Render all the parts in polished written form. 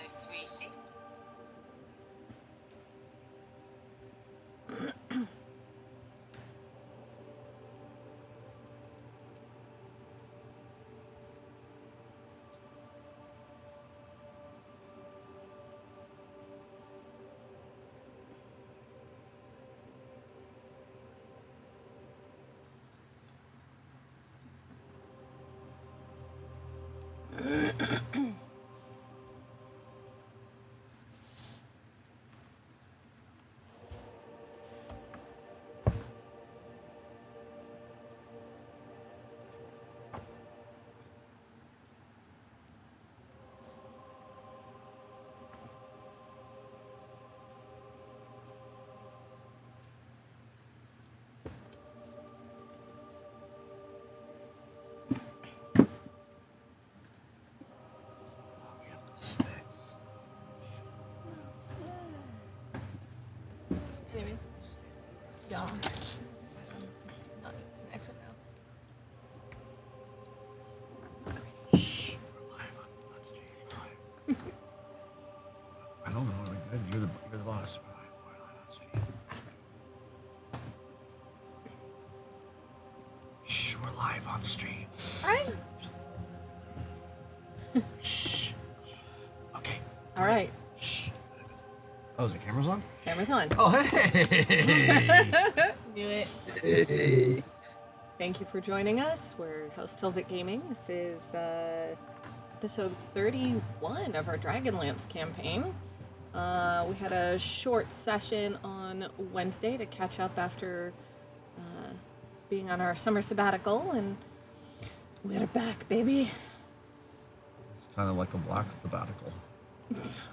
sweetie. Anyways, yeah. Not snacks right now. Shh, we're live on stream. Live. I don't know. We're good. You're the boss. We're live on stream. Shh, we're live on stream. Shh. Okay. All right. Shh. Oh, is the cameras on? Camera's on. Oh, hey! Knew it. Hey! Thank you for joining us. We're House Tilvik Gaming. This is episode 31 of our Dragonlance campaign. We had a short session on Wednesday to catch up after being on our summer sabbatical, and we are back, baby. It's kind of like a black sabbatical.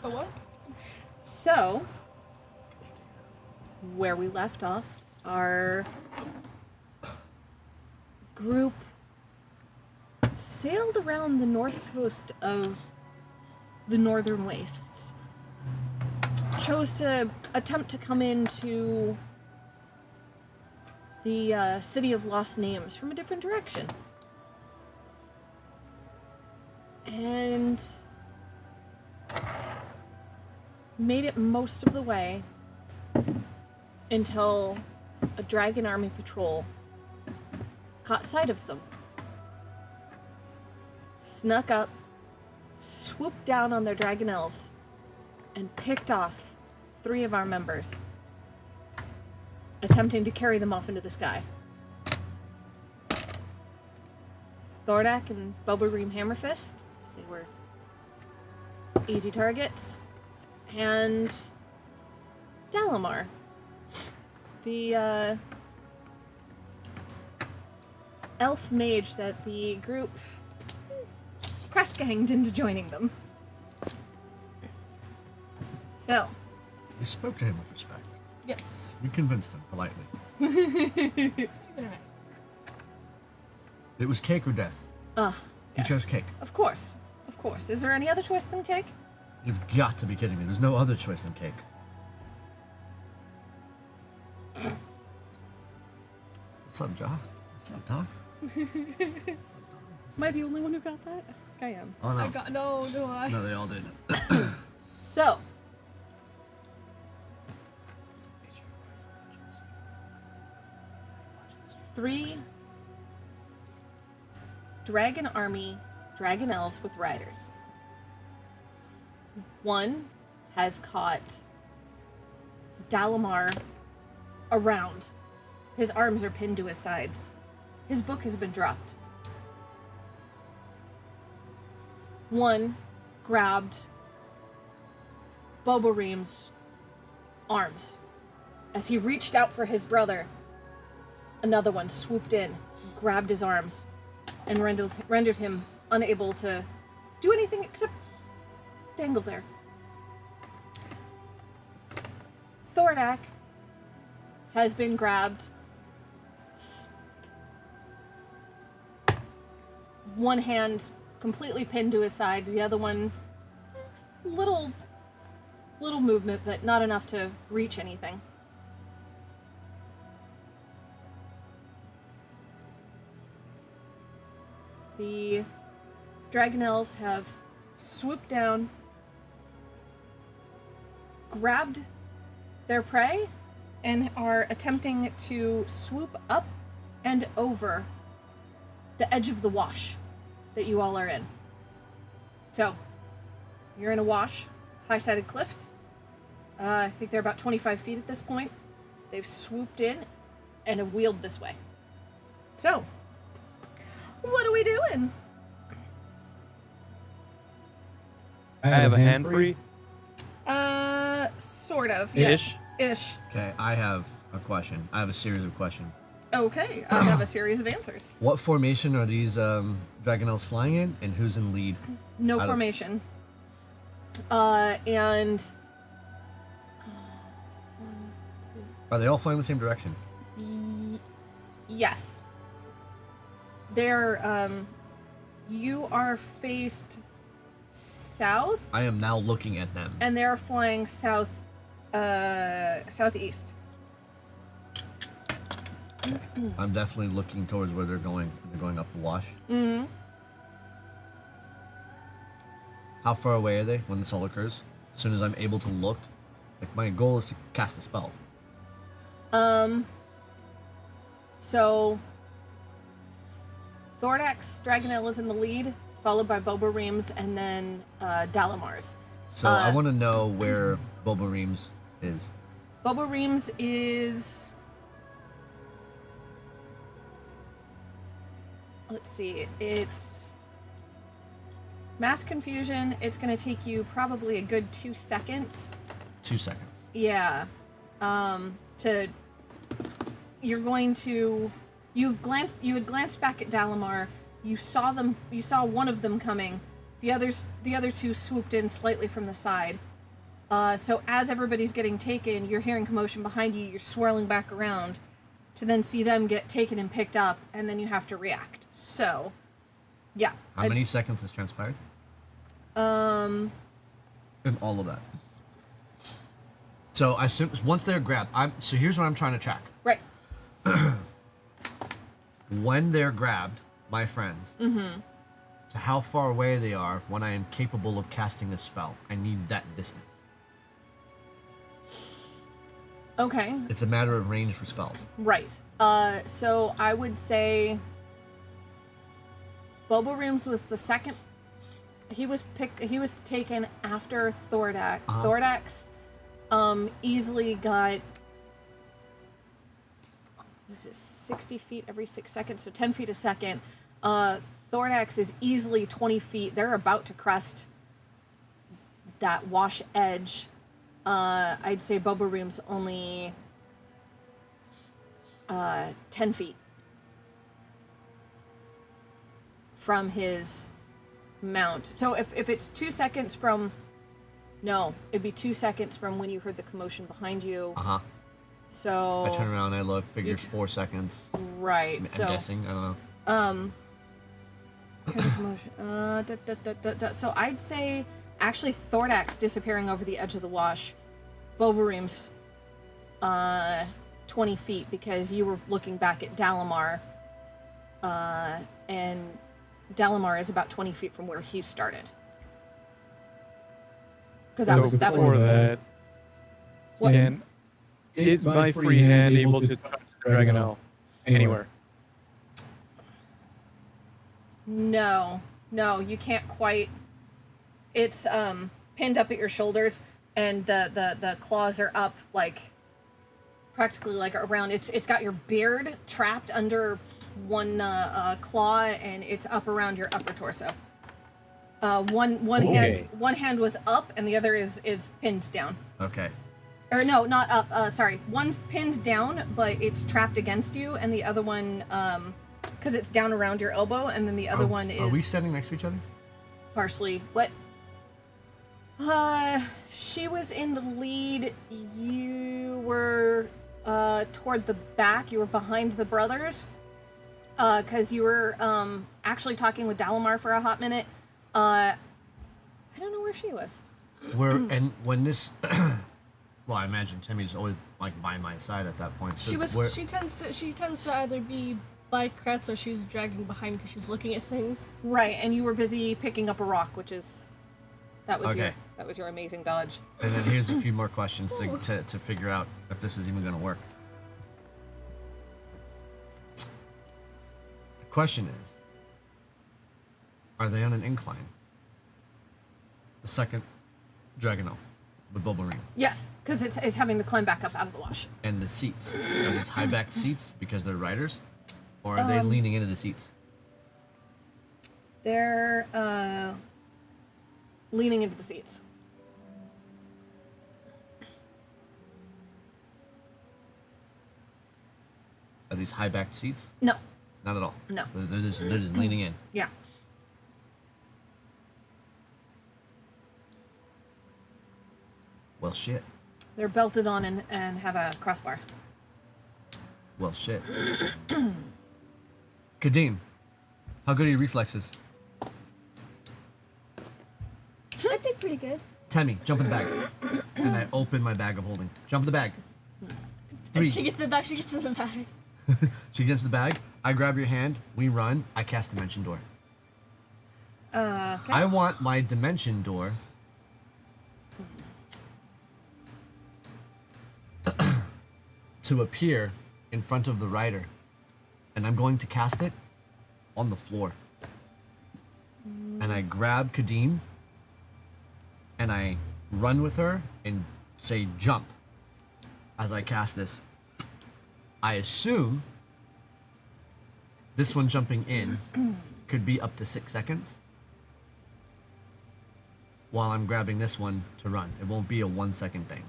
A what? So, where we left off, our group sailed around the north coast of the northern wastes. Chose to attempt to come into the city of lost names from a different direction. And made it most of the way until a dragon army patrol caught sight of them. Snuck up, swooped down on their dragonels, and picked off 3 of our members, attempting to carry them off into the sky. Thordak and Bobareem Hammerfist, they were easy targets. And Dalamar, the elf mage that the group press-ganged into joining them. So. We spoke to him with respect. Yes. We convinced him politely. Very nice. It was cake or death. He Yes. chose cake. Of course. Of course. Is there any other choice than cake? You've got to be kidding me. There's no other choice than cake. What's up, Ja? What's up, Doc? Am I the only one who got that? I am. Oh, no. I got no, I? No, they all did. So. Three dragon army dragonels with riders. One has caught Dalamar around. His arms are pinned to his sides. His book has been dropped. One grabbed Bobareem's arms. As he reached out for his brother, another one swooped in, grabbed his arms, and rendered him unable to do anything except dangle there. Thordak has been grabbed. One hand completely pinned to his side, the other one little movement, but not enough to reach anything. The Dragonels have swooped down grabbed their prey and are attempting to swoop up and over the edge of the wash that you all are in. So, you're in a wash, high-sided cliffs. I think they're about 25 feet at this point. They've swooped in and have wheeled this way. So, what are we doing? I have a hand free. Sort of. Ish. Yeah. Ish. Okay, I have a question. I have a series of questions. Okay, I have a series of answers. What formation are these Dragonlance flying in, and who's in lead? No formation. And... Are they all flying the same direction? Yes. They're, you are faced south. I am now looking at them. And they're flying south, southeast. Okay. I'm definitely looking towards where they're going. They're going up the wash. Mm-hmm. How far away are they when this all occurs? As soon as I'm able to look. Like, my goal is to cast a spell. So Thordax Dragonel is in the lead, followed by Boba Reams, and then Dalamars. So I want to know where Boba Reams is. Boba Reams is... Let's see, it's... Mass Confusion, it's going to take you probably a good 2 seconds. 2 seconds. Yeah. You're going to... You had glanced back at Dalamar. You saw one of them coming. The other two swooped in slightly from the side. So as everybody's getting taken, you're hearing commotion behind you. You're swirling back around to then see them get taken and picked up, and then you have to react. So, yeah. How many seconds has transpired? And all of that. So once they're grabbed, so here's what I'm trying to track. Right. When they're grabbed, my friends, to how far away they are when I am capable of casting a spell. I need that distance. Okay. It's a matter of range for spells. Right. So I would say Boba Reams was the second. He was taken after Thordax. Thordax easily got, was it 60 feet every 6 seconds, so 10 feet a second. Thordax is easily 20 feet. They're about to crest that wash edge. I'd say Boba Reams only 10 feet from his mount. So if it's 2 seconds from... No, it'd be 2 seconds from when you heard the commotion behind you. So... I turn around, I look, figures 4 seconds. Right, I'm so... guessing, I don't know. Commotion. So I'd say, actually, Thordax disappearing over the edge of the wash. Boba Reams, 20 feet, because you were looking back at Dalamar. And Dalamar is about 20 feet from where he started. Because that was Before that, What? is my free hand able to touch the Dragonel anywhere? No, you can't quite. It's pinned up at your shoulders, and the claws are up, like practically like around. It's got your beard trapped under one claw, and it's up around your upper torso. One hand was up, and the other is pinned down. Okay. Or no, not up. Sorry, one's pinned down, but it's trapped against you, and the other one, because it's down around your elbow, and then the other one is... Are we standing next to each other? Partially. What? She was in the lead. You were toward the back. You were behind the brothers. Because you were actually talking with Dalamar for a hot minute. I don't know where she was. And when this... Well, I imagine Timmy's always like by my side at that point. So She tends to either be by Kretz or she's dragging behind because she's looking at things. Right, and you were busy picking up a rock, which is... That was Okay. That was your amazing dodge. And then here's a few more questions to figure out if this is even going to work. The question is, are they on an incline? The second Dragonel with Bubble Ring. Yes, because it's having to climb back up out of the wash. And the seats. Are these high-backed seats because they're riders? Or are they leaning into the seats? They're leaning into the seats. Are these high-backed seats? No. Not at all. No. They're just leaning in. Yeah. Well, shit. They're belted on and have a crossbar. Well, shit. Kadeem, how good are your reflexes? I'd say pretty good. Tammy, jump in the bag. And I open my bag of holding. Jump in the bag. And 3. she gets in the back, she gets in the bag. She gets in the bag. I grab your hand. We run. I cast Dimension Door. Okay. I want my Dimension Door to appear in front of the rider. And I'm going to cast it on the floor. And I grab Kadeem. And I run with her and say jump as I cast this. I assume this one jumping in could be up to 6 seconds while I'm grabbing this one to run. It won't be a 1 second thing.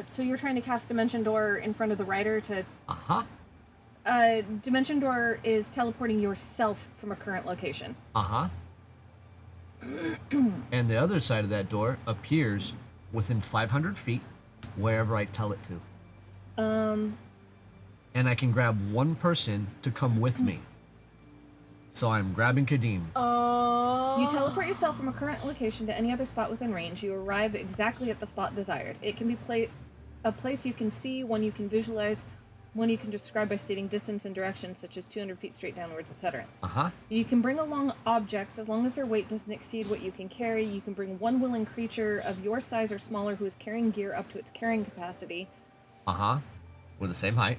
So you're trying to cast Dimension Door in front of the rider to... Uh-huh. Dimension Door is teleporting yourself from a current location. Uh-huh. And the other side of that door appears within 500 feet wherever I tell it to. And I can grab one person to come with me. So I'm grabbing Kadeem. You teleport yourself from a current location to any other spot within range. You arrive exactly at the spot desired. It can be a place you can see, one you can visualize, one you can describe by stating distance and direction, such as 200 feet straight downwards, etc. Uh-huh. You can bring along objects as long as their weight doesn't exceed what you can carry. You can bring one willing creature of your size or smaller who is carrying gear up to its carrying capacity. Uh-huh. We're the same height.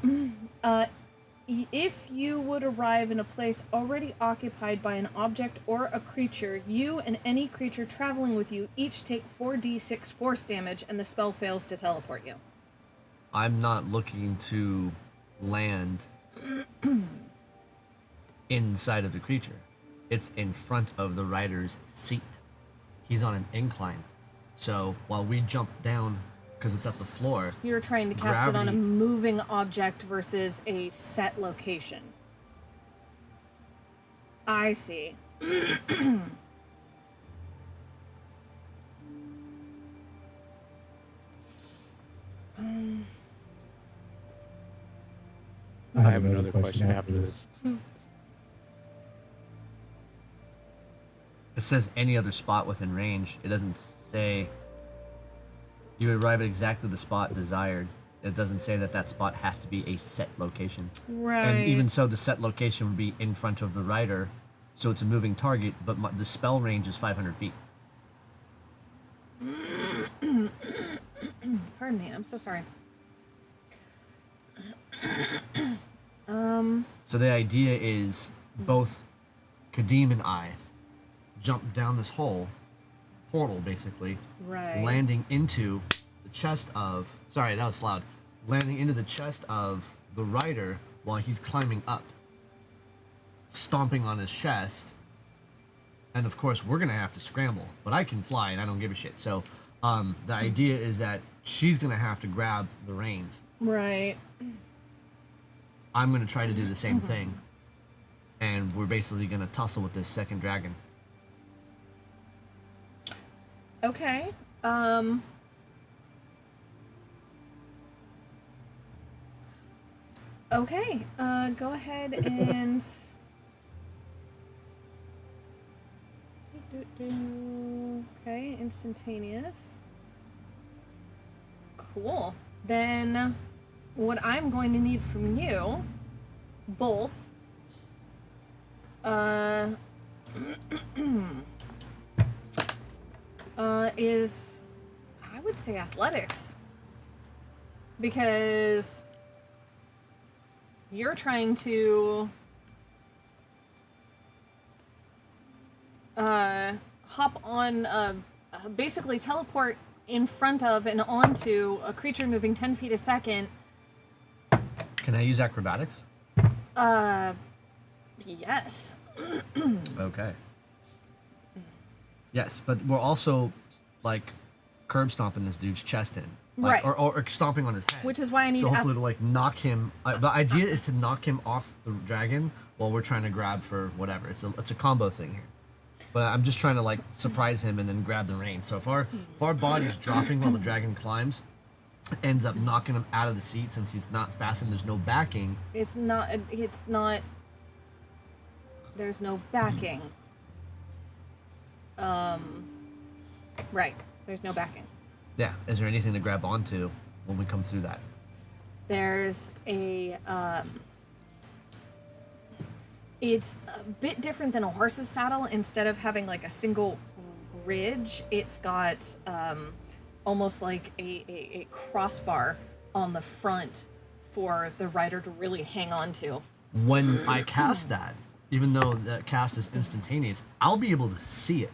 If you would arrive in a place already occupied by an object or a creature, you and any creature traveling with you each take 4d6 force damage and the spell fails to teleport you. I'm not looking to land inside of the creature. It's in front of the rider's seat. He's on an incline. So while we jump down, because it's at the floor... You're trying to cast it on a gravity- moving object versus a set location. I see. I have another question after this. It says any other spot within range. It doesn't say you arrive at exactly the spot desired. It doesn't say that that spot has to be a set location. Right. And even so, the set location would be in front of the rider, so it's a moving target, but the spell range is 500 feet. Pardon me, I'm so sorry. So the idea is both Kadeem and I jump down this hole, portal basically, Right. landing into the chest of... Sorry, that was loud. Landing into the chest of the rider while he's climbing up, stomping on his chest, and of course we're gonna have to scramble. But I can fly and I don't give a shit. So the idea is that she's gonna have to grab the reins. Right. I'm gonna try to do the same thing, and we're basically gonna tussle with this second dragon. Okay. Okay. Go ahead and. Okay, instantaneous. Cool. Then, what I'm going to need from you, both, is, I would say, athletics. Because you're trying to hop on, basically teleport in front of and onto a creature moving 10 feet a second. Can I use acrobatics? Yes. Okay. Yes, but we're also like curb stomping this dude's chest in, like, Right. or stomping on his head. Which is why I need so hopefully to like knock him. The idea is to knock him off the dragon while we're trying to grab for whatever. It's a combo thing here. But I'm just trying to like surprise him and then grab the reins. So if our body is dropping while the dragon climbs, ends up knocking him out of the seat since he's not fastened. There's no backing. It's not. There's no backing. Right. There's no backing. Yeah. Is there anything to grab onto when we come through that? There's a. It's a bit different than a horse's saddle. Instead of having like a single ridge, it's got almost like a crossbar on the front for the rider to really hang on to. When I cast that, even though that cast is instantaneous, I'll be able to see it.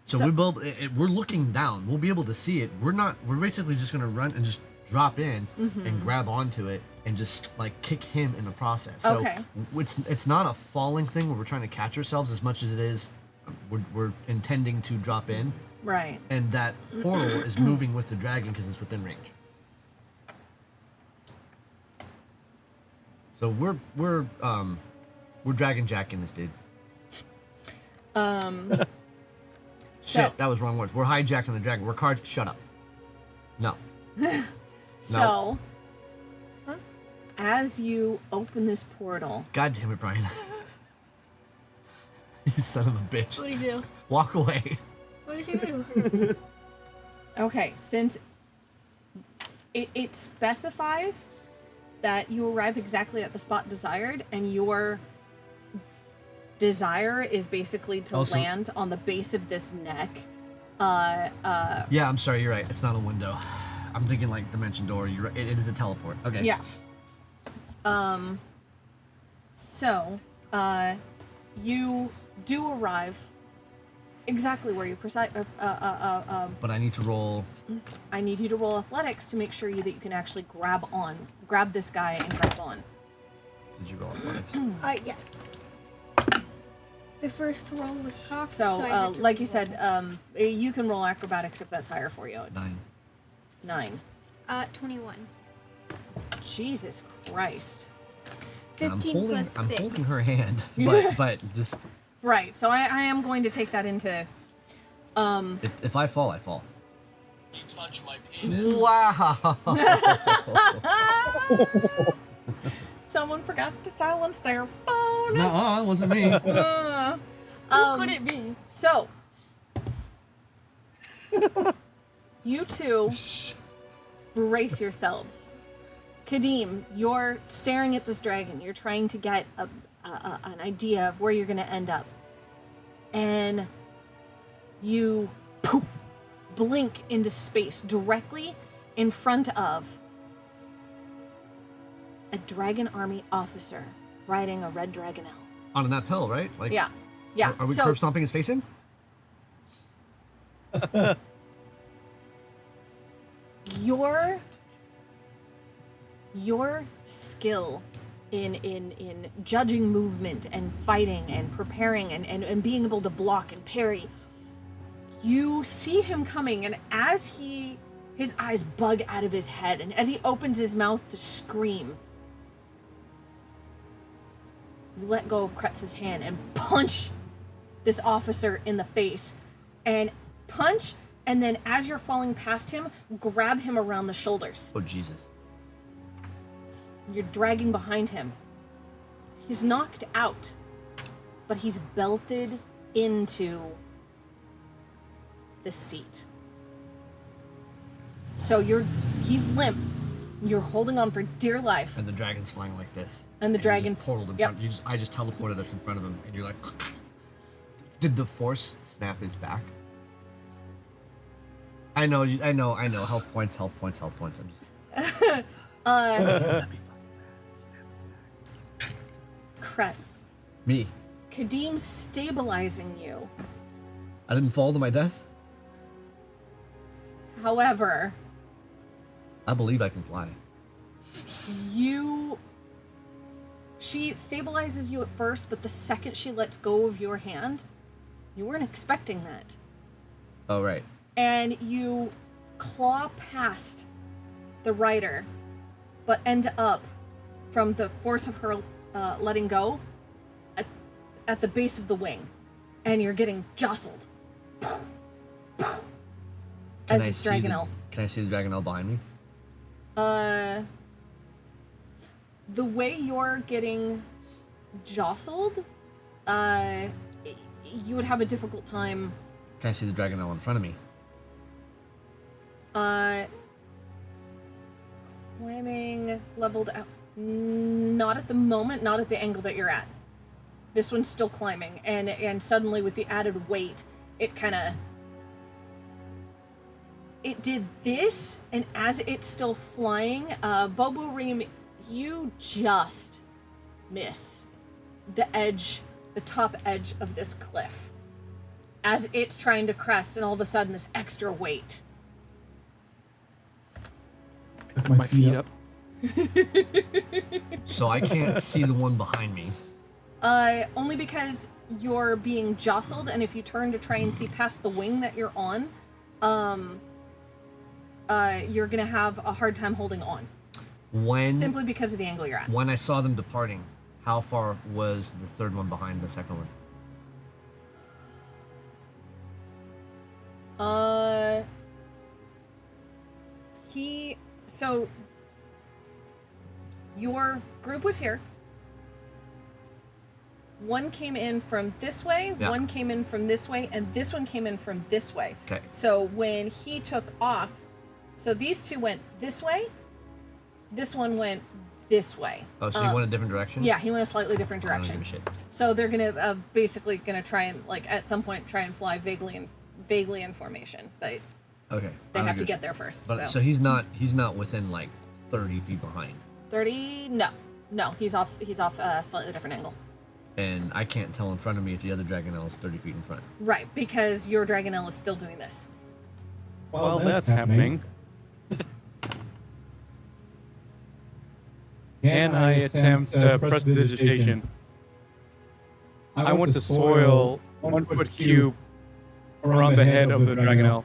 So we're looking down. We'll be able to see it. We're basically just gonna run and just drop in and grab onto it and just like kick him in the process. So Okay. it's not a falling thing where we're trying to catch ourselves as much as it is we're intending to drop in. Right. And that portal is moving with the dragon because it's within range. So we're dragon jacking this dude. Shit, that was wrong words. We're hijacking the dragon. We're shut up. No. So, as you open this portal, God damn it, Brian. You son of a bitch. What do you do? Walk away. What did you do? okay, since it specifies that you arrive exactly at the spot desired, and your desire is basically to land on the base of this neck. Yeah, I'm sorry, you're right. It's not a window. I'm thinking like dimension door. You're right. It is a teleport. Okay. Yeah. So, you do arrive exactly where you precise. But I need to roll. I need you to roll athletics to make sure that you can actually grab this guy and grab on. Did you roll athletics? Yes. The first roll was cocked. So, I had to like you re-roll. said, you can roll acrobatics if that's higher for you. It's 9. 21. Jesus Christ. 15 plus 6. I'm holding her hand, but just Right. So I am going to take that into. if I fall, I fall. You touch my penis. Wow. Someone forgot to silence their phone. No, it wasn't me. Who could it be? So, you two brace yourselves. Kadeem, you're staring at this dragon. You're trying to get an idea of where you're going to end up. And you poof, blink into space directly in front of a dragon army officer riding a red dragonelle. On that pill, right? Like, Yeah. Are we curb stomping his face in? Your skill in judging movement and fighting and preparing and being able to block and parry, you see him coming, and as his eyes bug out of his head, and as he opens his mouth to scream, you let go of Kretz's hand and punch this officer in the face. And punch, and then as you're falling past him, grab him around the shoulders. Oh, Jesus. You're dragging behind him. He's knocked out, but he's belted into the seat. So he's limp. You're holding on for dear life. And the dragon's flying like this. And the dragon's portaled in front. I just teleported us in front of him, and you're like, did the force snap his back? I know. Health points. I'm just. Kretz. Me. Kadim's stabilizing you. I didn't fall to my death. However, I believe I can fly. she stabilizes you at first, but the second she lets go of your hand, you weren't expecting that. Oh, right. And you claw past the rider, but end up, from the force of her letting go, at the base of the wing. And you're getting jostled. As this Dragonelle. Can I see the Dragonelle behind me? The way you're getting jostled, you would have a difficult time. Can I see the Dragonelle in front of me? Climbing, leveled out. Not at the moment, not at the angle that you're at. This one's still climbing, and suddenly with the added weight, it kind of... It did this, and as it's still flying, Bobo Reem, you just miss the edge, the top edge of this cliff. As it's trying to crest, and all of a sudden this extra weight. Put my feet up. So I can't see the one behind me. Only because you're being jostled, and if you turn to try and see past the wing that you're on, you're gonna have a hard time holding on. Simply because of the angle you're at. When I saw them departing, how far was the third one behind the second one? So your group was here. One came in from this way, yeah. One came in from this way, and this one came in from this way. Okay. So when he took off, so these two went this way, this one went this way. Oh, so he went a different direction? Yeah, he went a slightly different direction. I don't give a shit. So they're gonna basically gonna try and, like, at some point try and fly vaguely in formation, but okay. they have to get there first. But, so he's not within like 30 feet behind. 30? No, he's off a slightly different angle. And I can't tell in front of me if the other Dragonelle is 30 feet in front. Right, because your Dragonelle is still doing this. While that's happening, can I attempt prestidigitation? I want to soil 1 foot cube around the head of the Dragonelle.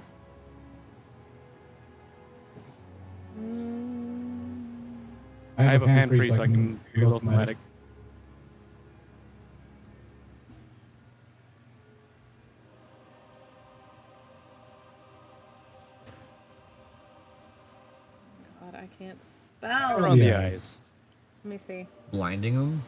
I have a hand free, so I can do it automatic. God, I can't spell. Around the eyes. Let me see. Blinding him?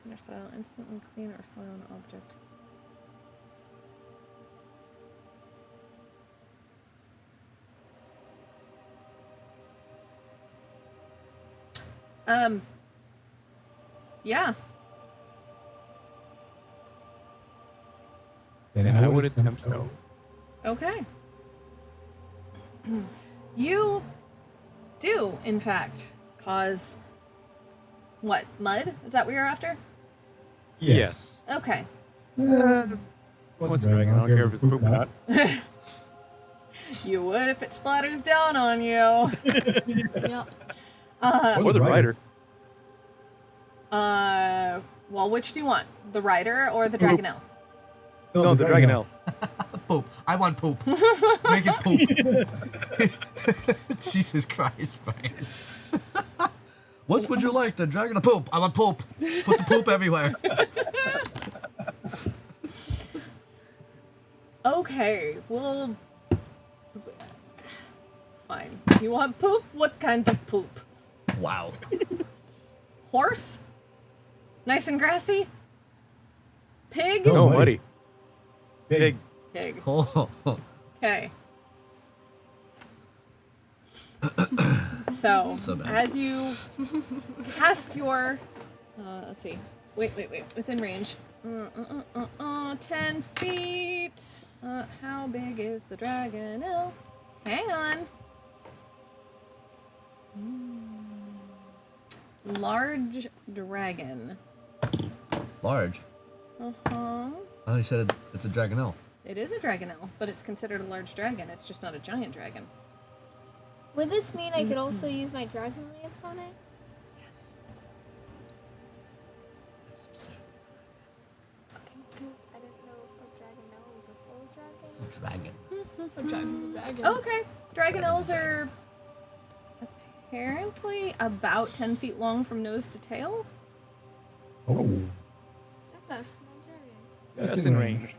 Cleaner soil, instantly clean or soil an object. Yeah. Then I would attempt so. Okay. You do, in fact, cause what? Mud? Is that what you're after? Yes. Okay. What's the dragon? I don't care if it's poop or not. You would if it splatters down on you. Yep. Or the rider. Well, which do you want? The rider or the Dragonelle? No, the Dragonelle. Poop. I want poop. Make it poop. Jesus Christ, Brian. What would you like? The Dragon? Poop. I want poop. Put the poop everywhere. Okay, well... Fine. You want poop? What kind of poop? Wow. Horse? Nice and grassy? Pig? No, muddy. Pig. Pig. Oh. Okay. So bad. as you cast your, let's see, wait, within range, 10 feet. How big is the Dragonelle? Hang on. Large dragon. Large? Uh-huh. Oh, you said it's a Dragonelle. It is a Dragonelle, but it's considered a large dragon. It's just not a giant dragon. Would this mean I could also use my Dragonlance on it? Yes. That's specific. Okay, because I didn't know if a Dragonelle was a full dragon. It's a dragon. A dragon's a dragon. Okay. Dragonelles are apparently about 10 feet long from nose to tail. Oh. That's a small dragon. Just in range.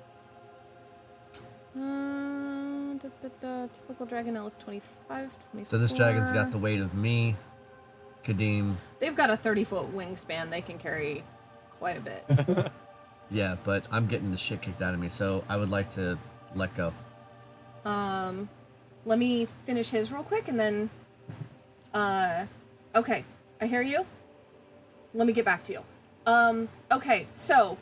Typical Dragonelle is 25, 24. So this dragon's got the weight of me, Kadeem. They've got a 30-foot wingspan. They can carry quite a bit. Yeah, but I'm getting the shit kicked out of me, so I would like to let go. Let me finish his real quick, and then... Okay, I hear you. Let me get back to you. Okay, so...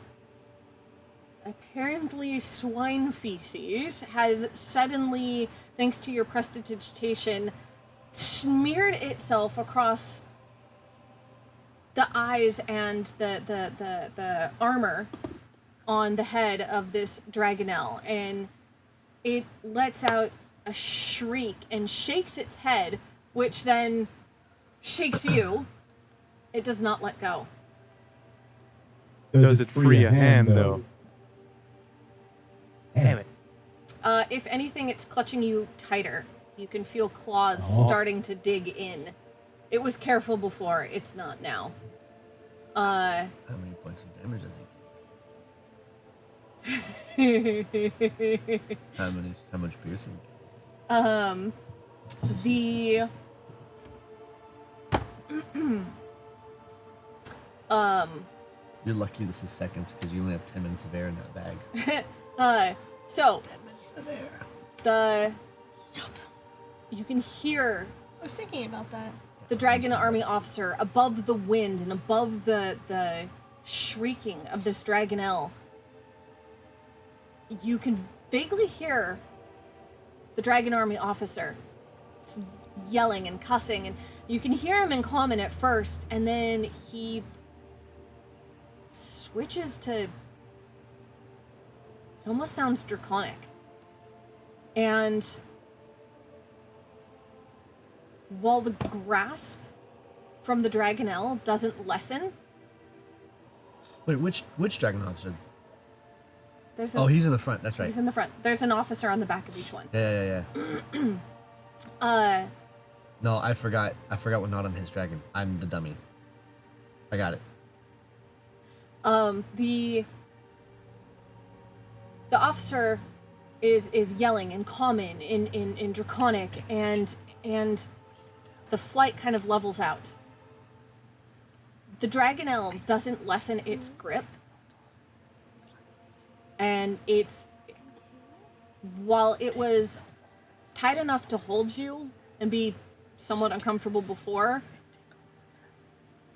Apparently swine feces has suddenly, thanks to your prestidigitation, smeared itself across the eyes and the armor on the head of this Dragonelle, and it lets out a shriek and shakes its head, which then shakes you. It does not let go. Does it free a hand, though? Damn it. If anything, it's clutching you tighter. You can feel claws starting to dig in. It was careful before, it's not now. How many points of damage does he take? How much piercing damage? The You're lucky this is seconds because you only have 10 minutes of air in that bag. so 10 minutes of air. you can hear I was thinking about that. the Dragon Army officer above the wind and above the shrieking of this Dragonelle. You can vaguely hear the Dragon Army officer yelling and cussing, and you can hear him in common at first, and then he switches to... It almost sounds draconic. And while the grasp from the Dragonelle doesn't lessen... Wait, which dragon officer? There's Oh, he's in the front. That's right. He's in the front. There's an officer on the back of each one. Yeah. No, I forgot what not on his dragon. I'm the dummy. I got it. The officer is yelling in common, in draconic, and the flight kind of levels out. The Dragonelle doesn't lessen its grip, and while it was tight enough to hold you and be somewhat uncomfortable before,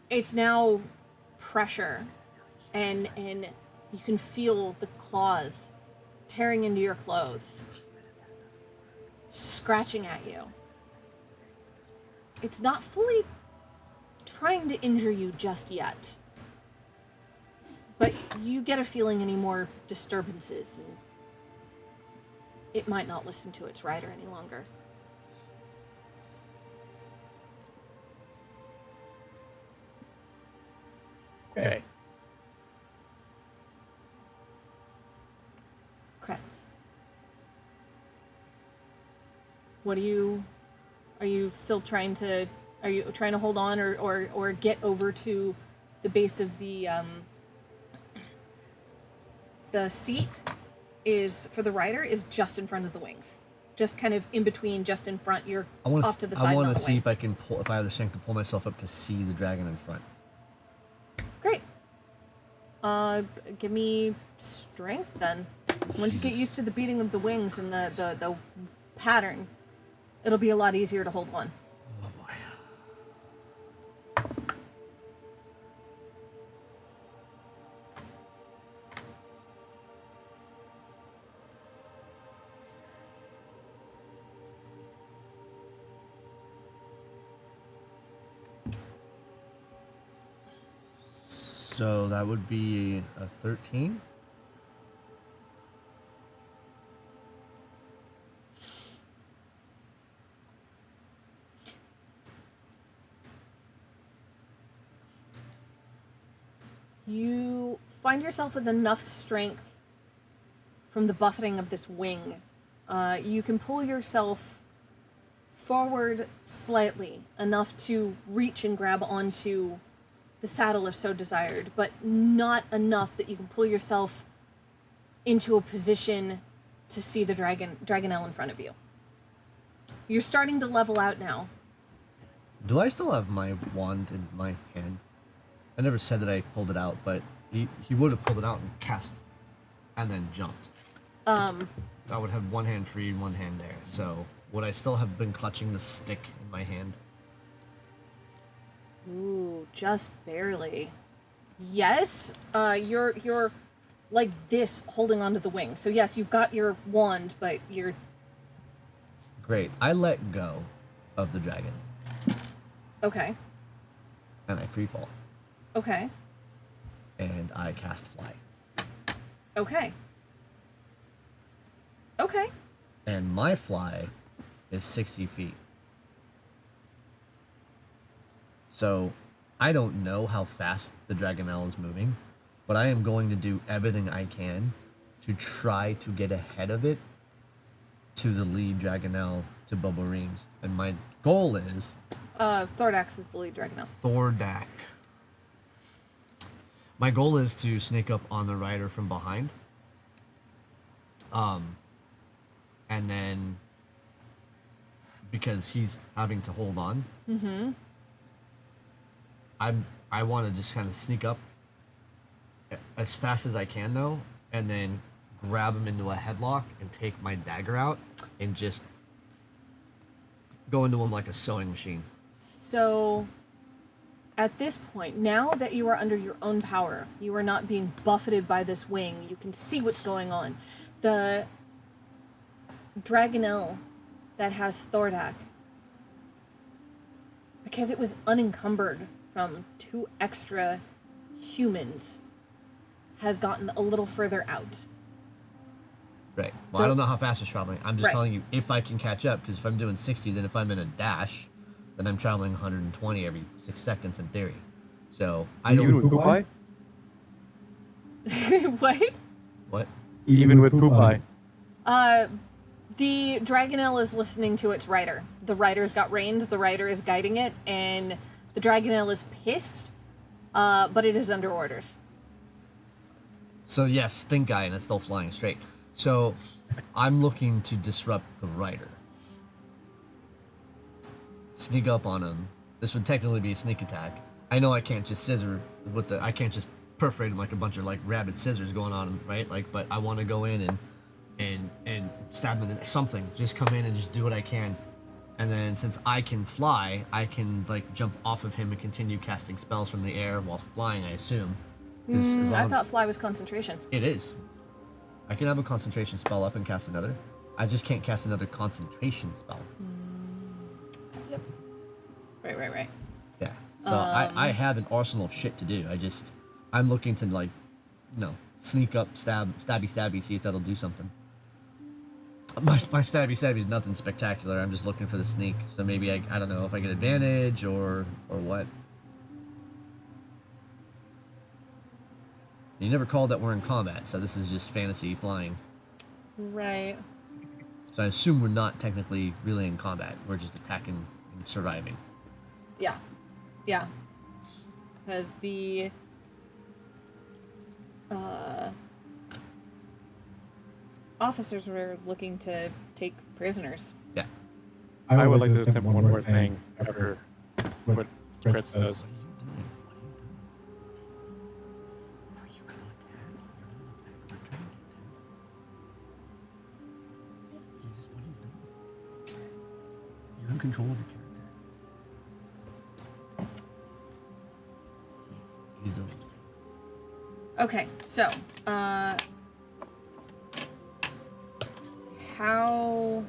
it's now pressure, and you can feel the claws tearing into your clothes, scratching at you. It's not fully trying to injure you just yet, but you get a feeling any more disturbances, and it might not listen to its rider any longer. Okay. Kretz. What are you still trying to, are you trying to hold on or get over to the base of the seat is, for the rider, is just in front of the wings. Just kind of in between, just in front, you're off to the side. I want not to the see way. if I can pull, if I have the strength to pull myself up to see the dragon in front. Great. Give me strength then. Once you get used to the beating of the wings and the pattern, it'll be a lot easier to hold on. So that would be a 13. You find yourself with enough strength from the buffeting of this wing. You can pull yourself forward slightly, enough to reach and grab onto the saddle if so desired, but not enough that you can pull yourself into a position to see the Dragonelle in front of you. You're starting to level out now. Do I still have my wand in my hand? I never said that I pulled it out, but he would have pulled it out and cast, and then jumped. I would have one hand free and one hand there. So would I still have been clutching the stick in my hand? Ooh, just barely. Yes, you're like this, holding onto the wing. So yes, you've got your wand, but you're... Great. I let go of the dragon. Okay. And I free fall. Okay. And I cast fly. Okay. Okay. And my fly is 60 feet. So I don't know how fast the Dragonelle is moving, but I am going to do everything I can to try to get ahead of it to the lead Dragonelle to Bubble Rings. And my goal is... Thordax is the lead Dragonelle. Thordak. My goal is to sneak up on the rider from behind. And then... because he's having to hold on. Mm-hmm. I want to just kind of sneak up as fast as I can, though, and then grab him into a headlock and take my dagger out and just go into him like a sewing machine. So, at this point, now that you are under your own power, you are not being buffeted by this wing, you can see what's going on. The Dragonelle that has Thordak, because it was unencumbered from 2 extra humans, has gotten a little further out. Right. Well, I don't know how fast it's traveling. I'm just Right. telling you if I can catch up, because if I'm doing 60, then if I'm in a dash, then I'm traveling 120 every 6 seconds in theory. So I don't... Even with Pupai? What? What? Even with Pupai. The Dragonelle is listening to its rider. The rider's got reins, the rider is guiding it, and the Dragonelle is pissed, but it is under orders. So yes, stink eye, and it's still flying straight. So I'm looking to disrupt the rider. Sneak up on him. This would technically be a sneak attack. I know I can't just scissor with the... I can't just perforate him like a bunch of like rabbit scissors going on him, right? Like, but I want to go in and stab him in something. Just come in and just do what I can. And then since I can fly, I can like jump off of him and continue casting spells from the air while flying, I assume. As I long thought as fly was concentration. it is. I can have a concentration spell up and cast another. I just can't cast another concentration spell. Yep. Right. Yeah. So I have an arsenal of shit to do. I'm looking to like, sneak up, stabby, see if that'll do something. My stabby is nothing spectacular. I'm just looking for the sneak. So maybe I don't know if I get advantage or what. You never called that we're in combat, so this is just fantasy flying. Right. So I assume we're not technically really in combat. We're just attacking and surviving. Yeah. Because the officers were looking to take prisoners. Yeah. I would like to attempt one more thing after what Chris says. You're in control of your character. He's doing it. Okay, so, how...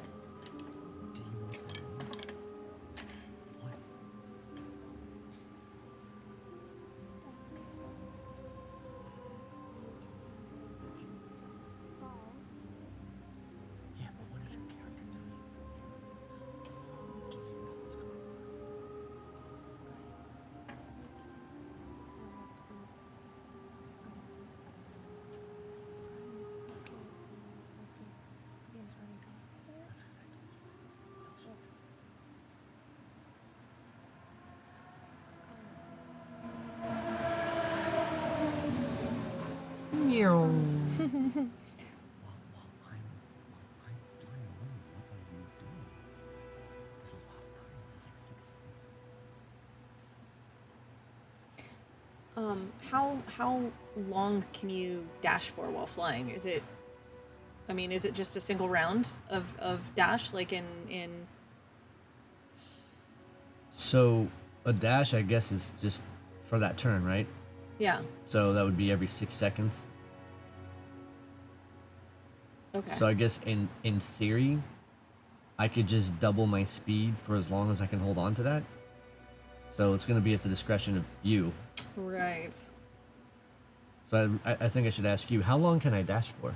How long can you dash for while flying? Is it just a single round of dash like in So a dash, I guess, is just for that turn, right? Yeah. So that would be every 6 seconds. Okay. So I guess in theory, I could just double my speed for as long as I can hold on to that. So it's going to be at the discretion of you. Right. So I think I should ask you, how long can I dash for?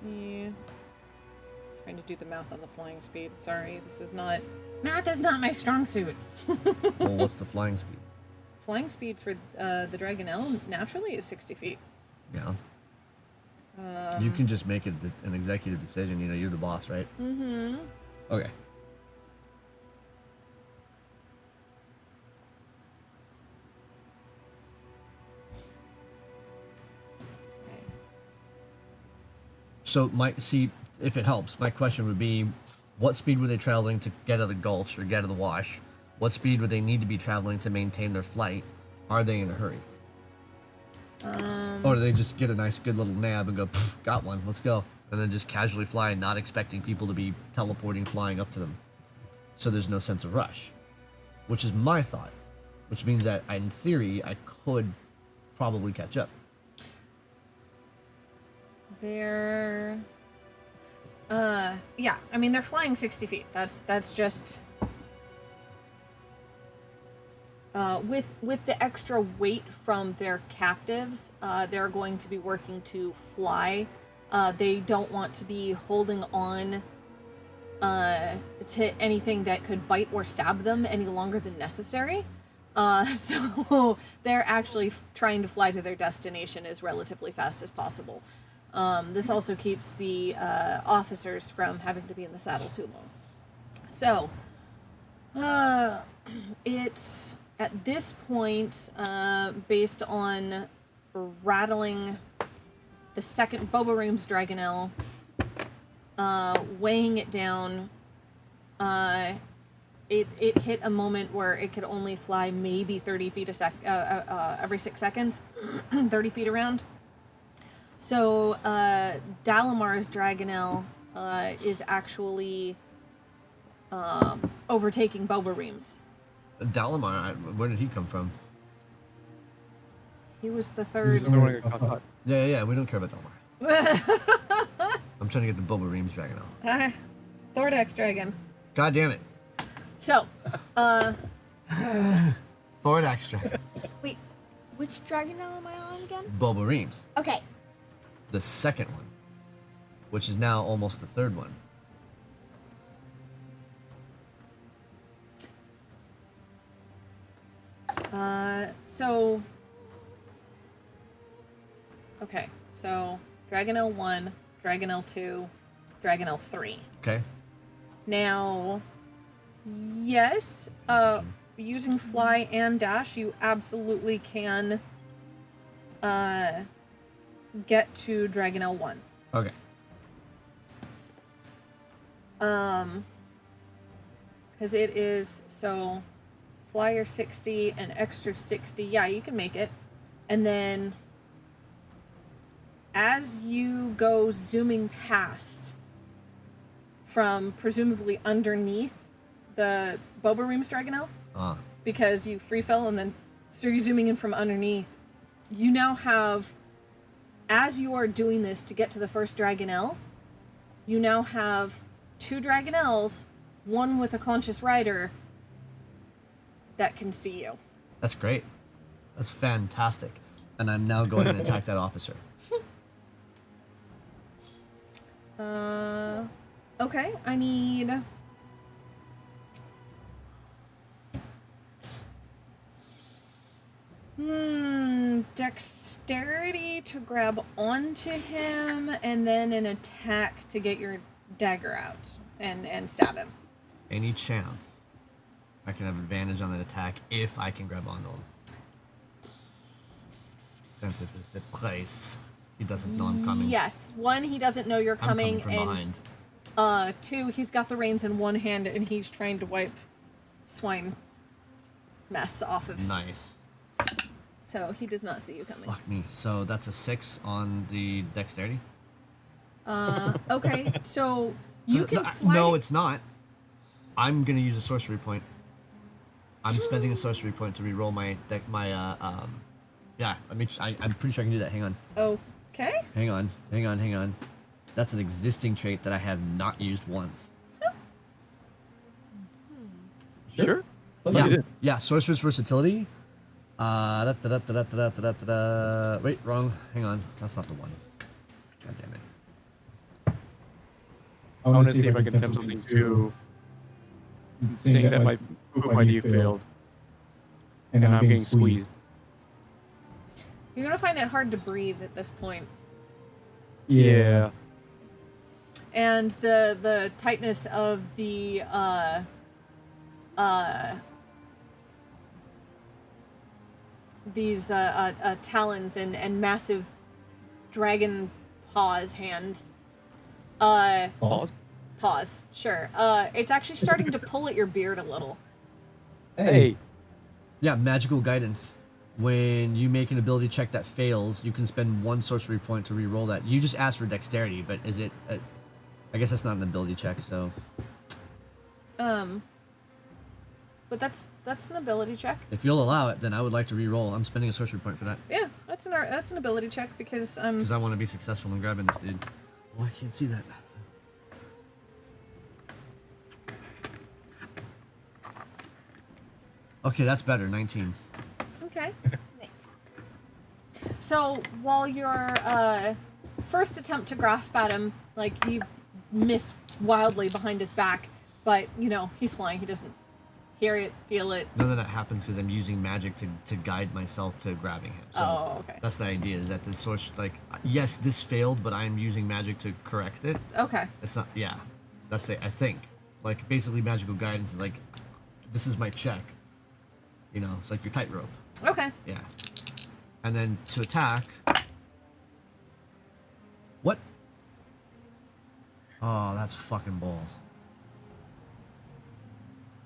Yeah. Trying to do the math on the flying speed. Sorry, math is not my strong suit. Well, what's the flying speed? Flying speed for the Dragonelle naturally is 60 feet. Yeah. You can just make it an executive decision. You know, you're the boss, right? Mm-hmm. Okay. So, if it helps, my question would be, what speed were they traveling to get out of the gulch or get out of the wash? What speed would they need to be traveling to maintain their flight? Are they in a hurry? Or do they just get a nice, good little nab and go, got one, let's go. And then just casually fly, not expecting people to be teleporting, flying up to them. So there's no sense of rush. Which is my thought. Which means that, in theory, I could probably catch up. They're they're flying 60 feet. That's just with the extra weight from their captives, they're going to be working to fly. They don't want to be holding on to anything that could bite or stab them any longer than necessary. So they're actually trying to fly to their destination as relatively fast as possible. This also keeps the officers from having to be in the saddle too long. So, it's at this point, based on rattling the second Bobaroom's Dragonelle, weighing it down, it hit a moment where it could only fly maybe 30 feet every 6 seconds, 30 feet around. So, Dalamar's Dragonelle is actually overtaking Bobaroom's. Dalamar, where did he come from? He was the third. Yeah, we don't care about Dalamar. I'm trying to get the Boba-Reams Dragonelle. Thordax Dragon. God damn it. So, Thordax Dragon. Wait, which Dragonelle am I on again? Boba-Reams. Okay. The second one. Which is now almost the third one. Okay, so Dragonelle 1, Dragonelle 2, Dragonelle 3. Okay. Now, yes, using fly and dash, you absolutely can get to Dragonelle 1. Okay. Because it is, so, flyer 60 and extra 60, yeah, you can make it. And then, as you go zooming past from presumably underneath the Boba-Reams Dragonelle, because you free fell and then, so you're zooming in from underneath, you now have, as you are doing this to get to the first Dragonelle, you now have 2 Dragonelles, one with a conscious rider that can see you. That's great. That's fantastic. And I'm now going to attack that officer. Okay, I need... dexterity to grab onto him, and then an attack to get your dagger out and stab him. Any chance I can have advantage on that attack if I can grab onto him? Since it's a sit place, he doesn't know I'm coming. Yes. 1, he doesn't know you're I'm coming, from and behind. 2, he's got the reins in one hand and he's trying to wipe swine mess off of. Nice. So he does not see you coming. Fuck me. So that's a 6 on the dexterity? Okay, so you can fly. No, it's not. I'm gonna use a sorcery point. I'm spending a sorcery point to reroll my yeah, I'm pretty sure I can do that. Hang on. Okay. Hang on. That's an existing trait that I have not used once. Sure. Yeah, sorcerer's versatility. Wait, wrong. Hang on. That's not the one. God damn it. I want to see if I can attempt something too. Seeing that my poop ID failed, and I'm getting squeezed. You're gonna find it hard to breathe at this point. Yeah. And the tightness of the these talons and massive dragon hands. Paws, sure. It's actually starting to pull at your beard a little. Hey. Yeah, magical guidance. When you make an ability check that fails, you can spend 1 sorcery point to re-roll that. You just asked for dexterity, but is it... I guess that's not an ability check, so... But that's an ability check. If you'll allow it, then I would like to re-roll. I'm spending a sorcery point for that. Yeah, that's an ability check because Because I want to be successful in grabbing this dude. Oh, I can't see that. Okay, that's better. 19. Okay. Nice. So while your first attempt to grasp at him, like, you miss wildly behind his back, but you know he's flying. He doesn't hear it, feel it. None of that happens because I'm using magic to guide myself to grabbing him. So okay. That's the idea. Is that the source, like, yes, this failed, but I'm using magic to correct it. Okay. It's not. Yeah, that's it. I think. Like, basically, magical guidance is like, this is my check. You know, it's like your tightrope. Okay. Yeah. And then to attack. What? Oh, that's fucking balls.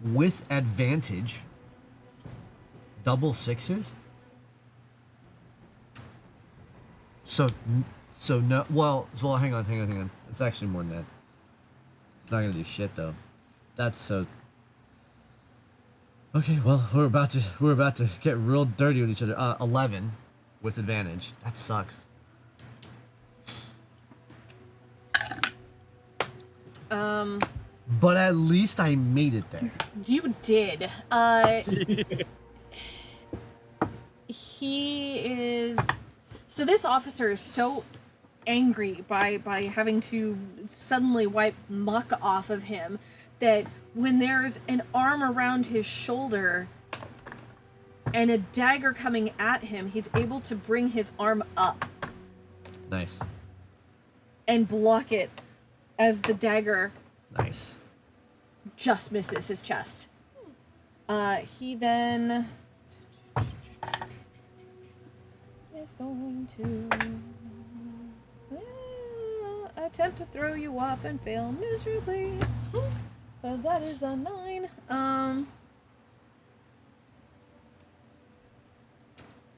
With advantage. Double 6s. So no. Well, hang on. It's actually more than that. It's not gonna do shit though. That's so. Okay, well, we're about to get real dirty with each other. 11 with advantage. That sucks. But at least I made it there. You did. He is. So this officer is so angry by having to suddenly wipe muck off of him that when there's an arm around his shoulder and a dagger coming at him, he's able to bring his arm up. Nice. And block it as the dagger Nice. just misses his chest. He then is going to attempt to throw you off and fail miserably. Because that is a 9.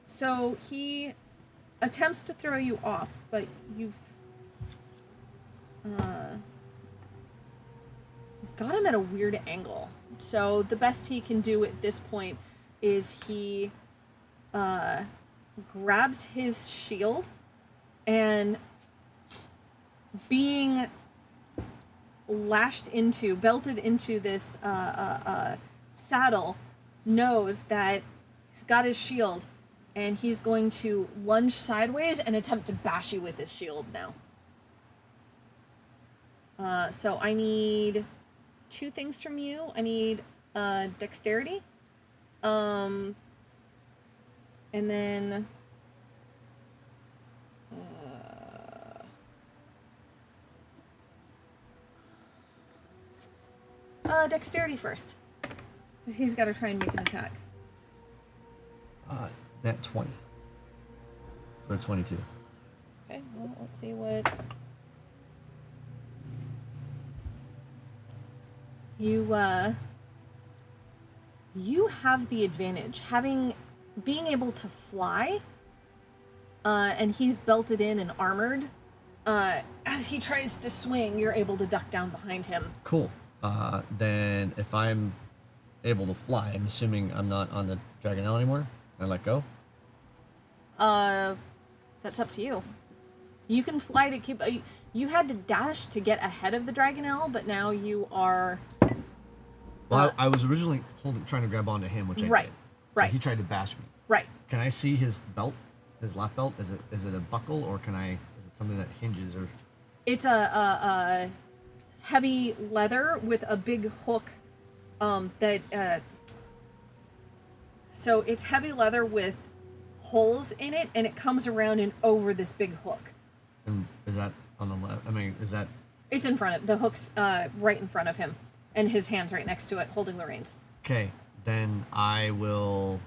So he attempts to throw you off, but you've got him at a weird angle. So the best he can do at this point is he grabs his shield and, being belted into this saddle, knows that he's got his shield and he's going to lunge sideways and attempt to bash you with his shield now. So I need 2 things from you. I need dexterity, and then dexterity first. 'Cause he's got to try and make an attack. That 20. For 22. Okay, well, let's see what... You have the advantage. Being able to fly, and he's belted in and armored, as he tries to swing, you're able to duck down behind him. Cool. Then if I'm able to fly, I'm assuming I'm not on the Dragonelle anymore. I let go. That's up to you. You can fly to keep... you had to dash to get ahead of the Dragonelle, but now you are... Well, I was originally trying to grab onto him, which I Right, did. So right. he tried to bash me. Right. Can I see his belt, his lap belt? Is it a buckle, or is it something that hinges, or? It's a heavy leather with a big hook. So it's heavy leather with holes in it, and it comes around and over this big hook. And is that on the left? I mean, is that? It's in front of the hook's right in front of him, and his hand's right next to it, holding the reins. Okay, then I will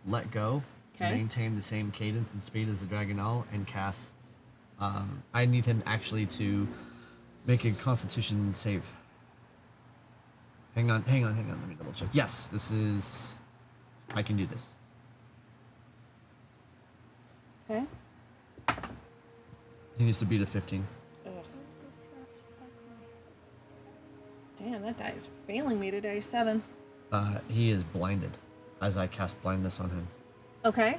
let go, maintain the same cadence and speed as the Dragonelle, and cast. I need him actually to make a Constitution save. Hang on. Let me double check. Yes, this is. I can do this. Okay. He needs to beat a 15. Ugh. Damn, that die is failing me today. 7. He is blinded as I cast blindness on him. Okay.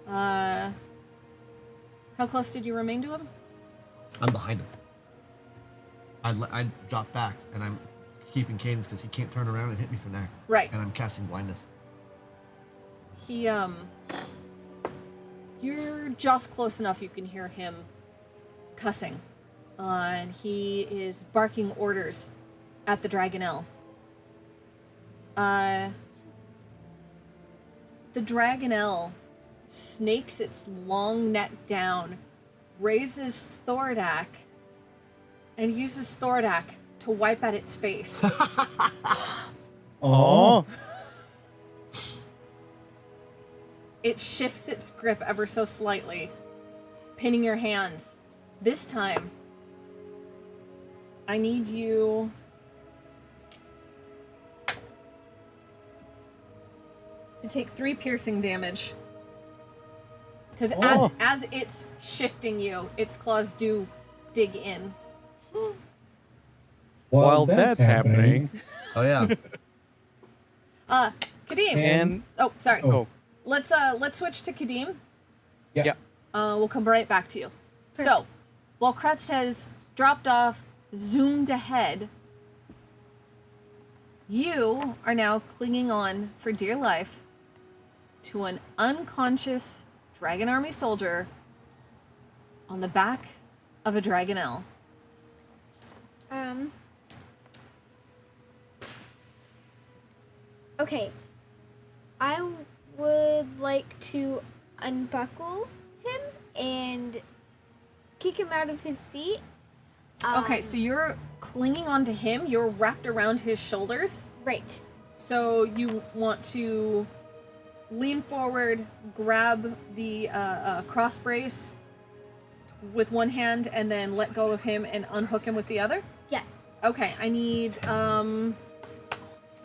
How close did you remain to him? I'm behind him. I drop back, and I'm keeping cadence because he can't turn around and hit me from there. Right. And I'm casting blindness. You're just close enough you can hear him cussing. And he is barking orders at the Dragonelle. The Dragonelle snakes its long neck down, raises Thordak, and uses Thordak to wipe at its face. Oh. It shifts its grip ever so slightly, pinning your hands. This time, I need you to take 3 piercing damage. Because as it's shifting you, its claws do dig in. While that's happening. Oh yeah. Kadeem. And Oh, sorry. oh, Let's switch to Kadeem. yeah. We'll come right back to you. So, while Kretz has dropped off, zoomed ahead, you are now clinging on for dear life to an unconscious Dragon Army soldier on the back of a Dragonelle. Okay. I would like to unbuckle him and kick him out of his seat. Okay, so you're clinging onto him. You're wrapped around his shoulders. Right. So you want to lean forward, grab the cross brace with one hand, and then let go of him and unhook him with the other? Yes. Okay, I need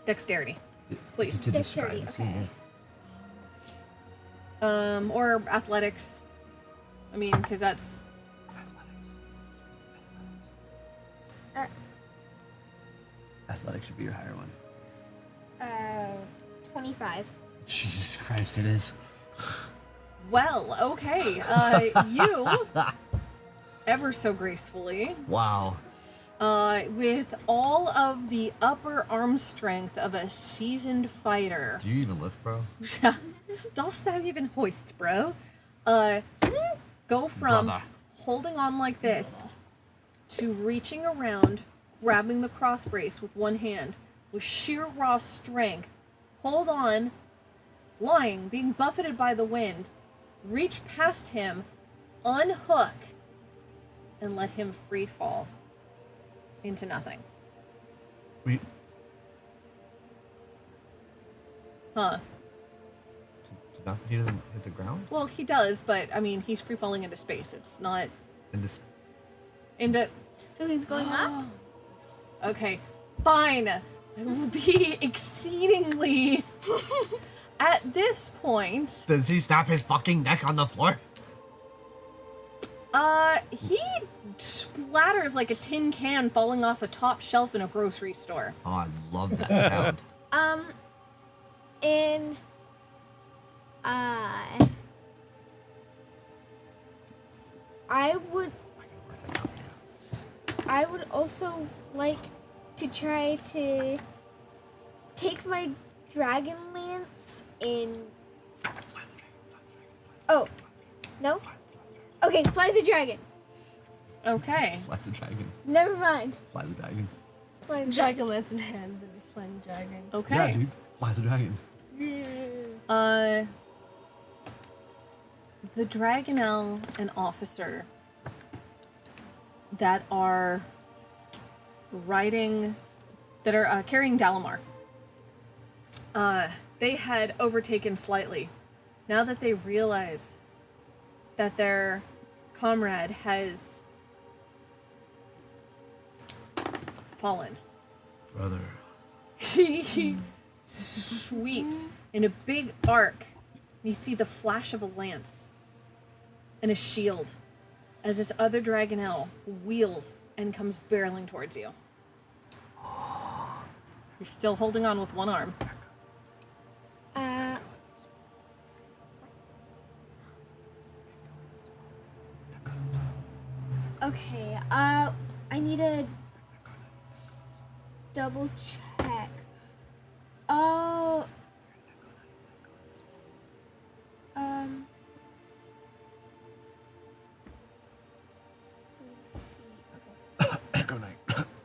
dexterity, please. To Dexterity, describe the okay. scene. Or athletics. I mean, because that's... Athletics should be your higher one. 25. Jesus Christ, it is. Well, okay. You, ever so gracefully, Wow. with all of the upper arm strength of a seasoned fighter. Do you even lift, bro? Dost thou even hoist, bro? Go from Brother. holding on like this to reaching around, grabbing the cross brace with one hand with sheer raw strength. Hold on, flying, being buffeted by the wind. Reach past him, unhook, and let him free fall. into nothing. We Huh. to nothing. He doesn't hit the ground. Well, he does, but I mean, he's free falling into space. It's not And this. into. So he's going up? Okay, fine. I will be exceedingly. At this point, Does he snap his fucking neck on the floor? he splatters like a tin can falling off a top shelf in a grocery store. Oh, I love that sound. And I would also like to try to take my Dragonlance and oh, no? Okay, fly the dragon. Okay. Fly the dragon. Never mind. Fly the dragon. Fly the Dragonlance in hand, then be flying dragon. Okay. Yeah, dude. Fly the dragon. The Dragonel and officer that are carrying Dalamar. They had overtaken slightly. Now that they realize that their comrade has fallen, Brother. he sweeps in a big arc. You see the flash of a lance and a shield as this other Dragonel wheels and comes barreling towards you. You're still holding on with one arm. Okay, I need to double check. Oh, Echo Knight.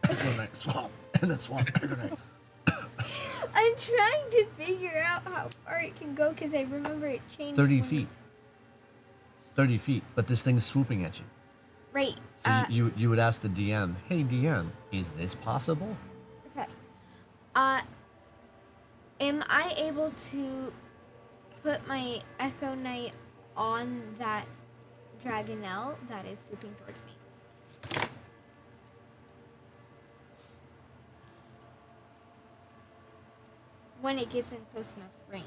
Echo Knight. Swap. And then swap. Echo Knight. I'm trying to figure out how far it can go because I remember it changed. 30 when- feet. 30 feet. But this thing's swooping at you. Right. So you would ask the DM, hey DM, is this possible? Okay. Am I able to put my Echo Knight on that Dragonel that is swooping towards me? When it gets in close enough range.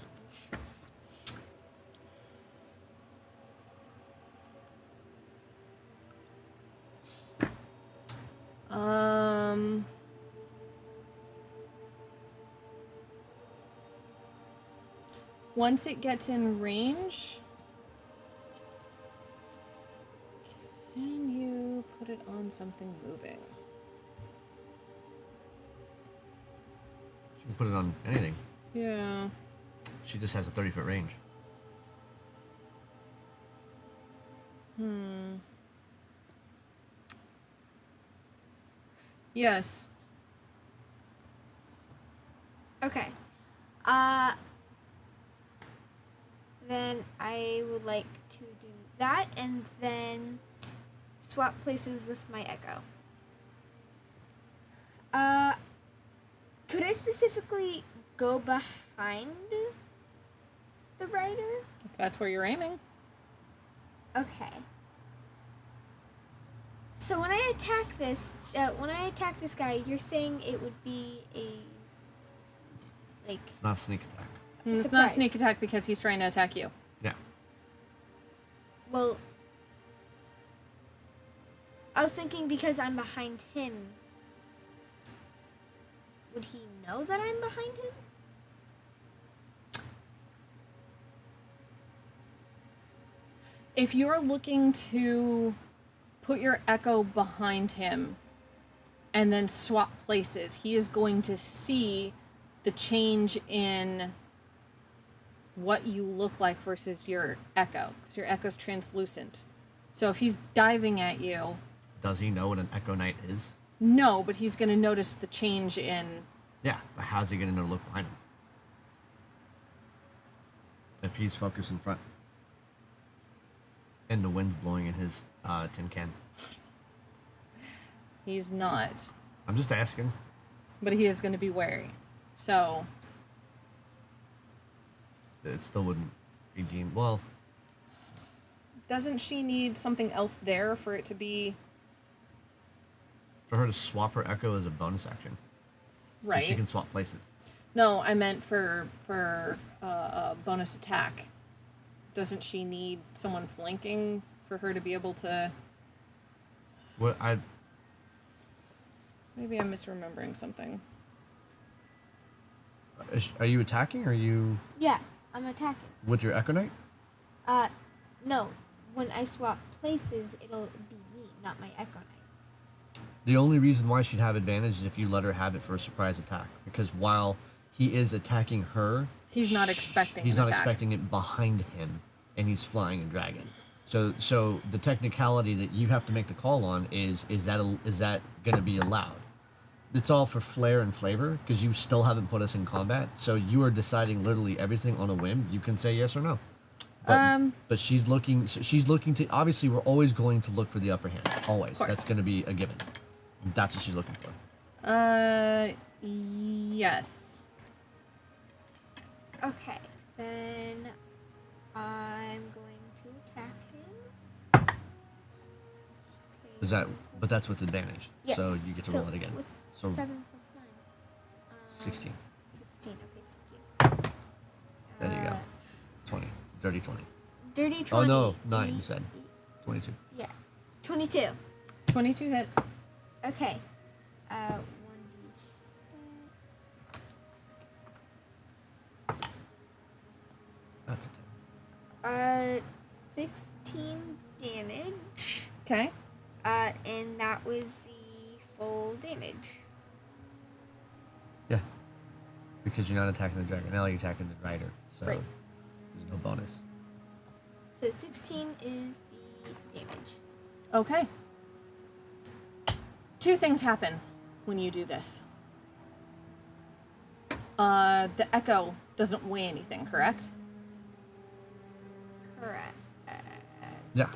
Once it gets in range, can you put it on something moving? She can put it on anything. Yeah. She just has a 30-foot range. Yes. Okay. Then I would like to do that and then swap places with my Echo. Could I specifically go behind the rider? If that's where you're aiming. Okay. So when I attack this guy, you're saying it would be a like It's not sneak attack. It's not a surprise. sneak attack because he's trying to attack you. Yeah. Well, I was thinking because I'm behind him. Would he know that I'm behind him? If you're looking to put your Echo behind him and then swap places, he is going to see the change in what you look like versus your Echo, because your Echo's translucent. So if he's diving at you, Does he know what an Echo Knight is? no, but he's going to notice the change in... Yeah, but how's he gonna know to look behind him? If he's focused in front. And the wind's blowing in his tin can. He's not. I'm just asking. But he is going to be wary. So, It still wouldn't be deemed. Well, doesn't she need something else there for it to be for her to swap her echo as a bonus action. right? So she can swap places. No, I meant for bonus attack. Doesn't she need someone flanking for her to be able to? What Maybe I'm misremembering something. are you attacking? Or are you Yes, I'm attacking. with your Echo Knight? No. When I swap places, it'll be me, not my Echo Knight. The only reason why she'd have advantage is if you let her have it for a surprise attack. Because while he is attacking her, He's not expecting. he's an not attack. expecting it behind him, and he's flying a dragon. So the technicality that you have to make the call on is that going to be allowed? It's all for flair and flavor because you still haven't put us in combat. So you are deciding literally everything on a whim. You can say yes or no. But she's looking to, obviously we're always going to look for the upper hand. Always. course. That's going to be a given. That's what she's looking for. Yes. Okay, then I'm going to attack him. Okay, Is that? But that's with advantage. Yes. So you get to roll it again. What's So 7 plus 9? 16. 16, okay, thank you. There you go. 20. Dirty 20. Dirty 20. Oh no, 9 you said. 22. Yeah, 22. 22 hits. Okay. 1d. That's a 10. 16 damage. Okay. And that was the full damage. Yeah. Because you're not attacking the Dragonelle, you're attacking the Rider. So Right. there's no bonus. So 16 is the damage. Okay. Two things happen when you do this. The echo doesn't weigh anything, correct? Correct. Yeah.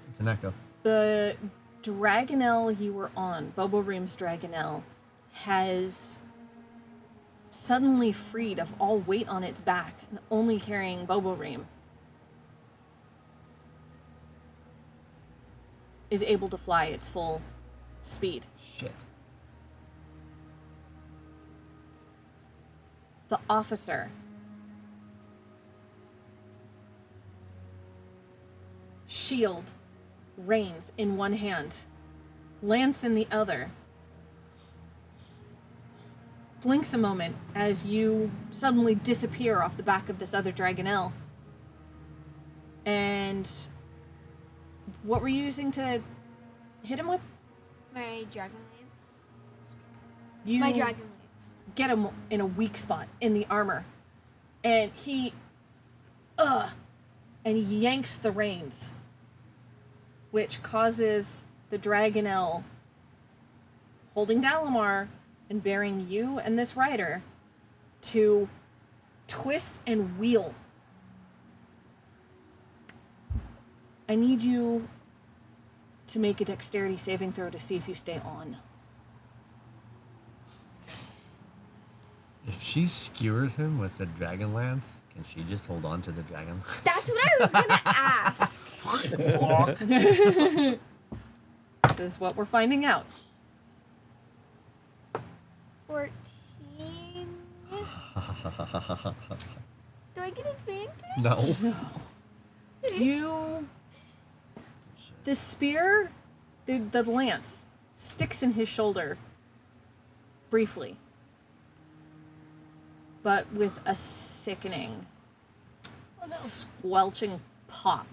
It's an echo. The Dragonelle you were on, Bobo Ream's Dragonelle, has suddenly freed of all weight on its back and only carrying Bobo Ream. Is able to fly its full speed. Shit. The officer shield, reins in one hand, lance in the other, blinks a moment as you suddenly disappear off the back of this other Dragonelle. And what were you using to hit him with? My Dragonlance. You My Dragonlance. get him in a weak spot in the armor, and he yanks the reins, which causes the Dragonelle holding Dalamar and bearing you and this rider to twist and wheel. I need you to make a dexterity saving throw to see if you stay on. If she skewered him with the Dragonlance, can she just hold on to the Dragon? That's what I was gonna ask. This is what we're finding out. 14. Do I get advantage? No. You... The spear, the lance, sticks in his shoulder briefly. But with a sickening, squelching pop.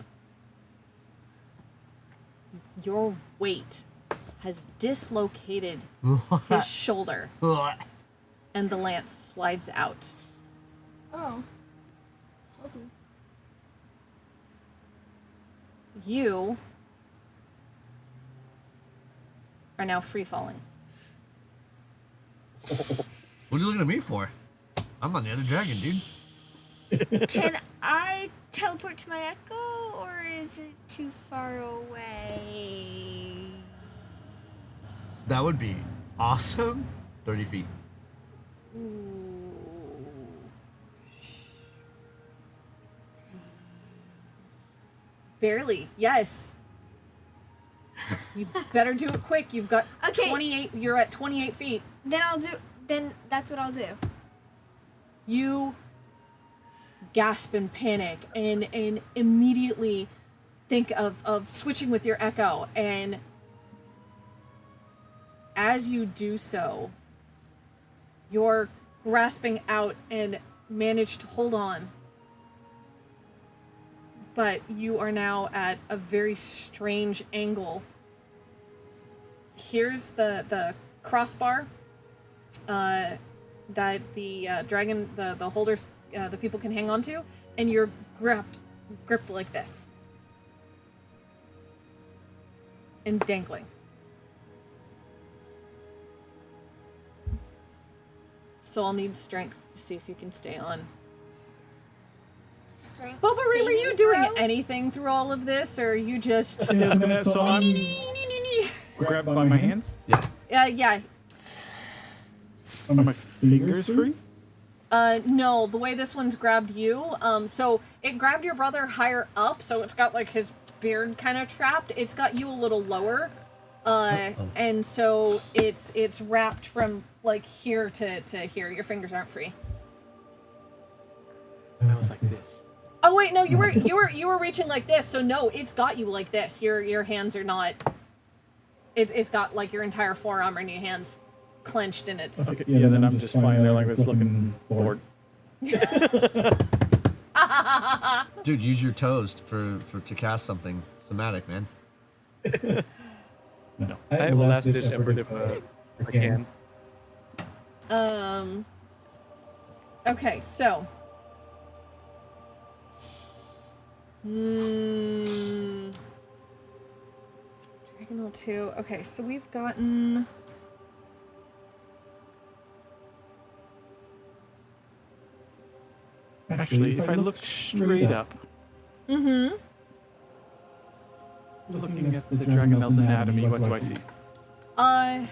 Your weight has dislocated his shoulder, and the lance slides out. Oh. You are now free falling. What are you looking at me for? I'm on the other dragon, dude. Can I teleport to my Echo, or is it too far away? That would be awesome. 30 feet. Barely. Yes. You better do it quick. You've got Okay. 28. You're at 28 feet. Then that's what I'll do. You gasp and panic and immediately think of switching with your echo, and as you do so, you're grasping out and manage to hold on. But you are now at a very strange angle. Here's the crossbar that the dragon, the holders, the people can hang on to, and you're gripped like this. And dangling. So I'll need strength to see if you can stay on. Strength. Bubba Ream, are you saving doing throw? anything through all of this, or are you just... So I'm grabbed by my hands. Yeah. yeah. Are my fingers free? No, the way this one's grabbed you, so it grabbed your brother higher up, so it's got like his beard kind of trapped. It's got you a little lower, and so it's wrapped from like here to here. Your fingers aren't free. I was like this. Oh wait, no, you were reaching like this, so no, it's got you like this. Your hands are not. It's got like your entire forearm and your hands clenched, and it's. Okay, yeah, then I'm just flying there like this, looking bored. Dude, use your toes to cast something somatic, man. No, I will last ditch effort if I can. Okay, so. Dragon 2. Okay, so we've gotten. Actually, if I look straight up, Mm-hmm. looking at the Dragonel's anatomy, what do I see?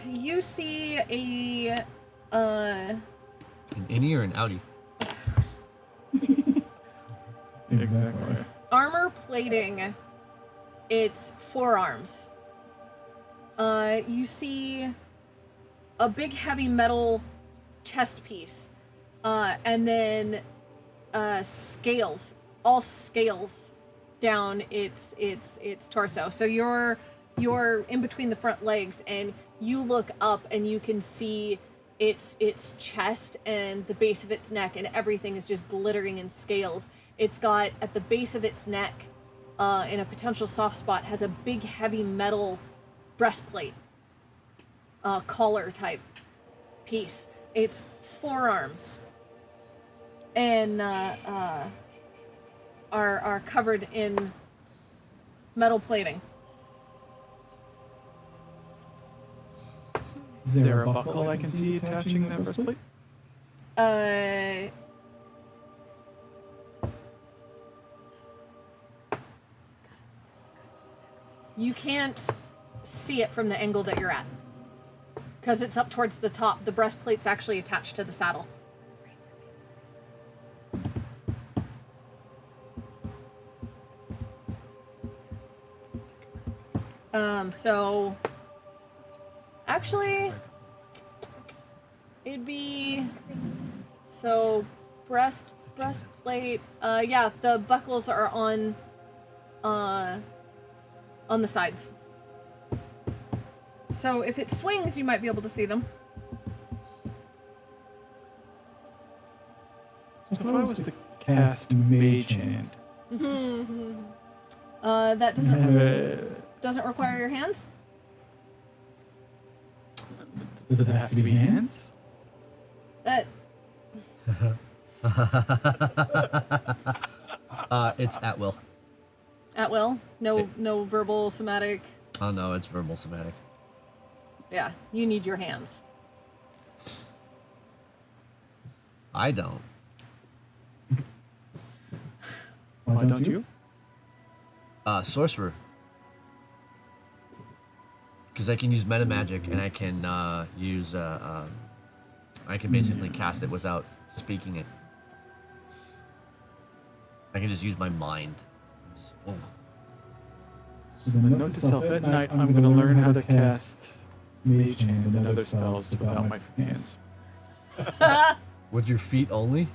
You see a An innie or an outie? Exactly. armor plating. Its forearms. You see a big heavy metal chest piece, and then scales, all scales down its torso. So you're in between the front legs, and you look up and you can see its chest and the base of its neck, and everything is just glittering in scales. It's got at the base of its neck, in a potential soft spot, has a big heavy metal breastplate, collar type piece. Its forearms and are covered in metal plating. Is there a buckle I can see attaching that breastplate? You can't see it from the angle that you're at, because it's up towards the top. The breastplate's actually attached to the saddle. So actually it'd be so breastplate. Yeah, the buckles are on the sides. So if it swings, you might be able to see them. So if I was to cast Mage Hand, That doesn't require your hands. does it have to be hands? It's at will. At will. No verbal, somatic. Oh no, it's verbal somatic. Yeah, you need your hands. I don't. Why don't you? Sorcerer. Because I can use meta magic and I can use I can basically cast it without speaking it. I can just use my mind. Oh. So then note to self, at night I'm gonna learn how to cast Mage Hand and other spells without my hands. With your feet only?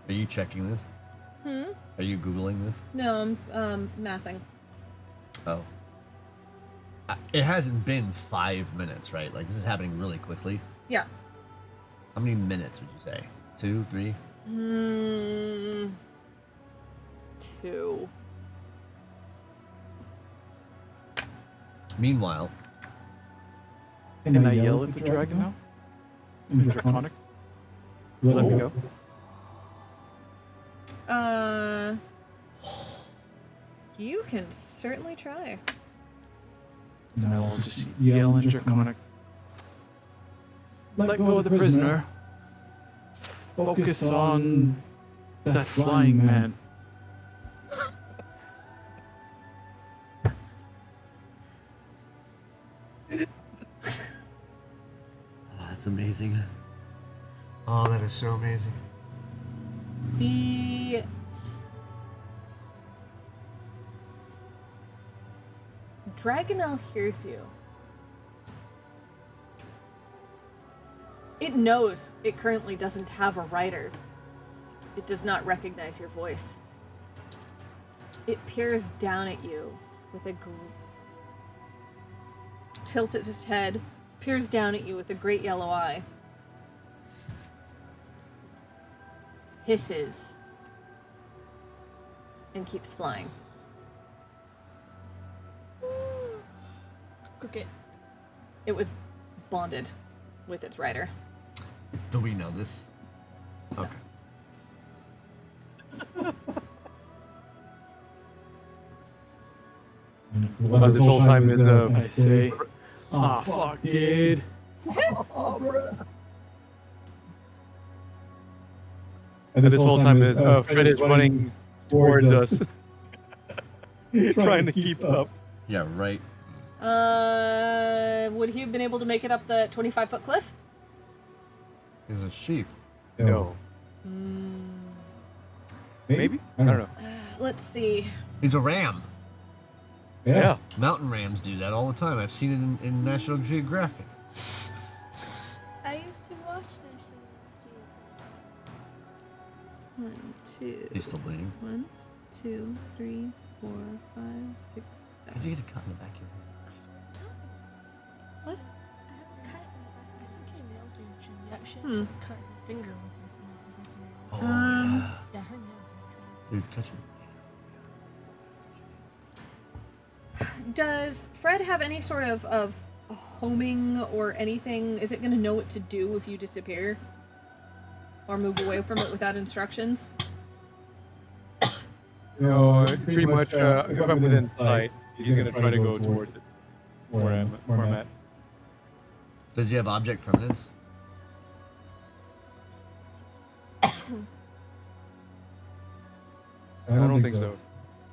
Are you checking this? Are you Googling this? No, I'm mathing. Oh. It hasn't been 5 minutes, right? Like, this is happening really quickly. Yeah. How many minutes would you say? 2, 3? 2. Meanwhile, Can I yell at the dragon now? In Draconic? Let me go. You can certainly try. No, I'll just yell in Draconic. Let go of the prisoner. Focus on that flying man. oh, that's amazing. Oh, that is so amazing. The Dragonel hears you. It knows it currently doesn't have a rider. It does not recognize your voice. It peers down at you with a tilts its head, peers down at you with a great yellow eye. Hisses. And keeps flying. Cricket. It was bonded with its rider. Do we know this? Okay. Well, this whole time is I say, ah, fuck, dude. And this whole time is Fred is running towards us, trying to keep up. Yeah, right. Would he have been able to make it up the 25-foot cliff? He's a sheep. No. Maybe? I don't know. Let's see. He's a ram. Yeah. Mountain rams do that all the time. I've seen it in National Geographic. I used to watch National Geographic. 1, 2. He's still bleeding. 1, 2, 3, 4, 5, 6, How did you get a cut in the back of your head? What? I have a cut in the back. I think your nails don't trim yet. She has to cut her finger with her nails. Oh, yeah. Yeah, her nails don't trim. Dude, cut your... Does Fred have any sort of homing or anything? Is it going to know what to do if you disappear? Or move away from it without instructions? No, pretty much, if I'm within sight, he's gonna try to go towards it. Where I'm at. Does he have object permanence? I don't think so.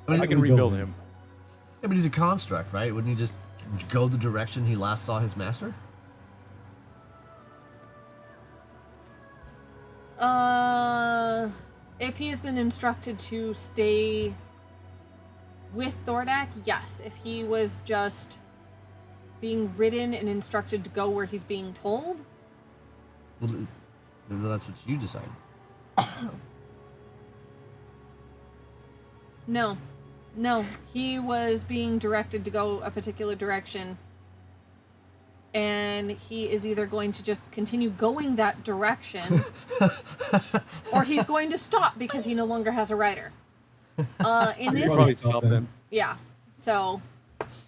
I mean, I can rebuild him. Yeah, but he's a construct, right? Wouldn't he just go the direction he last saw his master? If he has been instructed to stay with Thordak, yes. If he was just being ridden and instructed to go where he's being told, Well, then that's what you decide. no. No, he was being directed to go a particular direction, and he is either going to just continue going that direction, or he's going to stop because he no longer has a rider. In this, Probably stop then. yeah. So,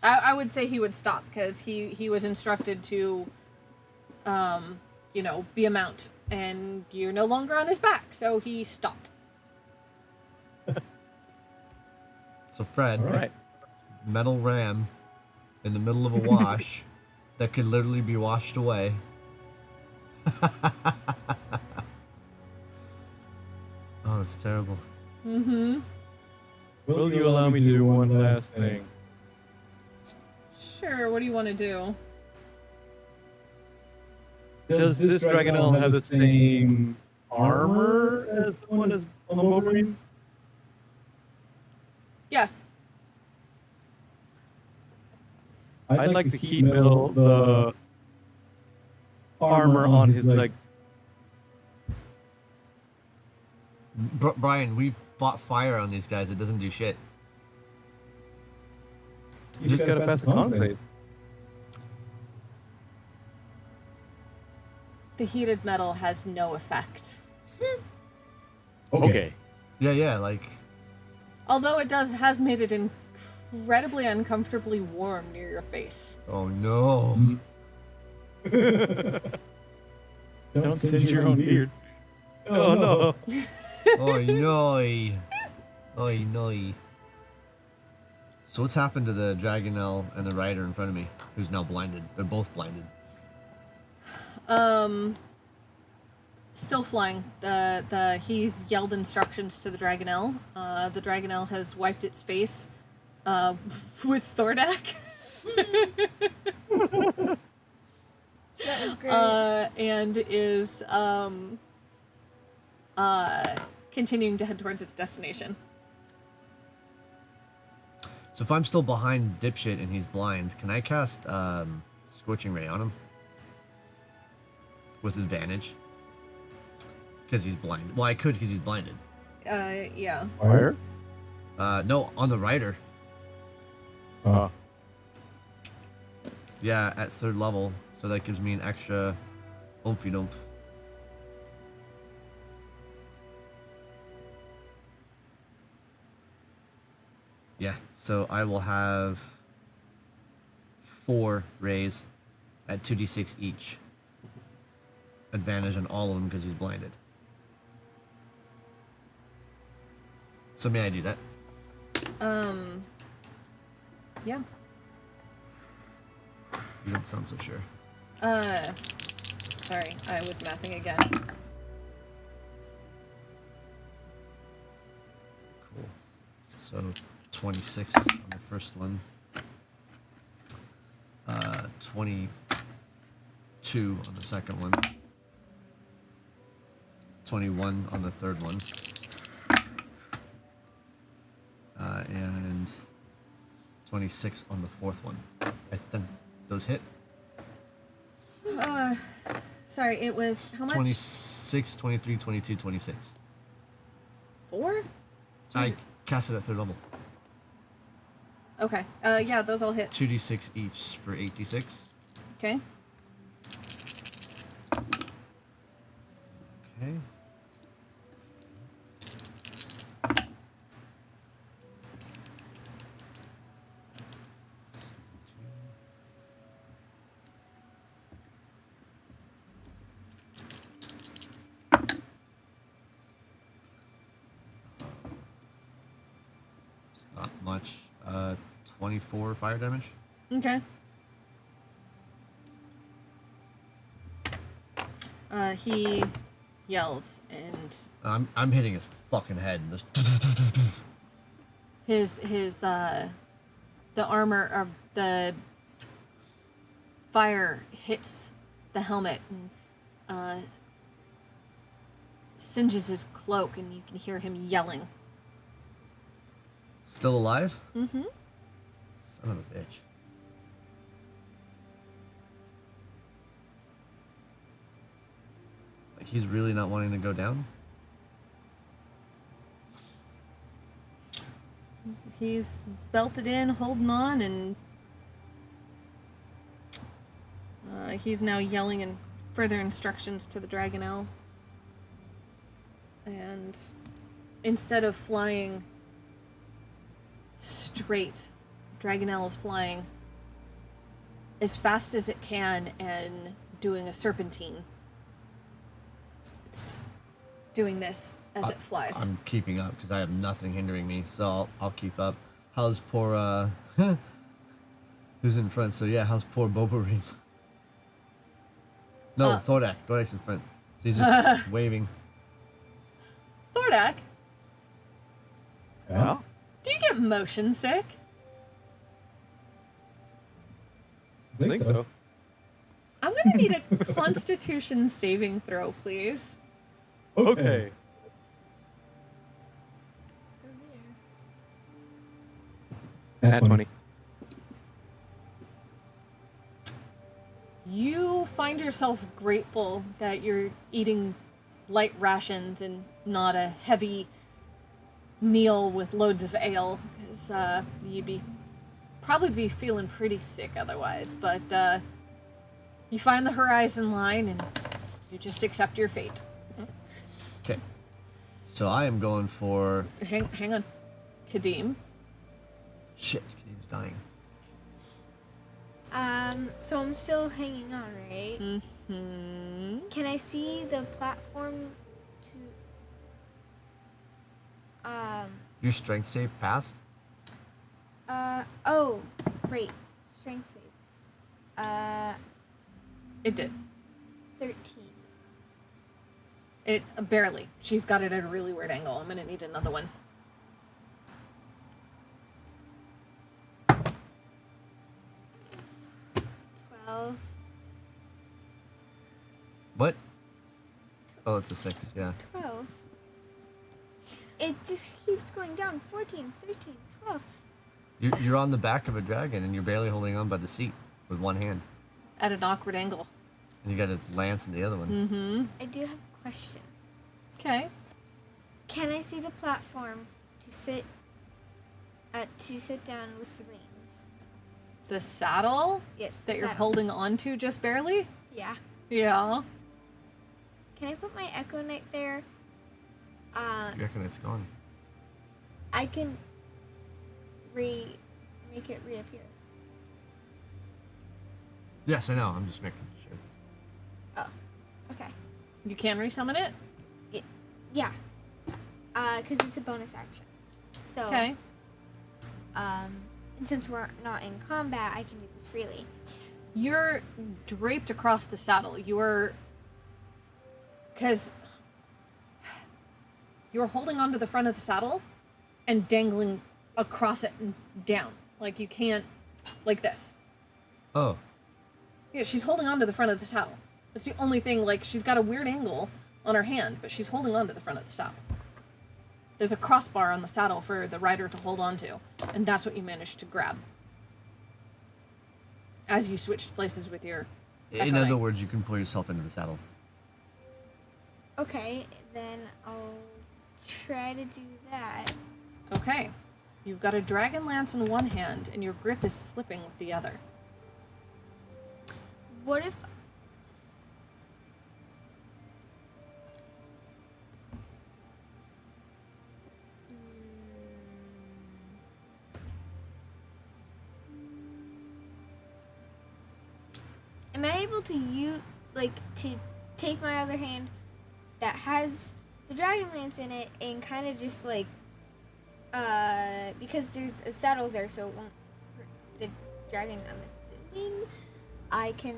I would say he would stop because he was instructed to, be a mount, and you're no longer on his back, so he stopped. So Fred, All right. metal ram in the middle of a wash that could literally be washed away. Oh, that's terrible. Mm-hmm. Will you allow me to do one last thing? Sure, what do you want to do? Does this Dragonelle have the same armor as the one as on the Wolverine? Yes. I'd like to heat metal the armor on his legs. Brian, we fought fire on these guys. It doesn't do shit. You just gotta pass the conclave. The heated metal has no effect. Okay. Yeah, like... Although it has made it incredibly uncomfortably warm near your face. Oh, no. Don't singe your own beard. Oh no. Oy, noy. Oy, noy. So what's happened to the Dragonelle and the rider in front of me, who's now blinded? They're both blinded. Still flying. He's yelled instructions to the Dragonelle. The Dragonelle has wiped its face with Thordak. That was great. And is continuing to head towards its destination. So if I'm still behind Dipshit and he's blind, can I cast Scorching Ray on him? With advantage? Because he's blind. Well, I could because he's blinded. Yeah. Fire? No, on the rider. Yeah, at 3rd level. So that gives me an extra oomphy dump. Yeah, so I will have 4 rays at 2d6 each. Advantage on all of them because he's blinded. So may I do that? Yeah. You don't sound so sure. Sorry, I was mathing again. Cool. So 26 on the first one. 22 on the second one. 21 on the third one. And 26 on the fourth one. I think those hit. Sorry, it was how much? 26, 23, 22, 26. 4? I Jesus. cast it at 3rd level. Okay. Yeah, those all hit. 2d6 each for 8d6. Okay. Okay. It's not much. 24 fire damage. Okay. He yells, and I'm hitting his fucking head. This the armor or the fire hits the helmet and singes his cloak, and you can hear him yelling. Still alive? Mm-hmm. Son of a bitch. Like he's really not wanting to go down? He's belted in, holding on, and he's now yelling in further instructions to the Dragonelle. And instead of flying straight, Dragonelle is flying as fast as it can and doing a serpentine. It's doing this as it flies. I'm keeping up because I have nothing hindering me, so I'll keep up. How's poor who's in front? So yeah, how's poor Bobarine? No, Thordak. Thordak's in front. He's just waving. Thordak, Yeah. do you get motion sick? I think so. I'm gonna need a Constitution saving throw, please. Okay. At 20. You find yourself grateful that you're eating light rations and not a heavy meal with loads of ale, because you'd probably be feeling pretty sick otherwise. But you find the horizon line and you just accept your fate. Okay. So I am going for Hang on, Kadeem. shit. He's dying. So I'm still hanging on, right? Mm-hmm. Can I see the platform to Your strength save passed? oh, great. Strength save. It did. 13. It barely. She's got it at a really weird angle. I'm gonna need another one. What? Oh, it's a 6, yeah. 12. It just keeps going down. 14, 13, 12. You're on the back of a dragon and you're barely holding on by the seat with one hand. At an awkward angle. And you got a lance in the other one. Mm-hmm. I do have a question. Okay. Can I see the platform to sit down with the reins? The saddle Yes, the that you're saddle. holding on to just barely? Yeah. Yeah. Can I put my Echo Knight there? You reckon it's gone? I can make it reappear. Yes, I know. I'm just making sure. Oh, okay. You can resummon it? Yeah. Because it's a bonus action. So, Okay. and since we're not in combat, I can do this freely. You're draped across the saddle. Because you're holding onto the front of the saddle and dangling across it and down. Like you can't, like this. Oh. Yeah, she's holding onto the front of the saddle. It's the only thing, like, she's got a weird angle on her hand, but she's holding onto the front of the saddle. There's a crossbar on the saddle for the rider to hold onto, and that's what you managed to grab. As you switched places with your In Echo other Knight. words, you can pull yourself into the saddle. Okay, then I'll try to do that. Okay. You've got a Dragonlance in one hand, and your grip is slipping with the other. What if... Am I able to to take my other hand that has the Dragonlance in it and kind of just because there's a saddle there, so it won't hurt the dragon, I'm assuming I can,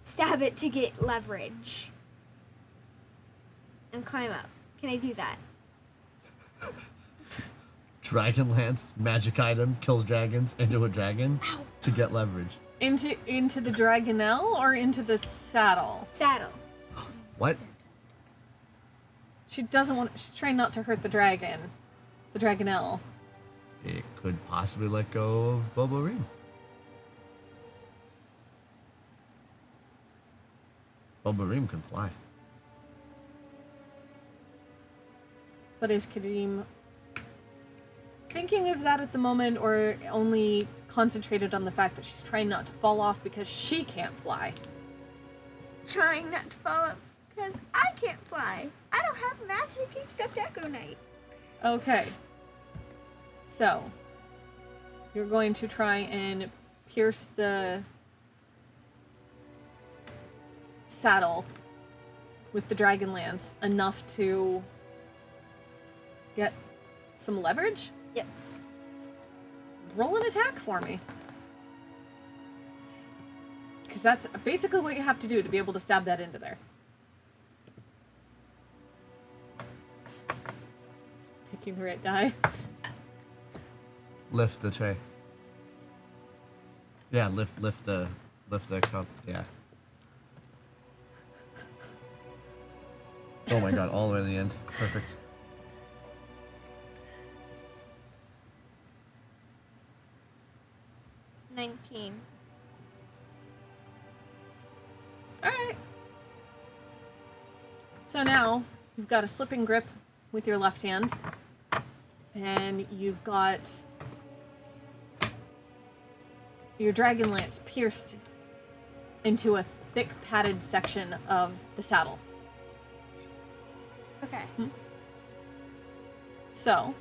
stab it to get leverage and climb up. Can I do that? Dragonlance, magic item, kills dragons into a dragon to get leverage. Into the Dragonelle or into the saddle? Saddle. What? She doesn't want. She's trying not to hurt the dragon, the Dragonelle. It could possibly let go of Bobarine. Bobarine can fly. But is Kadeem thinking of that at the moment, or only concentrated on the fact that she's trying not to fall off because she can't fly? Trying not to fall off because I can't fly. I don't have magic except Echo Knight. Okay. So, you're going to try and pierce the saddle with the Dragonlance enough to get some leverage? Yes. Roll an attack for me. Because that's basically what you have to do to be able to stab that into there. Picking the right die. Lift the tray. Yeah, lift the cup. Yeah. Oh my god, all the way to the end. Perfect. $19. Alright. So now, you've got a slipping grip with your left hand. And you've got your Dragonlance pierced into a thick padded section of the saddle. Okay. So.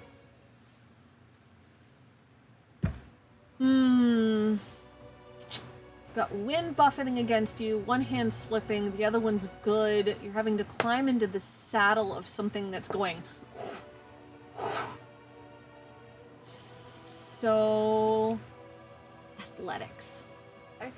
Got wind buffeting against you, one hand slipping, the other one's good. You're having to climb into the saddle of something that's going. So. Athletics. Okay.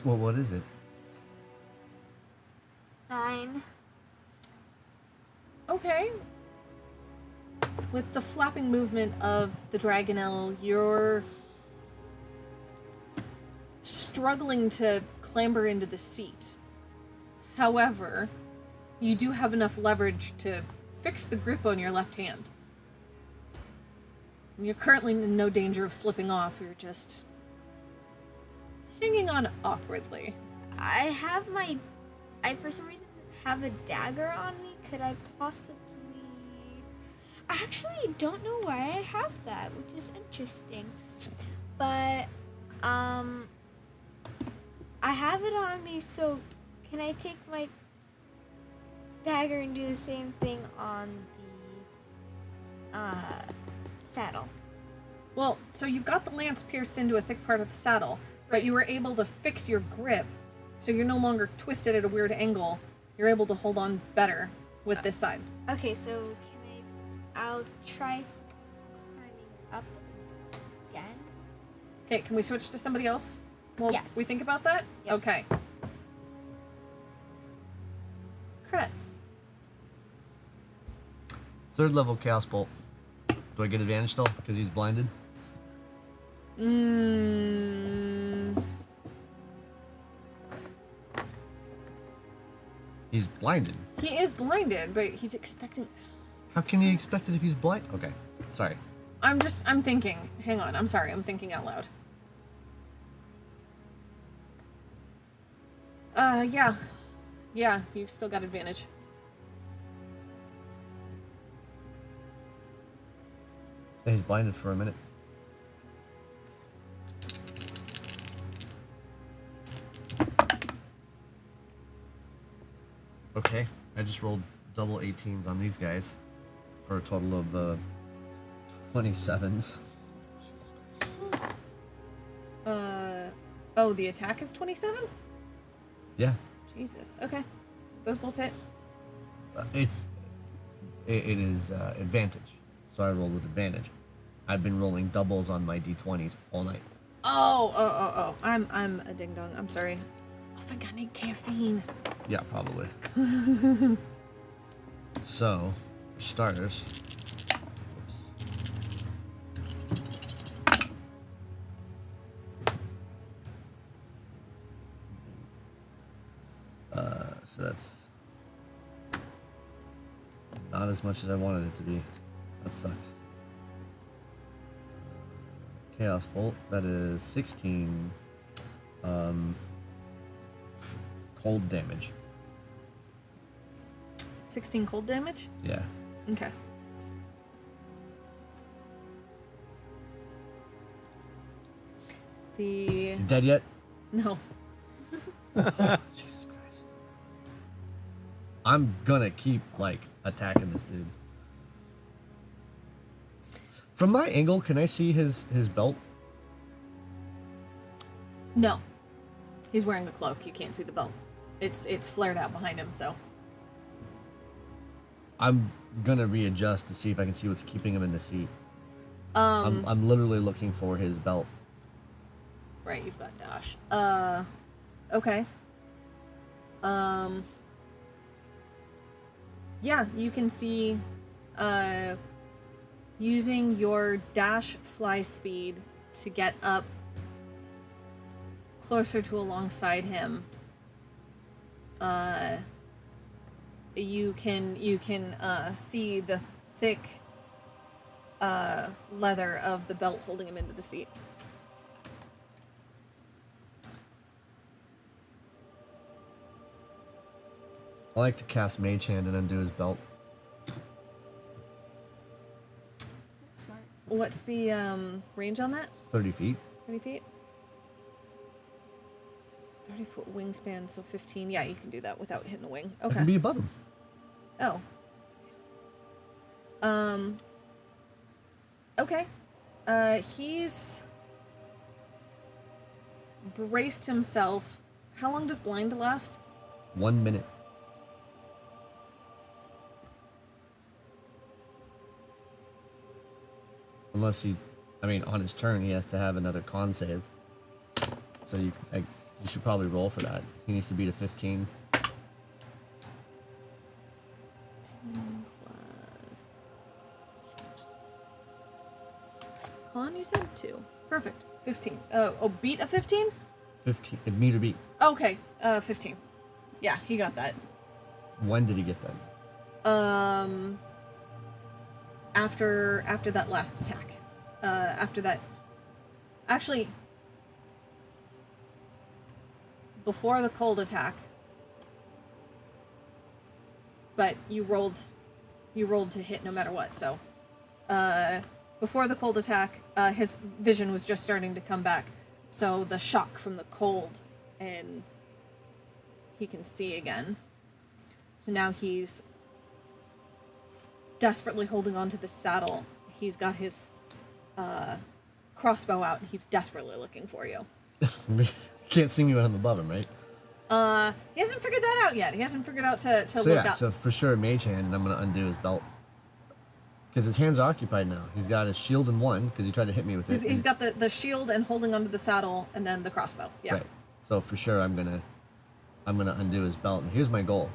What is it? 9. Okay. With the flapping movement of the Dragonelle, you're struggling to clamber into the seat. However, you do have enough leverage to fix the grip on your left hand. And you're currently in no danger of slipping off, you're just hanging on awkwardly. I for some reason have a dagger on me. Could I possibly... I actually don't know why I have that, which is interesting. But, I have it on me, so can I take my dagger and do the same thing on the, saddle? Well, so you've got the lance pierced into a thick part of the saddle, but you were able to fix your grip, so you're no longer twisted at a weird angle. You're able to hold on better with this side. Okay, so I'll try climbing up again. Okay, can we switch to somebody else while Yes. we think about that? Yes. Okay. Kretz. Third level Chaos Bolt. Do I get advantage still? Because he's blinded? He's blinded. He is blinded, but he's expecting... How can he expect it if he's blind? Okay, sorry. I'm thinking. Hang on, I'm sorry, I'm thinking out loud. Yeah. Yeah, you've still got advantage. Yeah, he's blinded for a minute. Okay, I just rolled double 18s on these guys for a total of 27s. Oh, the attack is 27? Yeah, Jesus, okay. Those both hit. it is advantage, so I rolled with advantage. I've been rolling doubles on my d20s all night. Oh. I'm a ding dong. I'm sorry. I think I need caffeine. Yeah, probably. So, for starters. So that's not as much as I wanted it to be. That sucks. Chaos Bolt, that is 16 cold damage. 16 cold damage? Yeah. Okay. The Is he dead yet? no. Jesus Christ. I'm gonna keep, like, attacking this dude. From my angle, can I see his belt? No. He's wearing the cloak. You can't see the belt. It's flared out behind him, so. I'm gonna readjust to see if I can see what's keeping him in the seat. I'm literally looking for his belt. Right, you've got dash. Okay. Yeah, you can see, using your dash fly speed to get up closer to alongside him. You can see the thick leather of the belt holding him into the seat. I like to cast Mage Hand and undo his belt. Smart. What's the range on that? 30 feet. 30 feet? 30-foot wingspan, so 15. Yeah, you can do that without hitting a wing. I Okay. can be above him. Oh. Okay. He's braced himself. How long does blind last? 1 minute. Unless he, I mean, on his turn, he has to have another con save. So you should probably roll for that. He needs to beat a 15. 10 plus... Con, you said? 2. Perfect. 15. Oh, beat a 15? 15. Meter beat. Okay, 15. Yeah, he got that. When did he get that? After that last attack. After that... Actually... Before the cold attack. But you rolled to hit no matter what, so... Before the cold attack, his vision was just starting to come back. So the shock from the cold, and he can see again. So now he's desperately holding onto the saddle. He's got his crossbow out, and he's desperately looking for you. Can't see me when I'm above him, right? He hasn't figured that out yet. He hasn't figured out to So look yeah, up. so for sure Mage Hand, and I'm gonna undo his belt. Because his hands are occupied now. He's got his shield in one, because he tried to hit me with it. He's got the shield and holding onto the saddle, and then the crossbow. Yeah. Right. So for sure I'm gonna undo his belt. And here's my goal.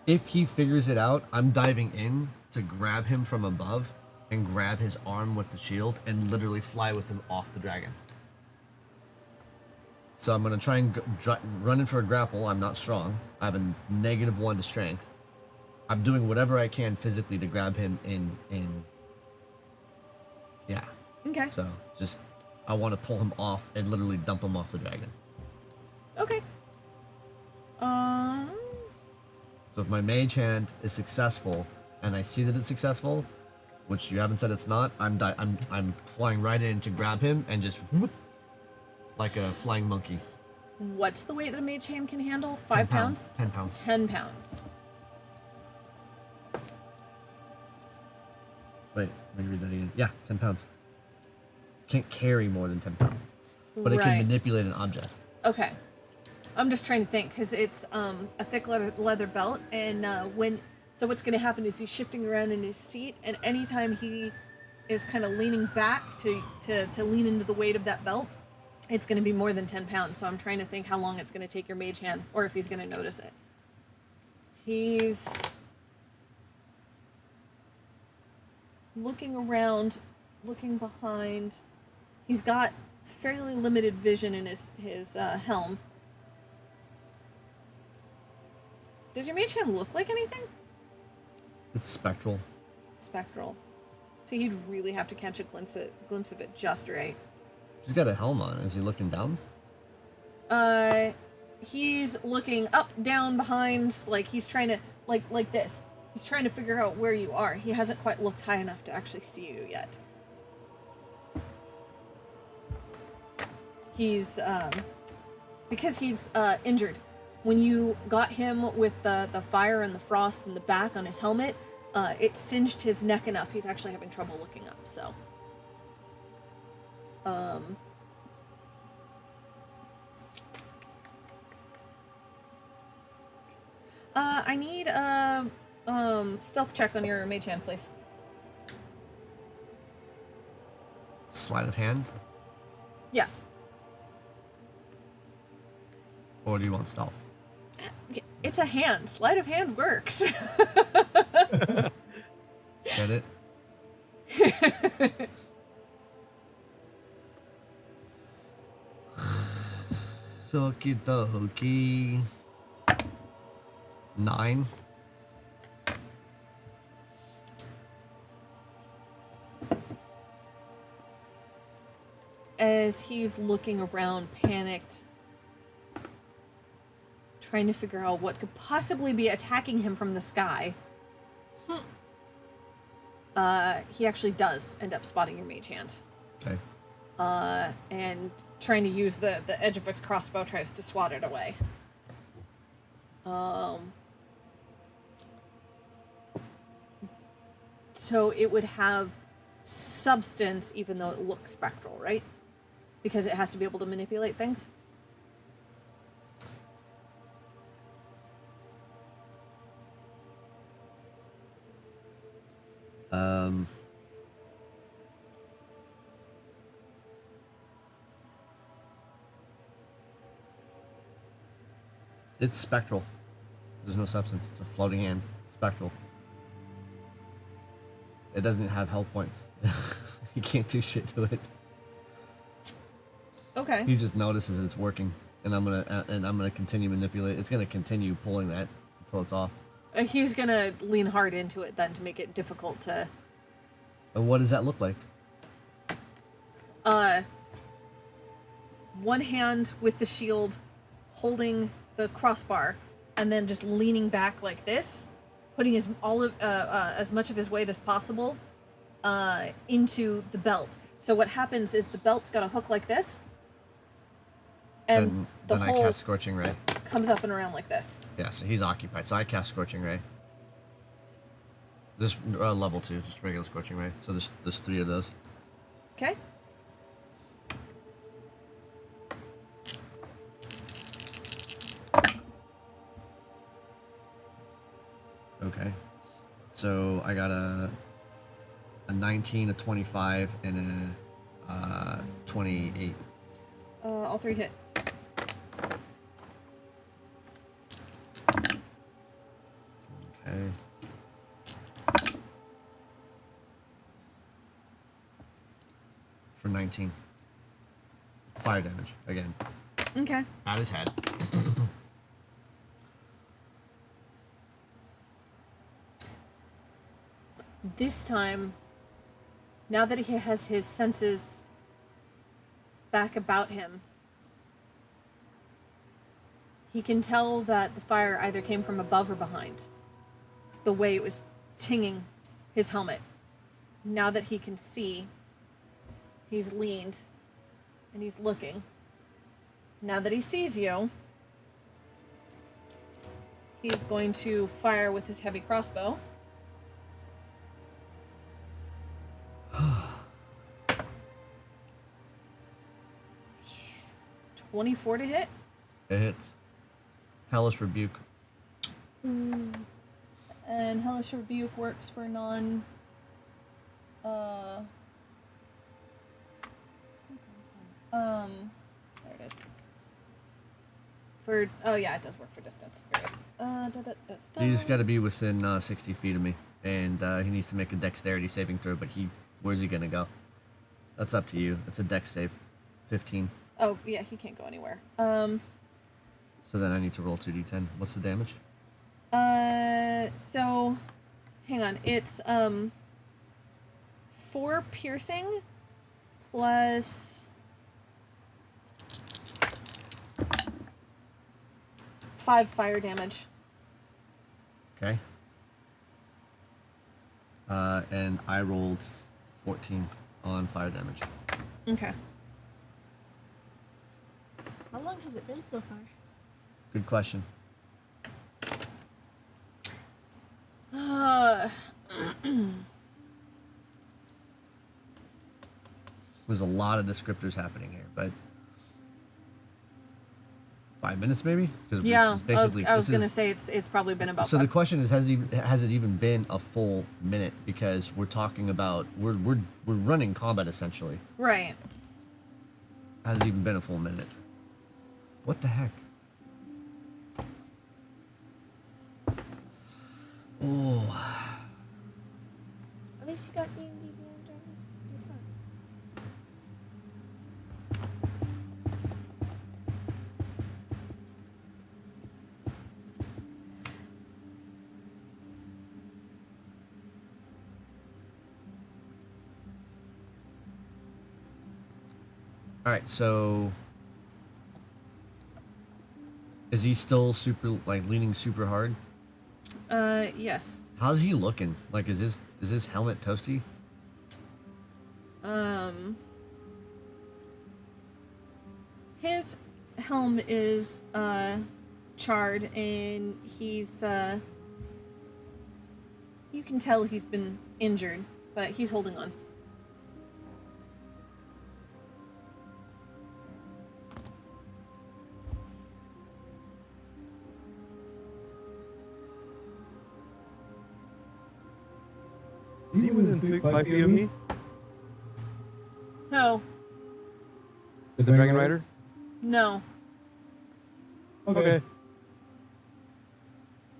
If he figures it out, I'm diving in to grab him from above and grab his arm with the shield and literally fly with him off the dragon. So I'm gonna try and run in for a grapple. I'm not strong. I have a -1 to strength. I'm doing whatever I can physically to grab him in. Yeah. Okay. So just, I want to pull him off and literally dump him off the dragon. Okay. So if my Mage Hand is successful, and I see that it's successful, which you haven't said it's not, I'm flying right in to grab him and just whoop, like a flying monkey. What's the weight that a mage hand can handle? 10 5 pounds? 10 pounds. 10 pounds. Wait, let me read that again. Yeah, 10 pounds. Can't carry more than 10 pounds. But it can Right. manipulate an object. Okay. I'm just trying to think, because it's a thick leather belt, and so what's going to happen is he's shifting around in his seat, and anytime he is kind of leaning back to lean into the weight of that belt, it's going to be more than 10 pounds. So I'm trying to think how long it's going to take your mage hand, or if he's going to notice it. He's looking around, looking behind. He's got fairly limited vision in his helm. Does your mage hand look like anything? It's spectral. Spectral. So he'd really have to catch a glimpse of it just right. He's got a helm on. Is he looking down? He's looking up, down, behind, like he's trying to, like this. He's trying to figure out where you are. He hasn't quite looked high enough to actually see you yet. he's because he's injured. When you got him with the fire and the frost and the back on his helmet, it singed his neck enough. He's actually having trouble looking up. So, I need a stealth check on your mage hand, please. Sleight of hand, Yes. or do you want stealth? It's a hand. Sleight of hand works. Get it? Okie dokie. 9. As he's looking around, panicked, trying to figure out what could possibly be attacking him from the sky, he actually does end up spotting your mage hand. Okay. And trying to use the edge of its crossbow, tries to swat it away. So it would have substance even though it looks spectral, right? Because it has to be able to manipulate things? It's spectral. There's no substance. It's a floating hand. It's spectral. It doesn't have health points. You can't do shit to it. Okay. He just notices it's working, and I'm gonna continue manipulate. It's gonna continue pulling that until it's off. He's gonna lean hard into it then to make it difficult to... And what does that look like? One hand with the shield holding the crossbar, and then just leaning back like this, putting as much of his weight as possible into the belt. So what happens is the belt's got a hook like this, and then the I hole cast Scorching Ray. comes up and around like this. Yeah, so he's occupied. So I cast Scorching Ray. Just level 2, just regular Scorching Ray. So there's 3 of those. Okay. Okay. So I got a 19, a 25, and a 28. All 3 hit. Okay. For 19. Fire damage again. Okay. At his head. This time, now that he has his senses back about him, he can tell that the fire either came from above or behind. It's the way it was tinging his helmet. Now that he can see, he's leaned and he's looking. Now that he sees you, he's going to fire with his heavy crossbow. 24 to hit. It hits. Hellish Rebuke. And Hellish Rebuke works for non... there it is. For... Oh yeah, it does work for distance. He's got to be within 60 feet of me. And he needs to make a dexterity saving throw, but where's he going to go? That's up to you. It's a dex save. 15. Oh, yeah, he can't go anywhere. So then I need to roll 2d10. What's the damage? So, hang on. It's, 4 piercing plus 5 fire damage. Okay. And I rolled 14 on fire damage. Okay. How long has it been so far? Good question. There's a lot of descriptors happening here, but 5 minutes maybe? Because Yeah, I was gonna say it's probably been about. So the question is, has it even been a full minute? Because we're talking about we're running combat essentially. Right. Has it even been a full minute? What the heck? Oh. At least you got D&D Beyond Dragon. You're fine. All right, so is he still super leaning super hard? Yes. How's he looking? Like, is this helmet toasty? His helm is charred, and he's you can tell he's been injured, but he's holding on. Is he within 5 feet of me? No, The Dragon Rider? no, Okay.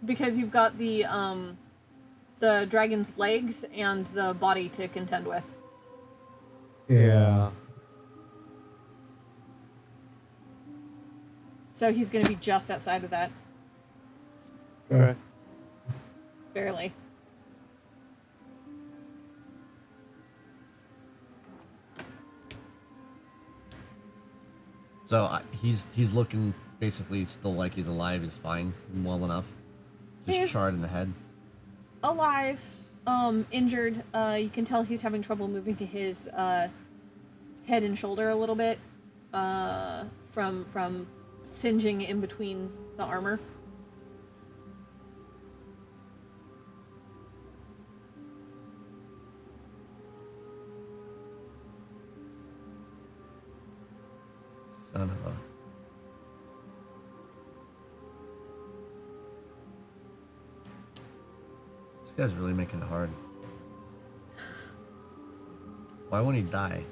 because you've got the dragon's legs and the body to contend with. Yeah. So he's gonna be just outside of that, Okay. barely. So he's looking basically still like he's alive. Is fine, well enough. Just He's- charred in the head. Alive, injured. You can tell he's having trouble moving his head and shoulder a little bit, from singeing in between the armor. Son of a. This guy's really making it hard. Why won't he die?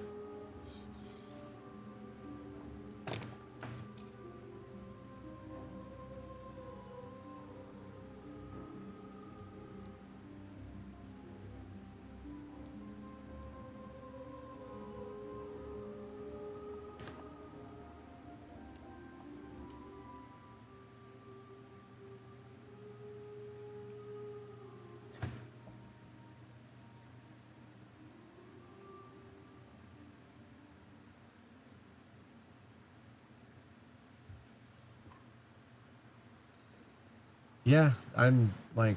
Yeah, I'm like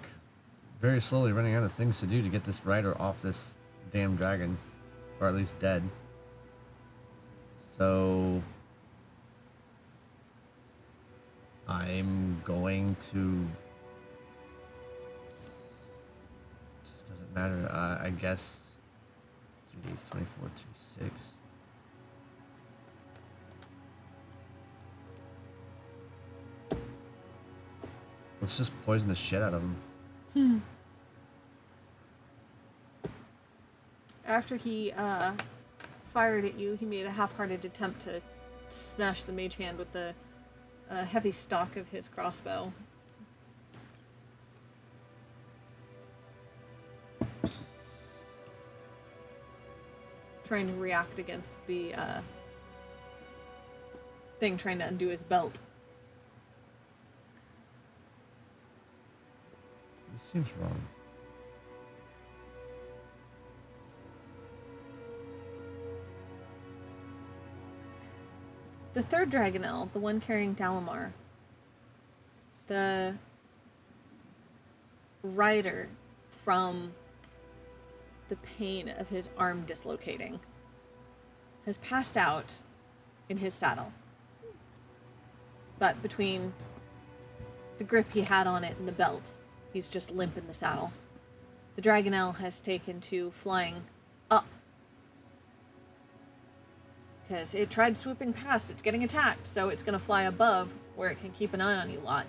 very slowly running out of things to do to get this rider off this damn dragon, or at least dead. So I'm going to. Doesn't matter. I guess 3 days, 24, 26. Let's just poison the shit out of him. After he fired at you, he made a half-hearted attempt to smash the mage hand with the heavy stock of his crossbow. Trying to react against the thing trying to undo his belt. This seems wrong. The third Dragonel, the one carrying Dalamar, the rider from the pain of his arm dislocating, has passed out in his saddle. but between the grip he had on it and the belt, he's just limp in the saddle. The Dragonelle has taken to flying up. Because it tried swooping past, it's getting attacked, so it's going to fly above where it can keep an eye on you lot.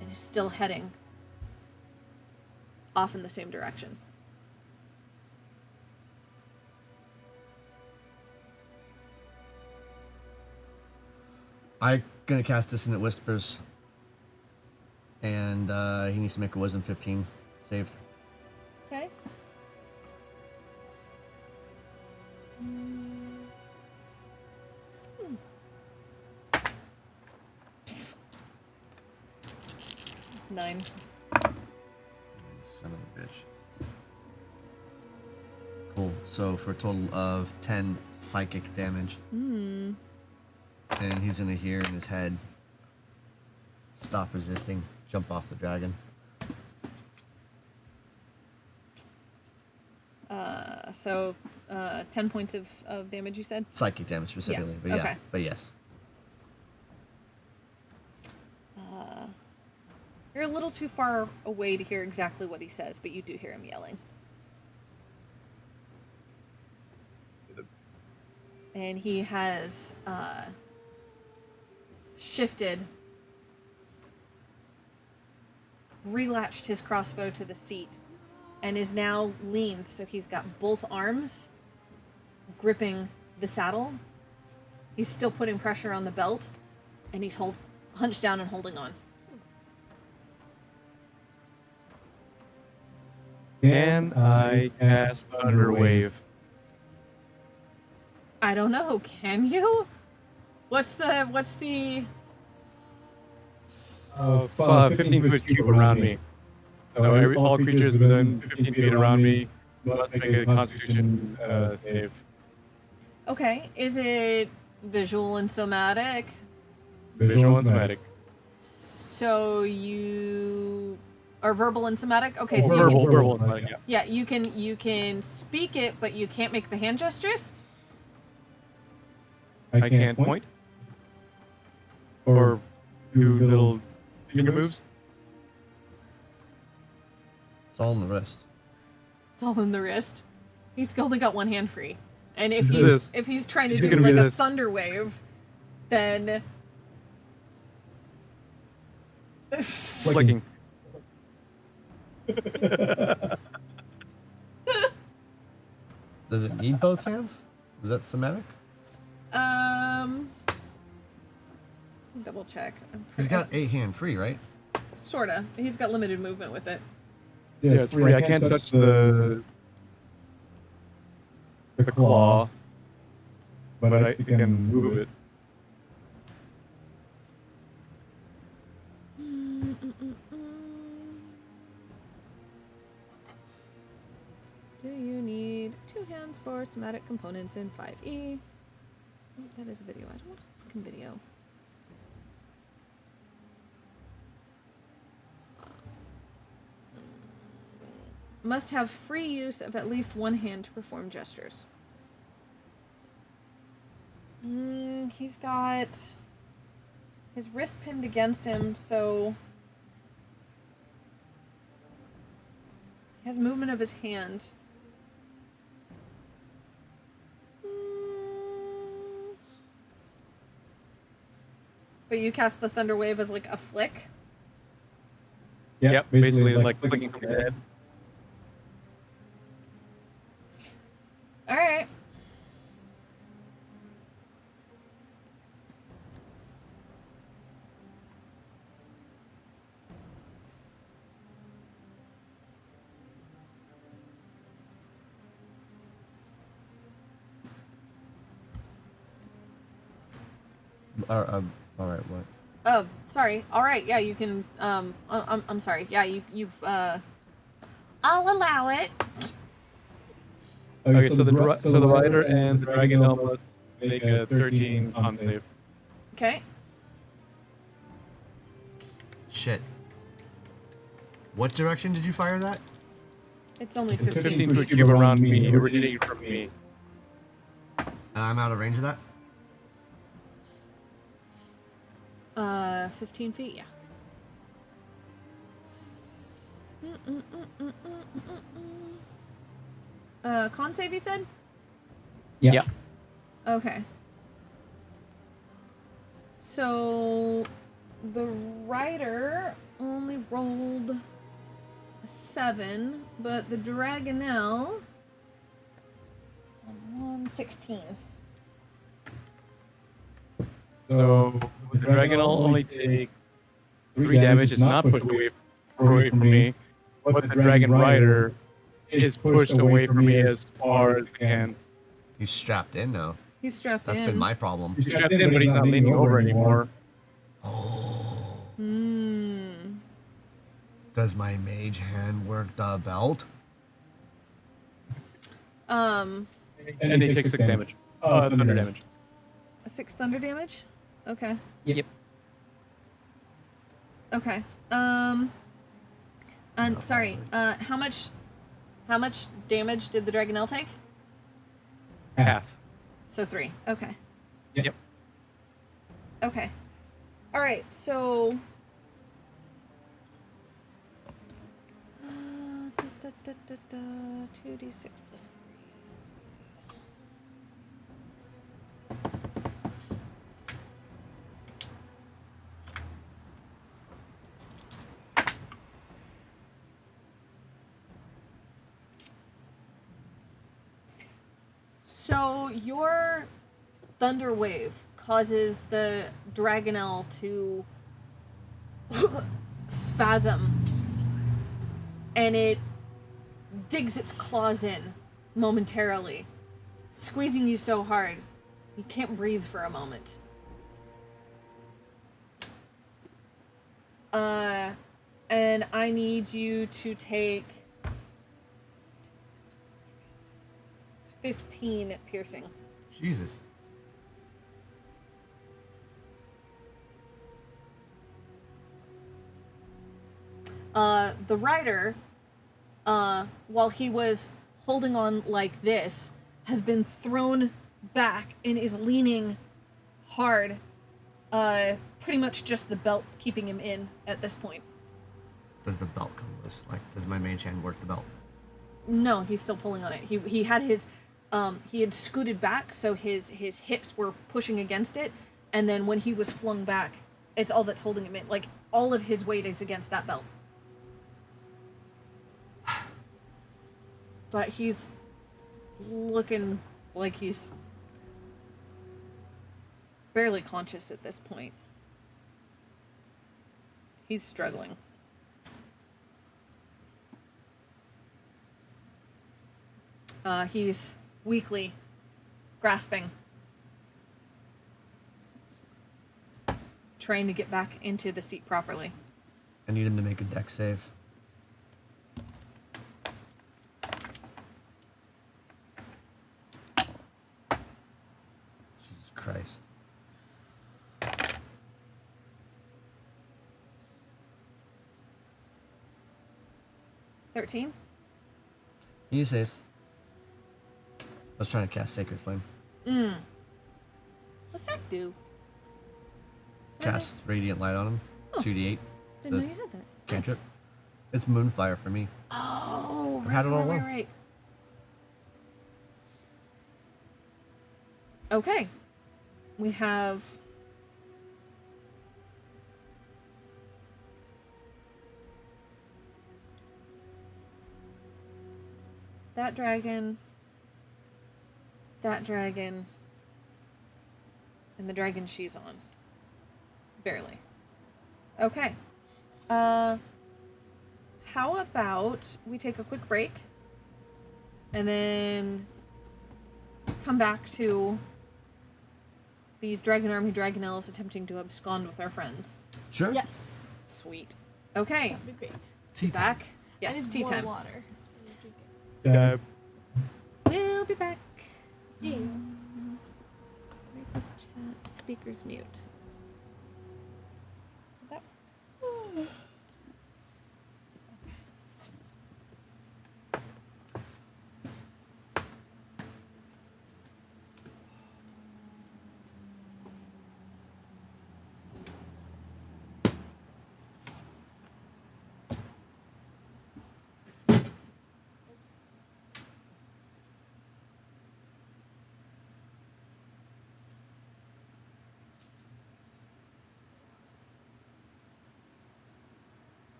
And is still heading off in the same direction. I'm gonna cast Dissonant Whispers. And he needs to make a Wisdom 15 save. Okay. Nine. Son of a bitch. Cool. So for a total of 10 psychic damage. Hmm. And he's gonna hear in his head, stop resisting, jump off the dragon. So 10 points of damage, you said? Psychic damage specifically, Yeah, but yeah, okay. but yes. You're a little too far away to hear exactly what he says, but you do hear him yelling. And he has shifted, relatched his crossbow to the seat, and is now leaned, so he's got both arms gripping the saddle. He's still putting pressure on the belt, and he's hunched down and holding on. Can I cast Thunder Wave? I don't know, can you? What's the 15-foot cube around me. So all creatures within 15 feet around me must make a Constitution save. Okay, is it visual and somatic? Visual and somatic. So you are verbal and somatic? Okay, so Verbal, you can, verbal and somatic, yeah. yeah, you can speak it, but you can't make the hand gestures? I can't point. Or do little finger moves. It's all in the wrist. It's all in the wrist. He's only got one hand free. And if This. he's trying to He's do gonna be like a this. thunder wave, then Flicking. Does it need both hands? Is that somatic? double check. He's got a hand free, right? Sorta. He's got limited movement with it. Yeah, it's free. I can't touch the claw, but I can move it. Do you need 2 hands for somatic components in 5e? Oh, that is a video. I don't want a fucking video. Must have free use of at least one hand to perform gestures. He's got his wrist pinned against him, so he has movement of his hand. But you cast the Thunder Wave as like a flick? Yep, basically like flicking from the head. Alright. All right, what? Oh, sorry. Alright, yeah, you can, I'm sorry. Yeah, you've, I'll allow it. Okay, so the rider and the dragon must make a 13 con save. Okay. Shit. What direction did you fire that? It's only It's 15. 15-foot cube around me, originating from me. And I'm out of range of that? 15 feet, yeah. Con save, you said? Yeah. Okay. So the rider only rolled a 7, but the Dragonelle on 16. So the Dragonel only takes 3 damage. It's not pushed away from me, but the Dragon Rider is pushed away from me as far as it can. He's strapped in now. He's strapped That's in. been my problem. He's strapped in, but he's not leaning over anymore. Oh. Does my mage hand work the belt? And he takes 6 damage. Thunder damage. 6 thunder damage? Okay. Yep. Okay. And sorry, how much damage did the Dragonelle take? Half. So 3. Okay. Yep. Okay. All right. So. 2d6 plus 3. So your thunder wave causes the Dragonelle to spasm, and it digs its claws in momentarily, squeezing you so hard you can't breathe for a moment. And I need you to take 15 piercing. Jesus. The rider, while he was holding on like this, has been thrown back and is leaning hard. Pretty much just the belt keeping him in at this point. Does the belt come loose? Like, does my mage hand work the belt? No, he's still pulling on it. He had his, he had scooted back, so his hips were pushing against it, and then when he was flung back, it's all that's holding him in. Like, all of his weight is against that belt. But he's looking like he's barely conscious at this point. He's struggling. He's weakly grasping, trying to get back into the seat properly. I need him to make a dex save. Jesus Christ. $13? He saves. I was trying to cast Sacred Flame. What's that do? Cast Radiant Light on him. Oh. 2d8. Didn't know you had that. Cantrip. Nice. It's Moonfire for me. Oh, I've had it all along. right. Okay. We have... that dragon, and the dragon she's on. Barely. Okay. How about we take a quick break and then come back to these Dragon Army Dragonelles attempting to abscond with our friends. Sure. Yes. Sweet. Okay. That'd be great. Tea time. Back. I Yes, need tea more time. water. We'll be back. Yeah. Let's chat. Speakers mute. That-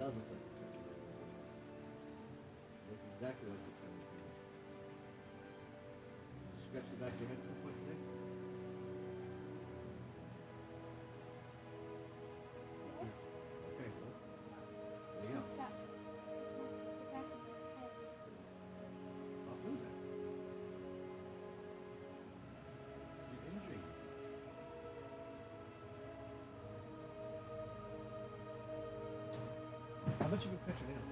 does look like the Dragon Rider. Looks exactly like the Dragon Rider. Did you scratch the back of your head at some point today? Okay, well, there you go. Stop. The back of your head is. Stop doing that. You're injuring it. How much of a cut your nails?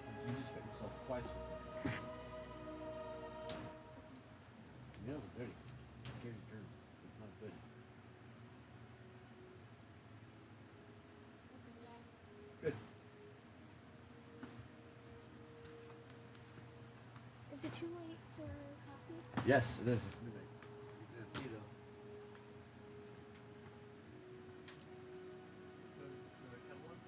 Since you just cut yourself twice with them. Your nails are dirty. They carry germs. It's not good. Good. Is it too late for coffee? Yes, it is. It's midnight. You can have tea though. Another kettle on?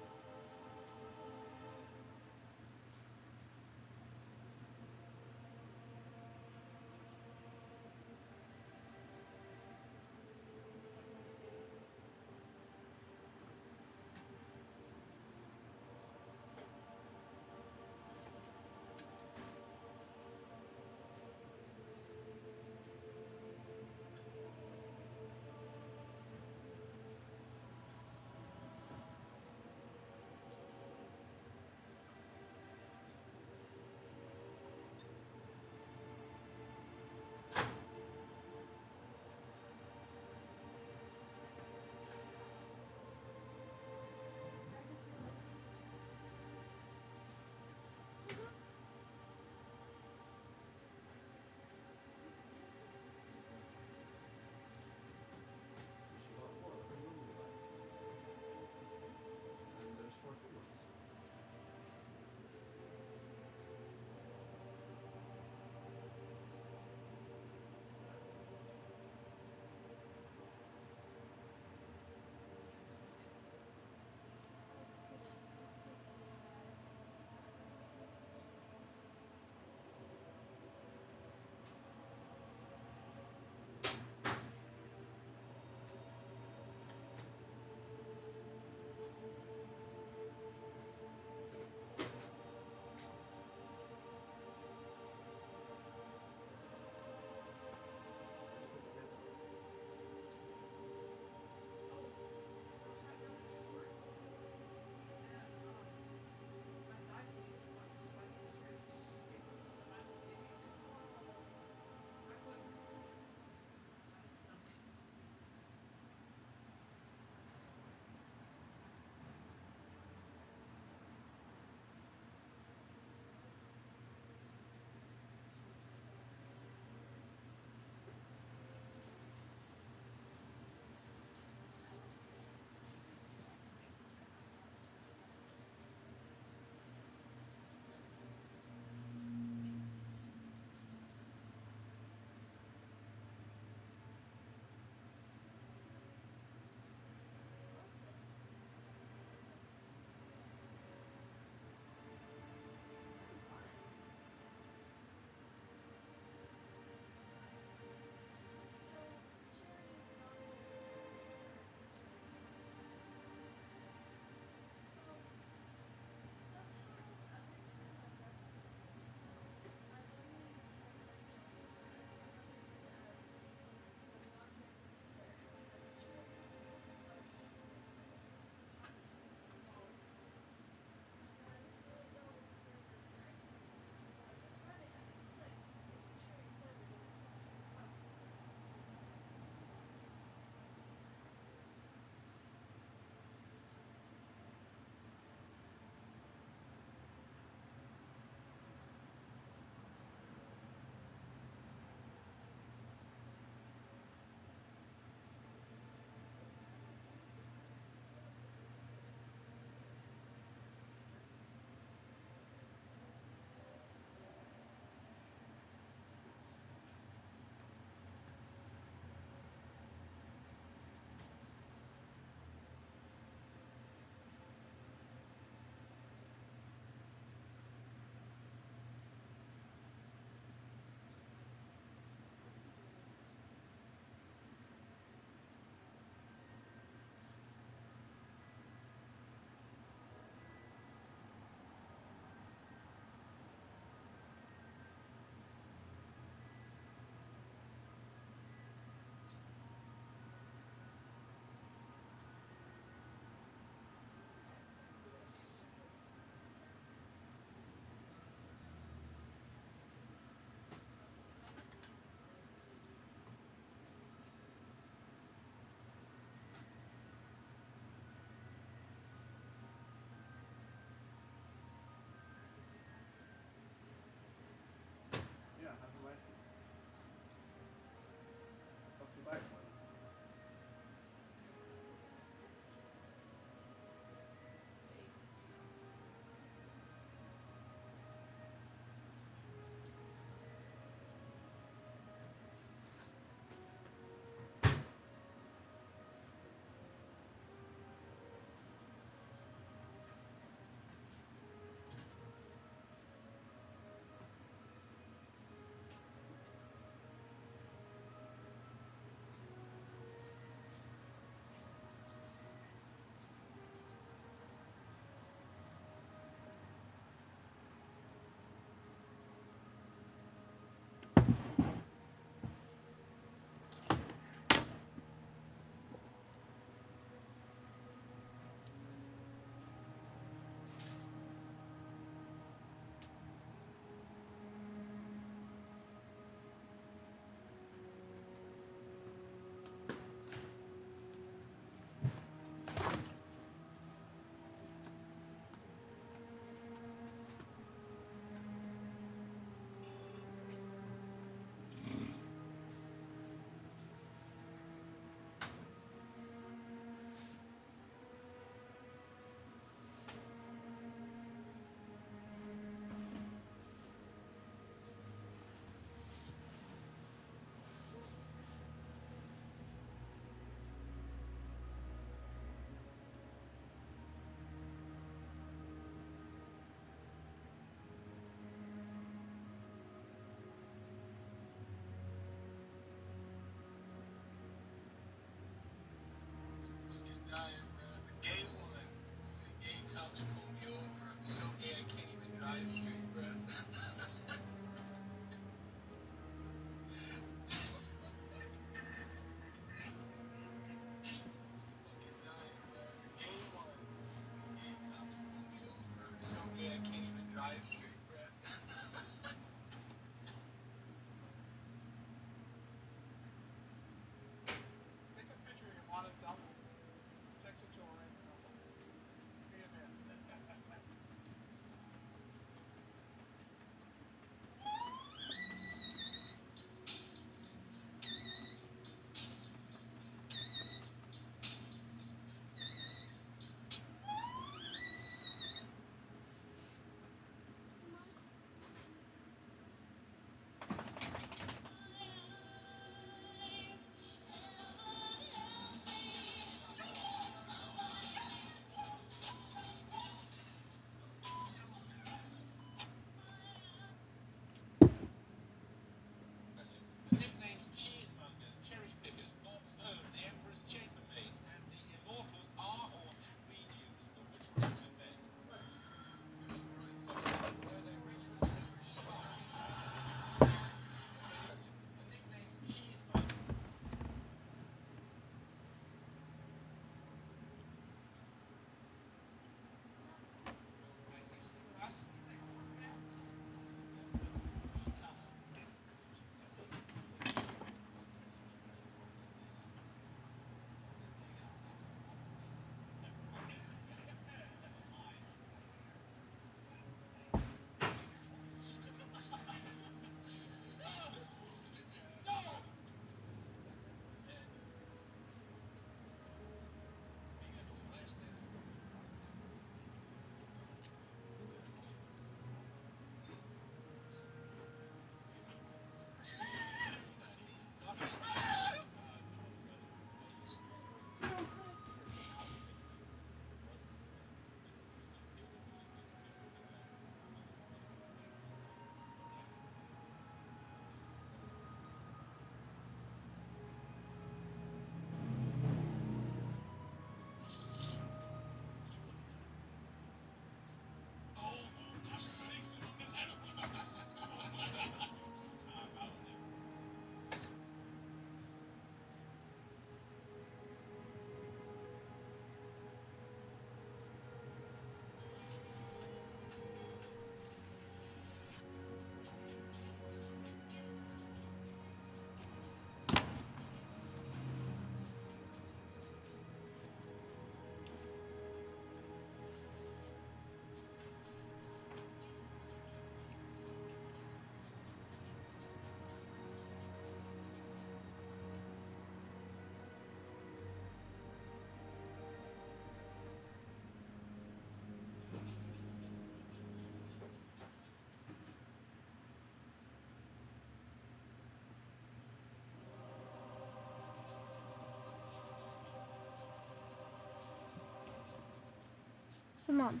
Come on.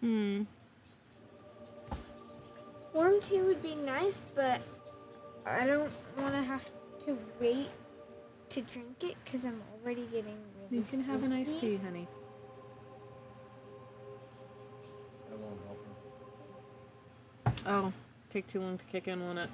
Hmm. Warm tea would be nice, but I don't want to have to wait to drink it because I'm already getting really You can have an iced sleepy. tea, honey. That won't help her. Oh, take too long to kick in, won't it?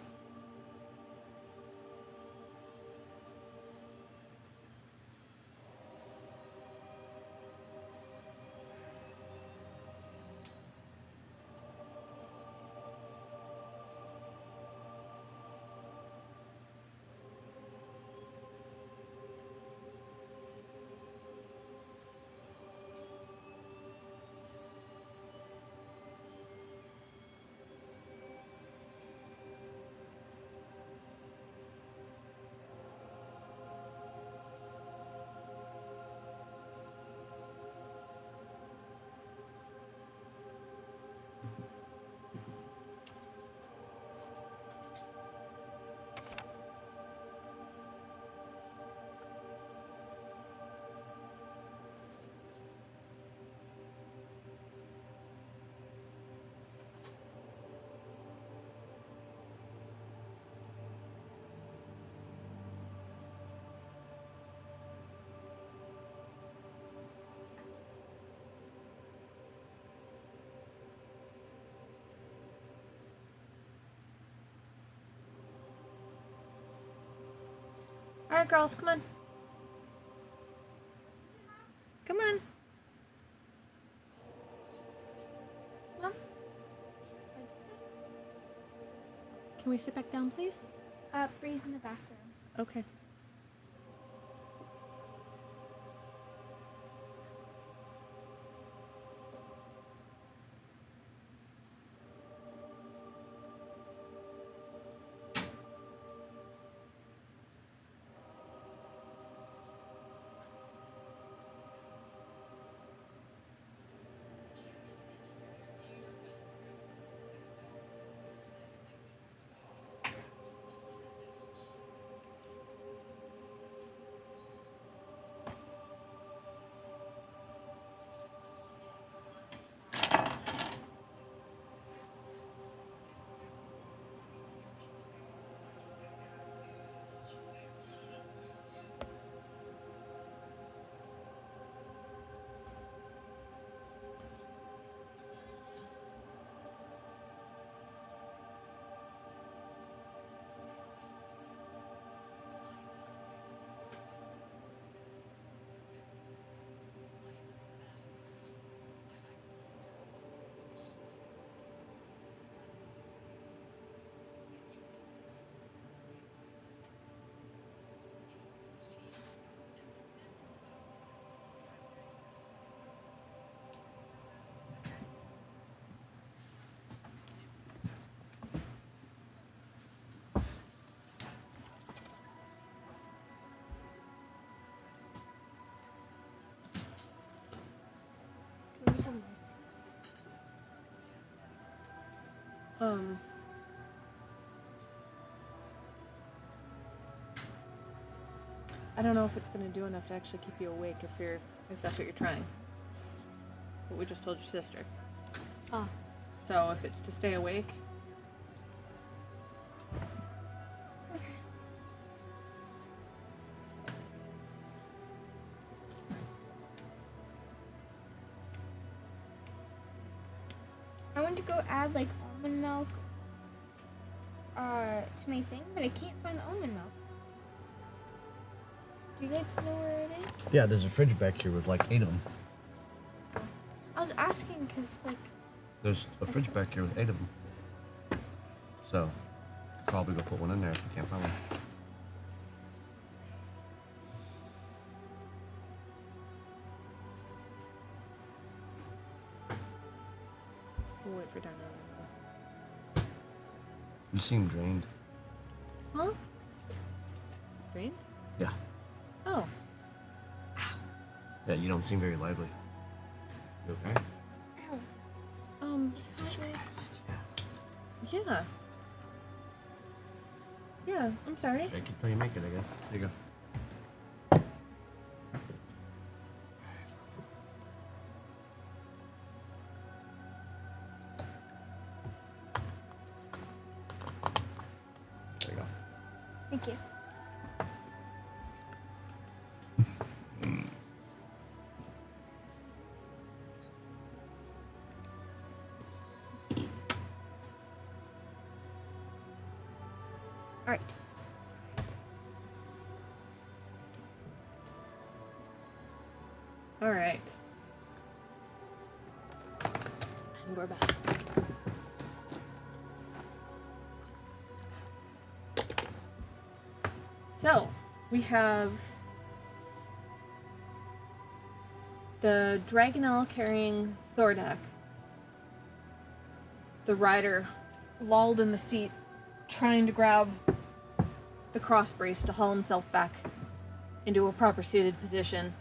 All right, girls, come on. Come on. Mom? What'd you say? Can we sit back down, please? Bree's in the bathroom. Okay. Can we just have an iced tea? I don't know if it's gonna do enough to actually keep you awake if that's what you're trying. It's what we just told your sister. Ah. So if it's to stay awake, I went to go add like almond milk to my thing, but I can't find the almond milk. Do you guys know where it is? Yeah, there's a fridge back here with like 8 of them. I was asking because like There's a fridge back here with 8 of them. So, probably go put one in there if you can't find one. we'll wait for Donna. You seem drained. Huh? Green? Yeah. Oh. Yeah, you don't seem very lively. You okay? Jesus okay. Christ. Yeah. Yeah, I'm sorry. Fake it till you make it, I guess. Here you go. Thank you. All right. All right. And we're back. So, we have the Dragonel carrying Thordak. The rider lolled in the seat, trying to grab the cross brace to haul himself back into a proper seated position.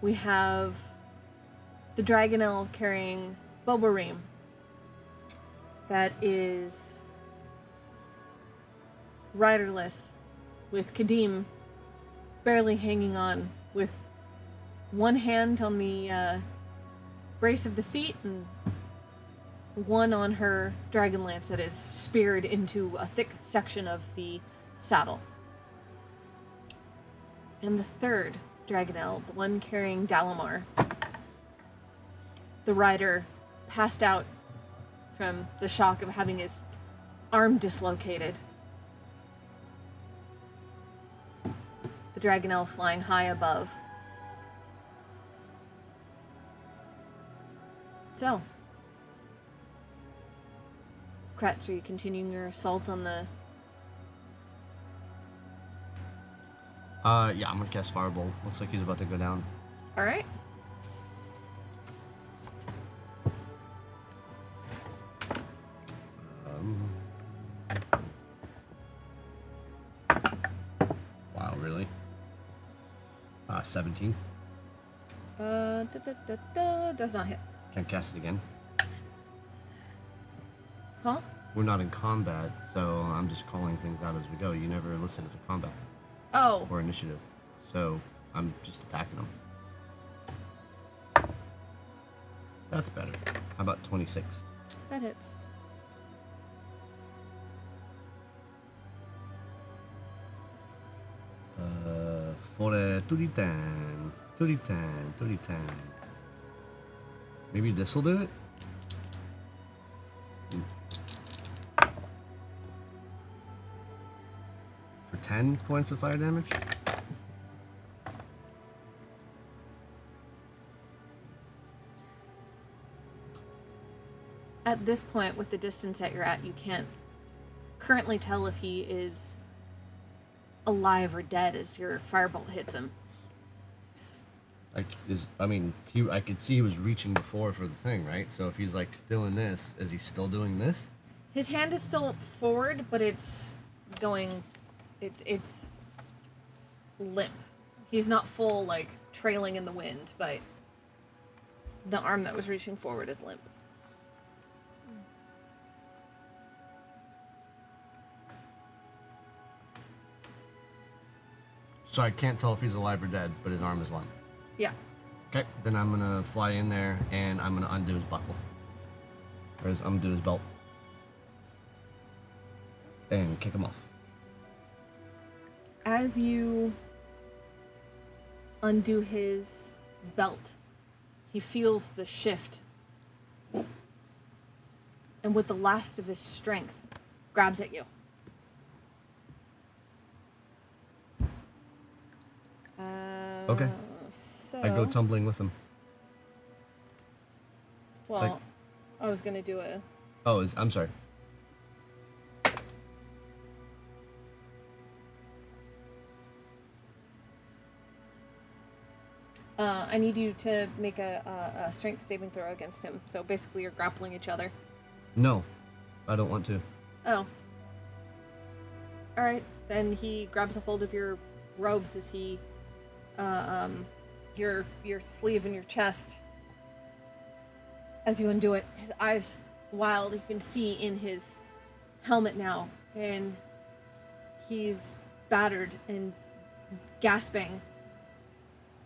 We have the Dragonel carrying Bobareem. That is riderless, with Kadim barely hanging on, with one hand on the brace of the seat and one on her Dragonlance that is speared into a thick section of the saddle. And the third Dragonel, the one carrying Dalamar, the rider passed out from the shock of having his arm dislocated. The Dragonel flying high above. So, Kratz, are you continuing your assault on the... Yeah, I'm gonna cast Firebolt. Looks like he's about to go down. Alright. Wow, really? 17. Does not hit. Can't cast it again. Huh? We're not in combat, so I'm just calling things out as we go. You never listened to combat Oh. or initiative, so I'm just attacking them. That's better. How about 26? That hits. For a 2d10. 2d10. 2d10. Maybe this will do it? For 10 points of fire damage? At this point, with the distance that you're at, you can't currently tell if he is alive or dead as your firebolt hits him. I could see he was reaching before for the thing, right? So if he's like doing this, is he still doing this? His hand is still forward, but it's going... It's limp. He's not full, like, trailing in the wind, but the arm that was reaching forward is limp. So I can't tell if he's alive or dead, but his arm is limp. Yeah. Okay, then I'm gonna fly in there and I'm gonna undo his buckle. Undo his belt. And kick him off. As you undo his belt, he feels the shift. And with the last of his strength, grabs at you. Okay. So, I go tumbling with him. well, like- I was gonna do a... Oh, I'm sorry. I need you to make a strength saving throw against him. So basically you're grappling each other. No, I don't want to. Oh. Alright, then he grabs a hold of your robes as he, your sleeve and your chest. As you undo it, his eyes wild, you can see in his helmet now, and he's battered and gasping.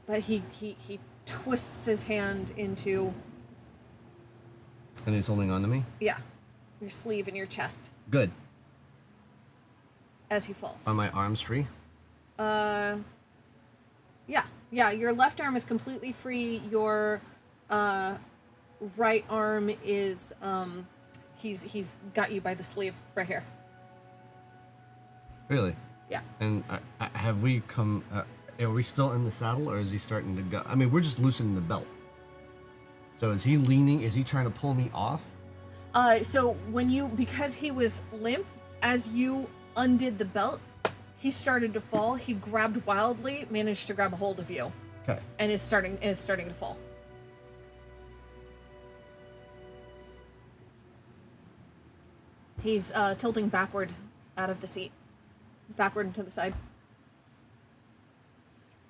But he twists his hand into... And he's holding on to me? Yeah. your sleeve and your chest Good. as he falls. Are my arms free? Yeah. Your left arm is completely free. Your right arm is he's got you by the sleeve right here. Really? Yeah. And have we come? Are we still in the saddle, or is he starting to go? I mean, we're just loosening the belt. So is he leaning? Is he trying to pull me off? So because he was limp, as you undid the belt, he started to fall. He grabbed wildly, managed to grab a hold of you, Okay. and is starting to fall. He's tilting backward out of the seat, backward and to the side.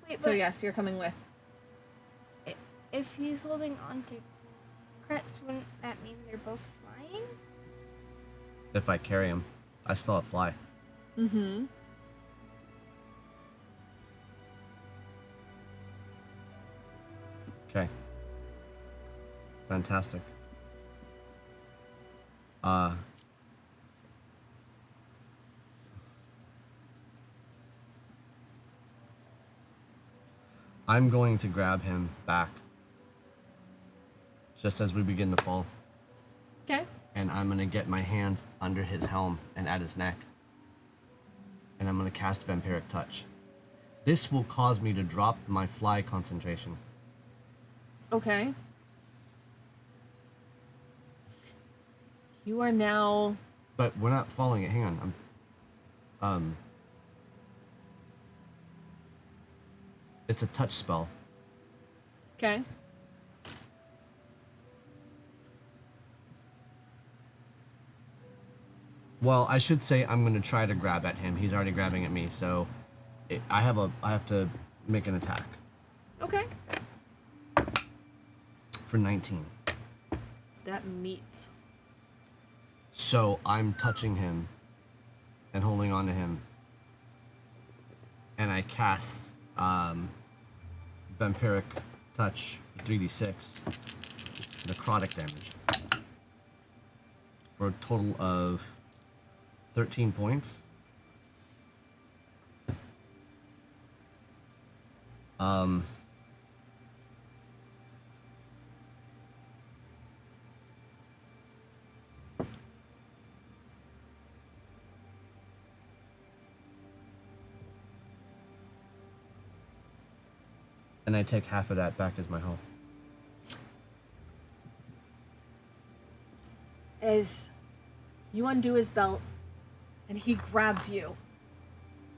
Wait, So but yes, you're coming with. if he's holding on to Kretz, wouldn't that mean they're both flying? If I carry him, I still have fly. Mm-hmm. Okay. Fantastic. I'm going to grab him back just as we begin to fall, Okay. and I'm going to get my hands under his helm and at his neck, and I'm going to cast Vampiric Touch. This will cause me to drop my fly concentration. Okay. You are now. But we're not falling it. Hang on. It's a touch spell. Okay. Well, I should say I'm going to try to grab at him. He's already grabbing at me, so I have to make an attack Okay. for 19. That meets. So I'm touching him and holding on to him, and I cast Vampiric Touch 3d6 necrotic damage for a total of 13 points. And I take half of that back as my health. As you undo his belt, and he grabs you.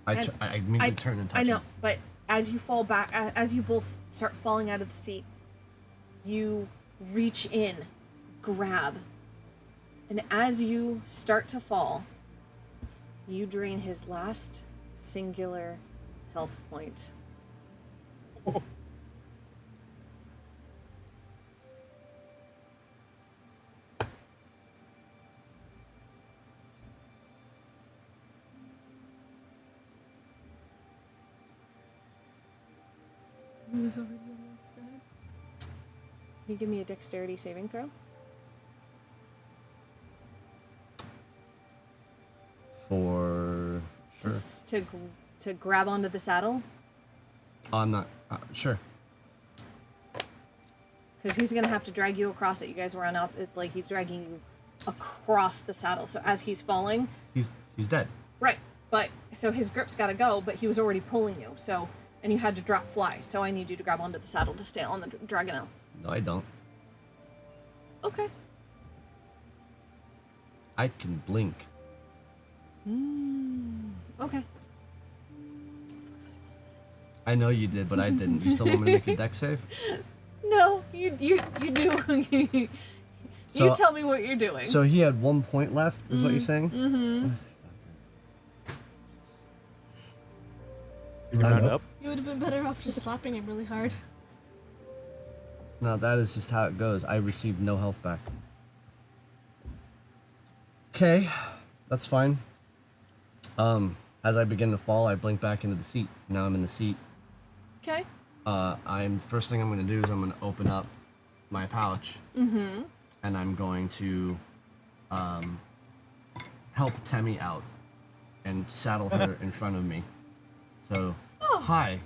I immediately turn and touch I know, him. but as you fall back, as you both start falling out of the seat, you reach in, grab, and as you start to fall, you drain his last singular health point. He was already almost dead. Can you give me a dexterity saving throw? For sure. Just to grab onto the saddle, I'm not sure. because he's gonna have to drag you across it. You guys were on like he's dragging you across the saddle. So as he's falling, He's dead. right? But so his grip's got to go, but he was already pulling you. So and you had to drop fly. So I need you to grab onto the saddle to stay on the Dragonelle. No, I don't. Okay. I can blink. Okay. I know you did, but I didn't. You still want me to make a dex save? No, you do. you So- tell me what you're doing. So he had 1 point left, is what you're saying? Mm-hmm. You round up. You would have been better off just slapping him really hard. No, that is just how it goes. I received no health back. Okay, that's fine. As I begin to fall, I blink back into the seat. Now I'm in the seat. Okay. First thing I'm gonna do is I'm gonna open up my pouch. Mm-hmm. And I'm going to help Temmie out and saddle her in front of me. So, hi.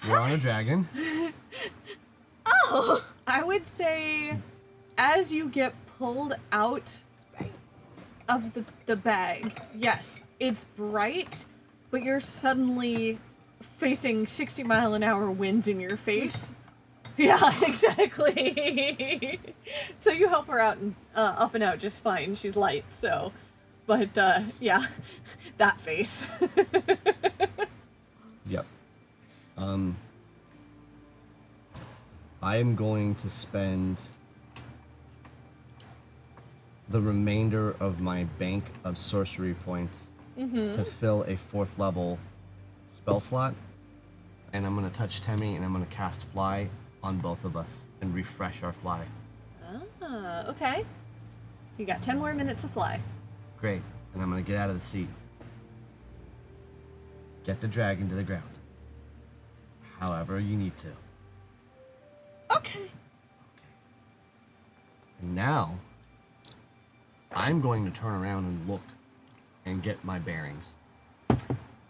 We're on a dragon. Oh! I would say as you get pulled out of the bag, yes, it's bright, but you're suddenly facing 60-mile-an-hour winds in your face. Yeah, exactly. So you help her out and up and out just fine. She's light, so. But yeah, that face. Yep. I am going to spend the remainder of my bank of sorcery points to fill a 4th level spell slot, and I'm going to touch Temmie and I'm going to cast Fly on both of us and refresh our fly. Ah, okay. You got 10 more minutes to fly. Great. And I'm going to get out of the seat. Get the dragon to the ground. However you need to. Okay. And now, I'm going to turn around and look and get my bearings.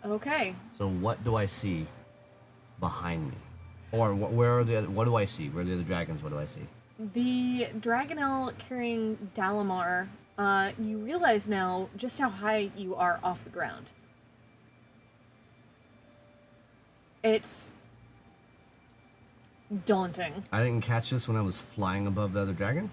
Okay. So what do I see behind me? Or where are the other, what do I see? Where are the other dragons? What do I see? The Dragonel carrying Dalamar, you realize now just how high you are off the ground. It's daunting. I didn't catch this when I was flying above the other dragon?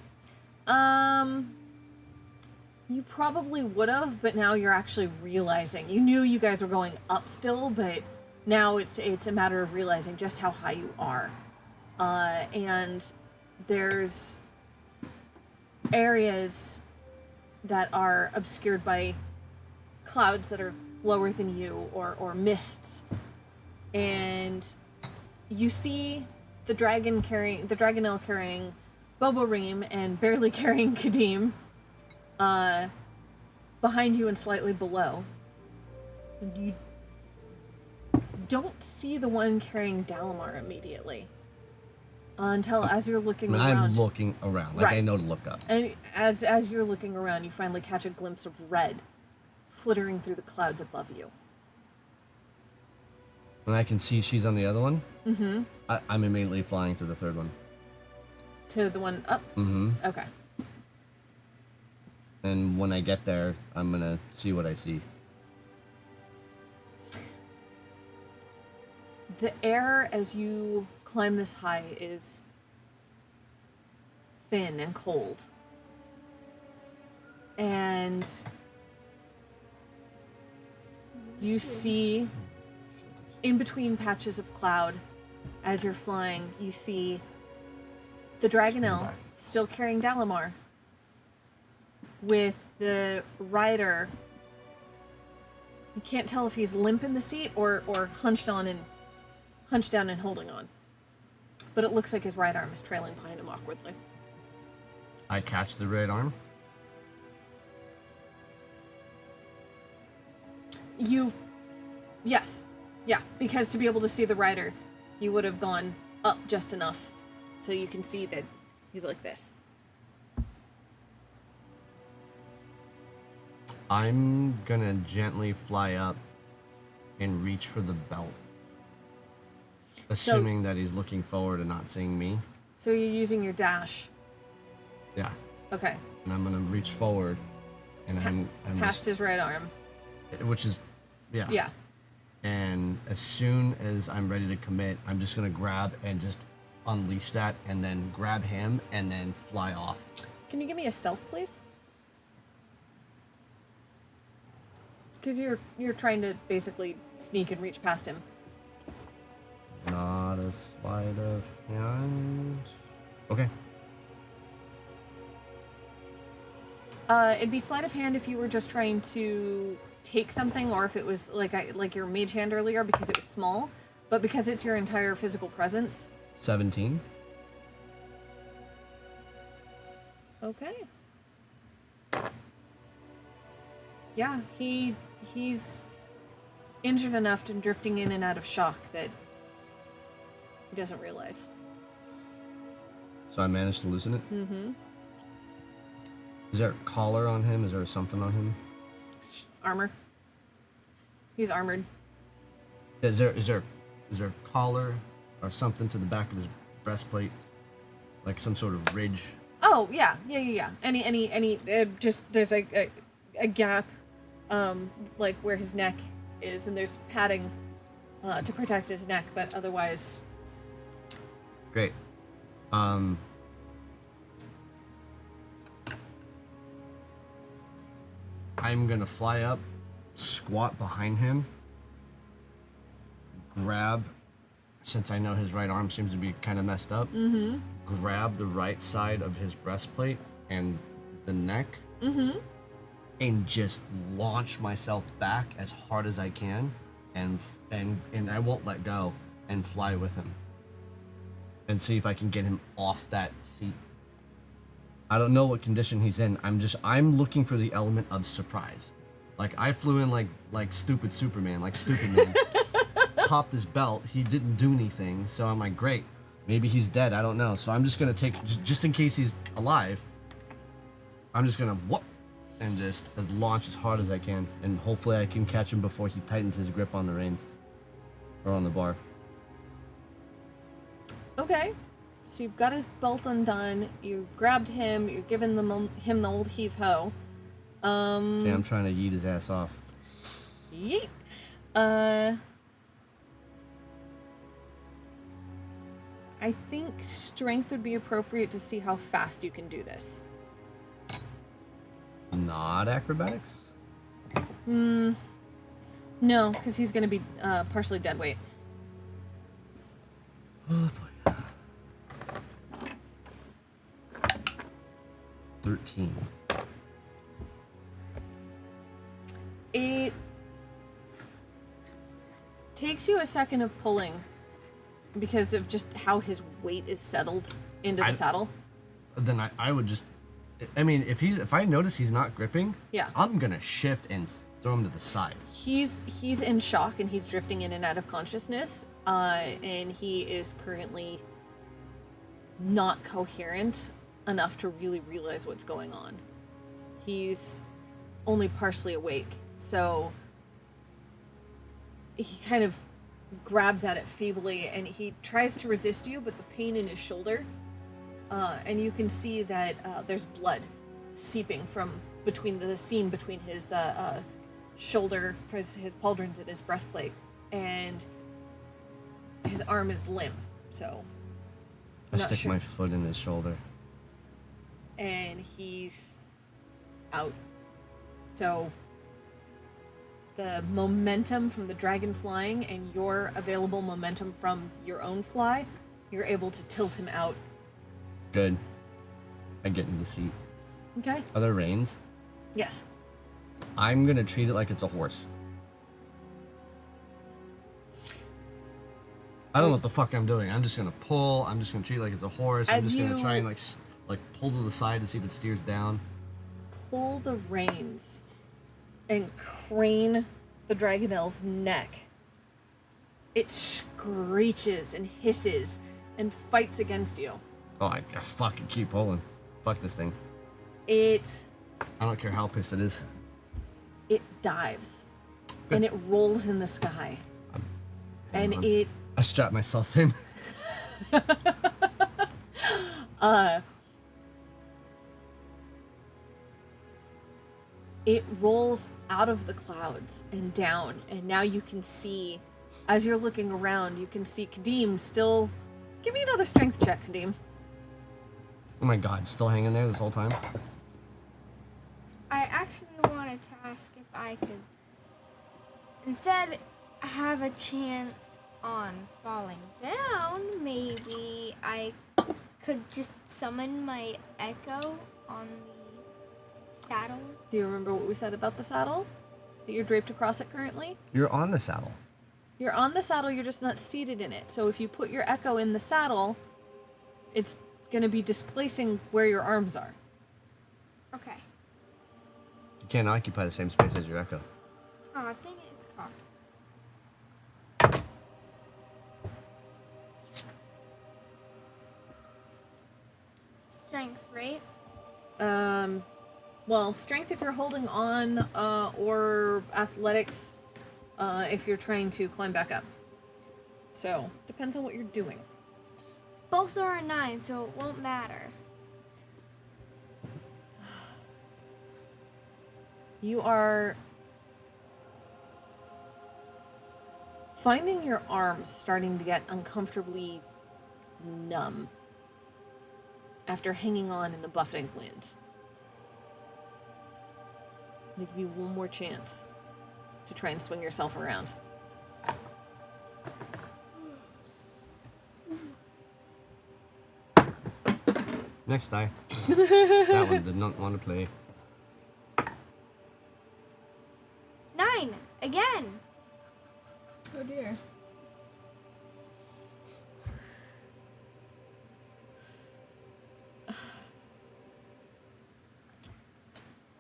You probably would have, but now you're actually realizing. You knew you guys were going up still, but now it's a matter of realizing just how high you are. And there's areas that are obscured by clouds that are lower than you, or mists. And you see the Dragonel carrying Boboreem and barely carrying Kadim behind you and slightly below. You don't see the one carrying Dalamar immediately until as you're looking around. I'm looking around, like I know to look up. And as you're looking around, you finally catch a glimpse of red flittering through the clouds above you. And I can see she's on the other one? Mm-hmm. I'm immediately flying to the third one. To the one up? Mm-hmm. Okay. And when I get there, I'm gonna see what I see. The air as you climb this high is thin and cold. And you see in between patches of cloud as you're flying, you see the Dragonel still carrying Dalamar with the rider. You can't tell if he's limp in the seat or hunched down and holding on. But it looks like his right arm is trailing behind him awkwardly. I catch the right arm? Yes. Yeah, because to be able to see the rider, you would have gone up just enough so you can see that he's like this. I'm gonna gently fly up and reach for the belt. Assuming that he's looking forward and not seeing me. So you're using your dash. Yeah. Okay. And I'm gonna reach forward and I'm Past just, his right arm. which is, yeah. Yeah. And as soon as I'm ready to commit, I'm just gonna grab and just unleash that and then grab him and then fly off. Can you give me a stealth, please? Because you're trying to basically sneak and reach past him. Not a sleight of hand. Okay. It'd be sleight of hand if you were just trying to take something, or if it was like your mage hand earlier because it was small, but because it's your entire physical presence. 17. Okay. Yeah, he's injured enough and drifting in and out of shock that he doesn't realize. So I managed to loosen it? Mm-hmm. Is there a collar on him? Is there something on him? armor. He's armored. Is there a collar or something to the back of his breastplate, like some sort of ridge? Oh yeah. Any just there's a gap, like where his neck is, and there's padding, to protect his neck, but otherwise. Great. I'm gonna fly up, squat behind him, grab, since I know his right arm seems to be kind of messed up, grab the right side of his breastplate and the neck, and just launch myself back as hard as I can, and I won't let go, and fly with him, and see if I can get him off that seat. I don't know what condition he's in. I'm looking for the element of surprise. Like, I flew in like stupid Superman, like stupid man. Popped his belt, he didn't do anything, so I'm like, great, maybe he's dead, I don't know. So I'm just gonna take, just in case he's alive, I'm just gonna whoop and just launch as hard as I can, and hopefully I can catch him before he tightens his grip on the reins or on the bar. Okay. So you've got his belt undone, you grabbed him, you're giving him the old heave-ho. Yeah, I'm trying to yeet his ass off. Yeet. I think strength would be appropriate to see how fast you can do this. Not acrobatics? No, because he's going to be partially dead weight. Oh boy. 13. It takes you a second of pulling because of just how his weight is settled into the saddle. Then I would just, I mean, if I notice he's not gripping, Yeah. I'm gonna shift and throw him to the side. He's in shock and he's drifting in and out of consciousness, and he is currently not coherent enough to really realize what's going on. He's only partially awake, so he kind of grabs at it feebly and he tries to resist you, but the pain in his shoulder, and you can see that there's blood seeping from between the seam between his shoulder, his pauldrons and his breastplate, and his arm is limp, so I I'm not stick sure. my foot in his shoulder. And he's out. So the momentum from the dragon flying and your available momentum from your own fly, you're able to tilt him out. Good. I get in the seat. Okay? Are there reins? Yes. I'm gonna treat it like it's a horse. I don't know what the fuck I'm doing. I'm just gonna pull. I'm just gonna treat it like it's a horse. I'm As just gonna you- try and like pull to the side to see if it steers down. Pull the reins and crane the Dragonelle's neck. It screeches and hisses and fights against you. Oh, I fucking keep pulling. Fuck this thing. It I don't care how pissed it is. dives and it rolls in the sky. Hang And on. it I strap myself in. it rolls out of the clouds and down, and now you can see, as you're looking around, you can see Kadeem still. Give me another strength check, Kadeem. Oh my god, still hanging there this whole time? I actually wanted to ask if I could instead have a chance on falling down. Maybe I could just summon my echo on the saddle. Do you remember what we said about the saddle? That you're draped across it currently? You're on the saddle. You're on the saddle, you're just not seated in it. So if you put your echo in the saddle, it's gonna be displacing where your arms are. Okay. You can't occupy the same space as your echo. Aw, dang it, it's cocked. Strength, right? Well, strength if you're holding on, or athletics if you're trying to climb back up. So, depends on what you're doing. Both are a 9, so it won't matter. You are finding your arms starting to get uncomfortably numb after hanging on in the buffeting wind. I'll give you one more chance to try and swing yourself around. Next die. That one did not want to play. 9 again. Oh dear.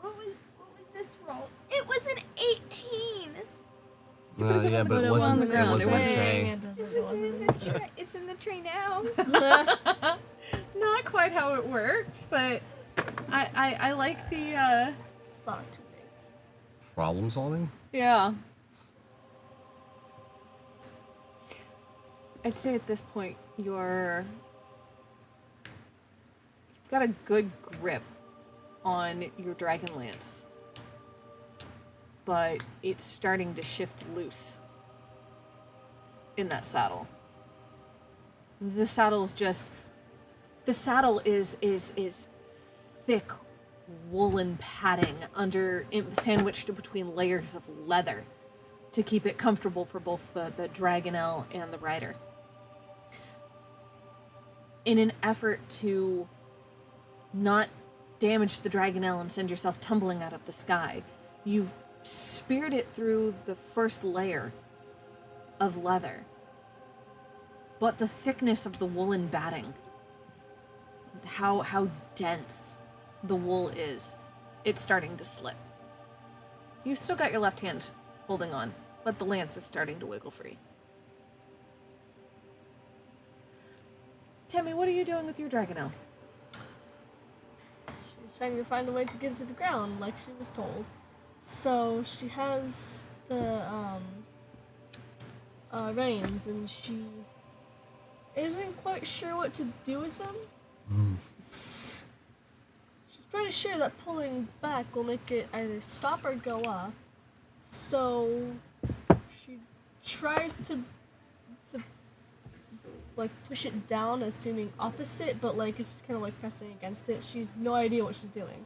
What was this roll? It was an 18. Yeah, but But it it was on wasn't. the It ground. wasn't It a tray. It doesn't. It was in the tray. It's in the tray now. Not quite how it works, but I like the, It's far too late. Problem solving? yeah. I'd say at this point you've got a good grip on your Dragonlance, but it's starting to shift loose in that saddle. The saddle is thick woolen padding sandwiched between layers of leather to keep it comfortable for both the Dragonelle and the rider. In an effort to not damage the Dragonelle and send yourself tumbling out of the sky, you've speared it through the first layer of leather. But the thickness of the woolen batting, how dense the wool is, it's starting to slip. You've still got your left hand holding on, but the lance is starting to wiggle free. Tammy, what are you doing with your Dragonelle? She's trying to find a way to get it to the ground, like she was told. So she has the reins, and she isn't quite sure what to do with them. She's pretty sure that pulling back will make it either stop or go up. So she tries to like push it down, assuming opposite, but like it's just kind of like pressing against it. She's no idea what she's doing.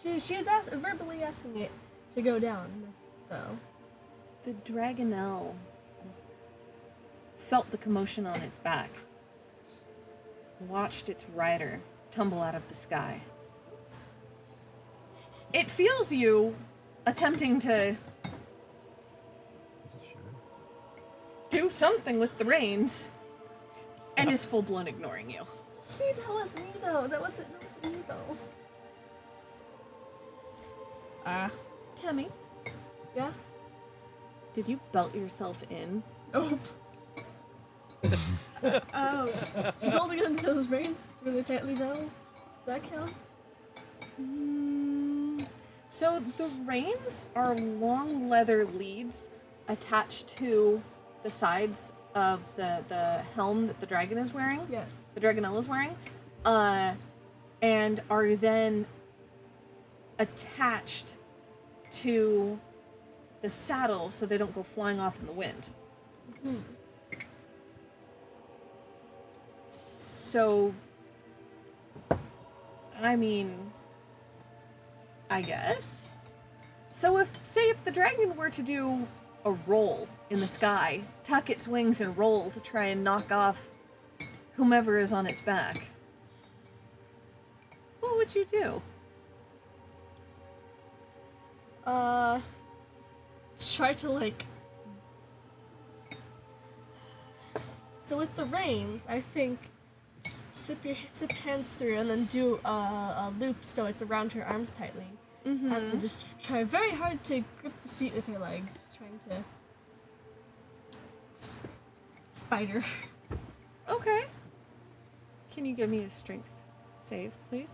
She's verbally asking it to go down, though. The Dragonelle felt the commotion on its back, watched its rider tumble out of the sky. It feels you attempting to do something with the reins, and is full-blown ignoring you. See, that was me though. That wasn't me though. Tammy, Yeah. did you belt yourself in? Nope. Oh. She's holding onto those reins really tightly though. Does that count? So the reins are long leather leads attached to the sides of the helm that the dragon is wearing. Yes. The Dragonelle is wearing, and are then attached to the saddle so they don't go flying off in the wind. So, I mean, I guess. So if the dragon were to do a roll in the sky, tuck its wings and roll to try and knock off whomever is on its back, what would you do? Try to like. So with the reins, I think sip hands through and then do a loop so it's around her arms tightly, and then just try very hard to grip the seat with her legs, just trying to spider. Okay. Can you give me a strength save, please?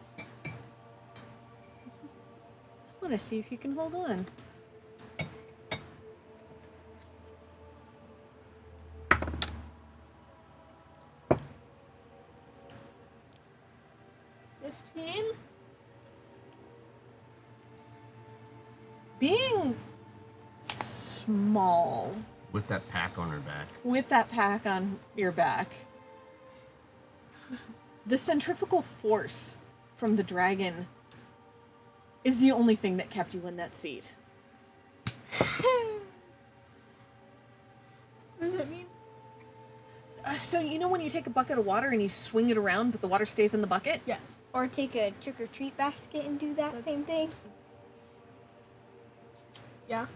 want to see if you can hold on. Being small With that pack on her back. with that pack on your back, the centrifugal force from the dragon is the only thing that kept you in that seat. What does that mean? So you know when you take a bucket of water and you swing it around, but the water stays in the bucket? Yes. Or take a trick-or-treat basket and do that same thing. Yeah.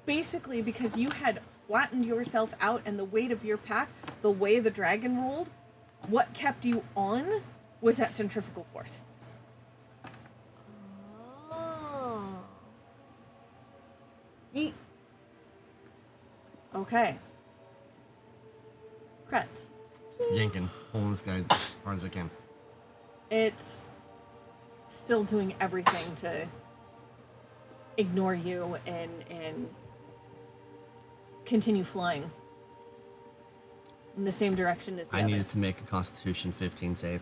Basically, because you had flattened yourself out and the weight of your pack, the way the dragon rolled, what kept you on was that centrifugal force. Oh. Neat. Okay. Kretz. Yanking, pulling this guy as hard as I can. It's still doing everything to ignore you and continue flying in the same direction as the I others. needed to make a Constitution 15 save.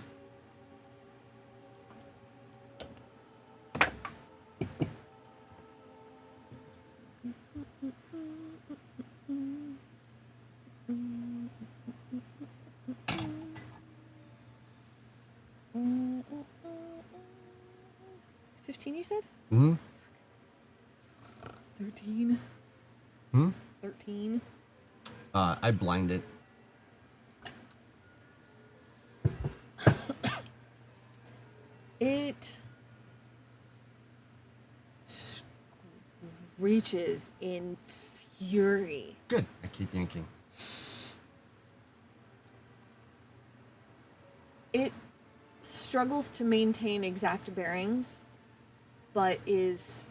Mm, 15, you said? Mm-hmm. 13. Hmm? 13. I blind it. It screeches in fury. Good. I keep yanking. It struggles to maintain exact bearings, but is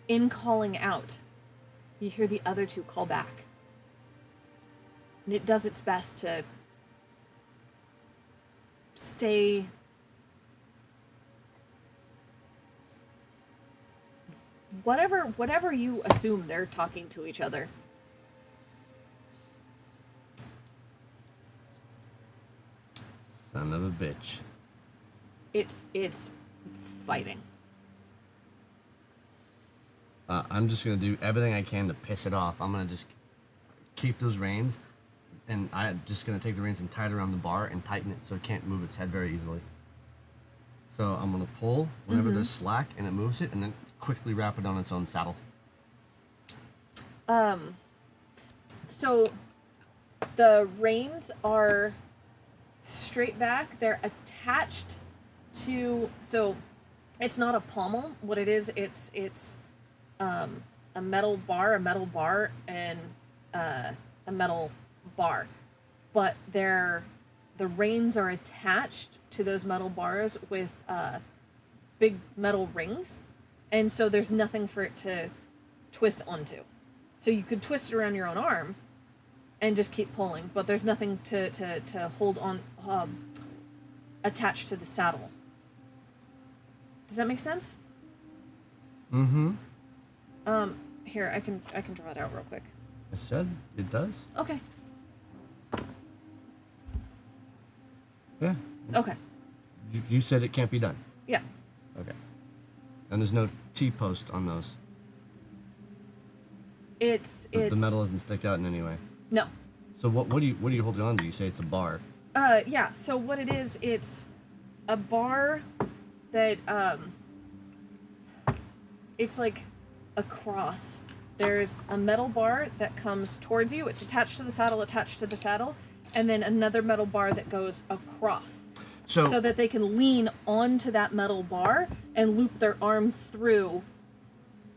in calling out. You hear the other two call back. And it does its best to stay whatever you assume they're talking to each other. Son of a bitch. It's fighting. I'm just gonna do everything I can to piss it off. I'm gonna just keep those reins, and I'm just gonna take the reins and tie it around the bar and tighten it so it can't move its head very easily. So I'm gonna pull whenever there's slack and it moves it, and then quickly wrap it on its own saddle. So the reins are straight back. They're attached to, so it's not a pommel. What it is, it's a metal bar, and a metal bar. But the reins are attached to those metal bars with big metal rings, and so there's nothing for it to twist onto. So you could twist it around your own arm and just keep pulling, but there's nothing to hold on attached to the saddle. Does that make sense? Mm-hmm. Here, I can draw it out real quick. I said it does. Okay. Yeah. Okay. You said it can't be done. Yeah. Okay. And there's no T-post on those. It's The metal doesn't stick out in any way. No. So what are you holding on to? You say it's a bar. Yeah, so what it is, it's a bar that, it's like a cross. There's a metal bar that comes towards you. It's attached to the saddle, and then another metal bar that goes across. So that they can lean onto that metal bar and loop their arm through,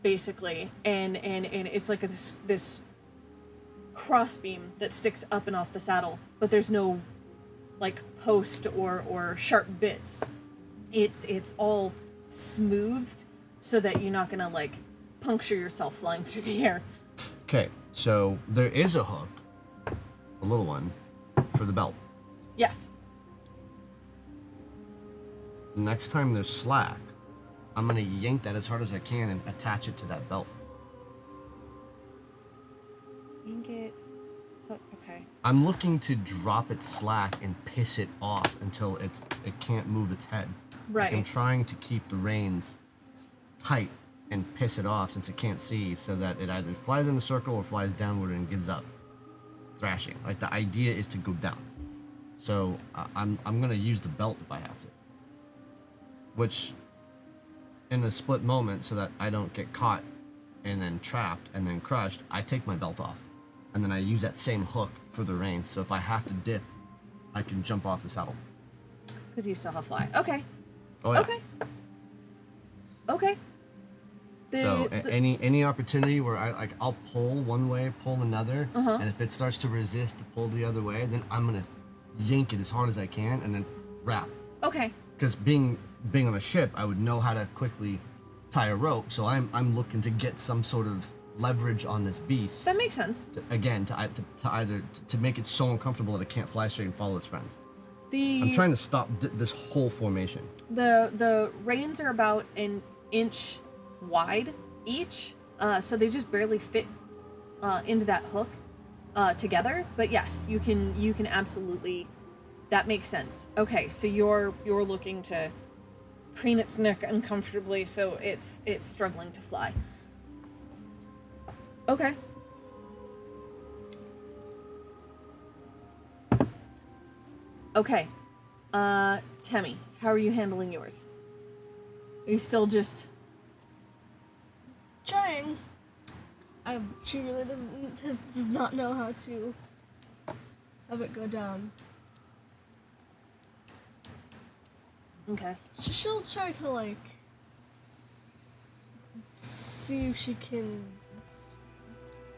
basically. And it's like this cross beam that sticks up and off the saddle, but there's no like post or sharp bits. It's all smoothed so that you're not gonna like puncture yourself flying through the air. Okay, so there is a hook, a little one, for the belt. Yes. Next time there's slack, I'm gonna yank that as hard as I can and attach it to that belt. Yank it. Oh, okay. I'm looking to drop its slack and piss it off until it can't move its head. Right. Like I'm trying to keep the reins tight and piss it off since it can't see, so that it either flies in a circle or flies downward and gives up, thrashing. Like the idea is to go down. So I'm gonna use the belt if I have to. Which, in a split moment, so that I don't get caught and then trapped and then crushed, I take my belt off. And then I use that same hook for the reins, so if I have to dip, I can jump off the saddle. Because you still have fly. Okay. Oh, yeah. Okay. Okay. So any opportunity where I'll pull one way, pull another, and if it starts to resist to pull the other way, then I'm gonna yank it as hard as I can and then wrap. Okay. Because being on a ship, I would know how to quickly tie a rope. So I'm looking to get some sort of leverage on this beast. That makes sense. To make it so uncomfortable that it can't fly straight and follow its friends. The I'm trying to stop this whole formation. The reins are about an inch wide each, so they just barely fit into that hook together. But yes, you can absolutely. That makes sense. Okay, so you're looking to crane its neck uncomfortably, so it's struggling to fly. Okay. Okay. Temmie, how are you handling yours? Are you still just Trying. She really does not know how to have it go down. okay? She'll try to like see if she can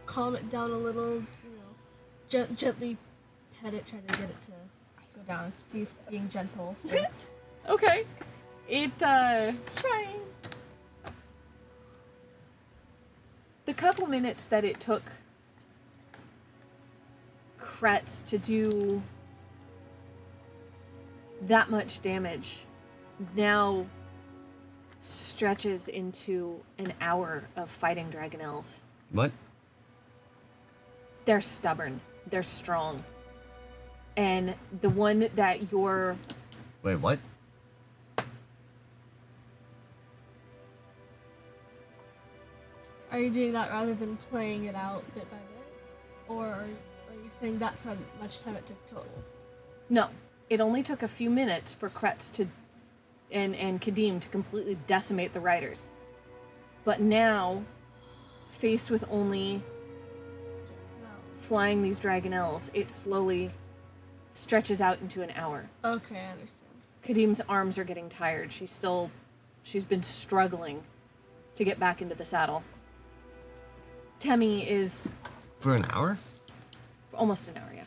calm it down a little, gently pet it, try to get it to go down. See if being gentle works. Okay. It She's trying. the couple minutes that it took Kretz to do that much damage now stretches into an hour of fighting Dragonels. What? They're stubborn. They're strong. And the one that you're... Wait, what? Are you doing that rather than playing it out bit by bit? Or are you saying that's how much time it took total? No. It only took a few minutes for Kretz to... and Kadim to completely decimate the riders. But now, faced with only flying these Dragonels, it slowly stretches out into an hour. Okay, I understand. Kadim's arms are getting tired. She's been struggling to get back into the saddle. Temmie is For an hour? almost an hour, yeah.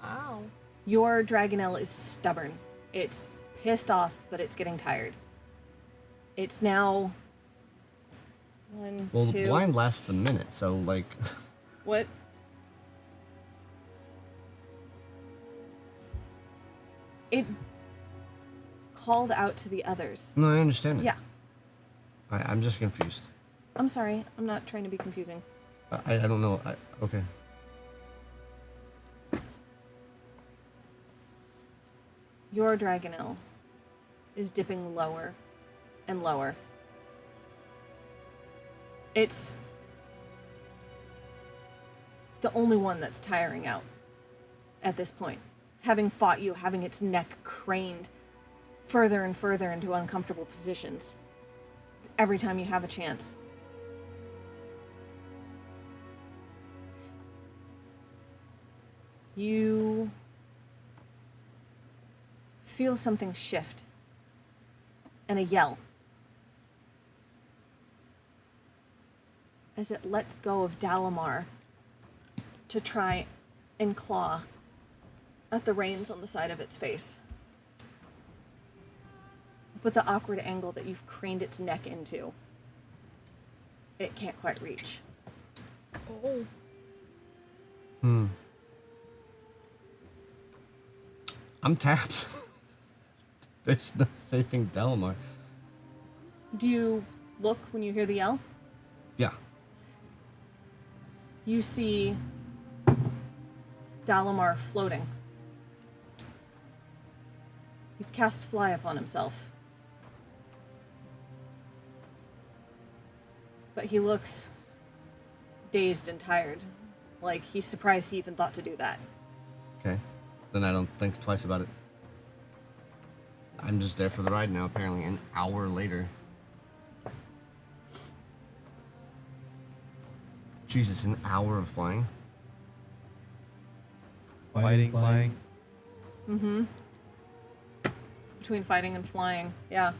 Wow. Your Dragonel is stubborn. It's pissed off, but it's getting tired. It's now... Well, two... the blind lasts a minute, so like... What? It called out to the others. No, I understand it. Yeah. I'm just confused. I'm sorry. I'm not trying to be confusing. I don't know. Okay. Your Dragonel is dipping lower and lower. It's the only one that's tiring out at this point. Having fought you, having its neck craned further and further into uncomfortable positions every time you have a chance. You feel something shift and a yell as it lets go of Dalamar to try and claw at the reins on the side of its face. But the awkward angle that you've craned its neck into, it can't quite reach. Oh. I'm tapped. There's no saving Dalamar. Do you look when you hear the yell? Yeah. You see Dalamar floating. He's cast fly upon himself. But he looks dazed and tired. Like he's surprised he even thought to do that. Okay. Then I don't think twice about it. I'm just there for the ride now, apparently, an hour later. Jesus, an hour of flying? Fighting, flying. Mm-hmm. Between fighting and flying, yeah.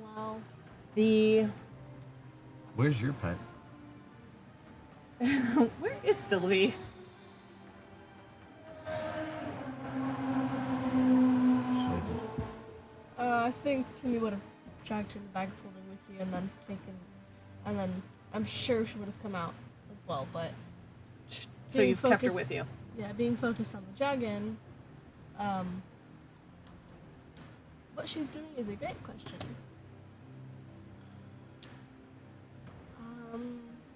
Wow. The... Where's your pet? Where is Sylvie? I think Timmy would have dragged her to the bag folding with you and then I'm sure she would have come out as well, but So being you've kept her focused- with you. Yeah, being focused on the dragon, what she's doing is a great question.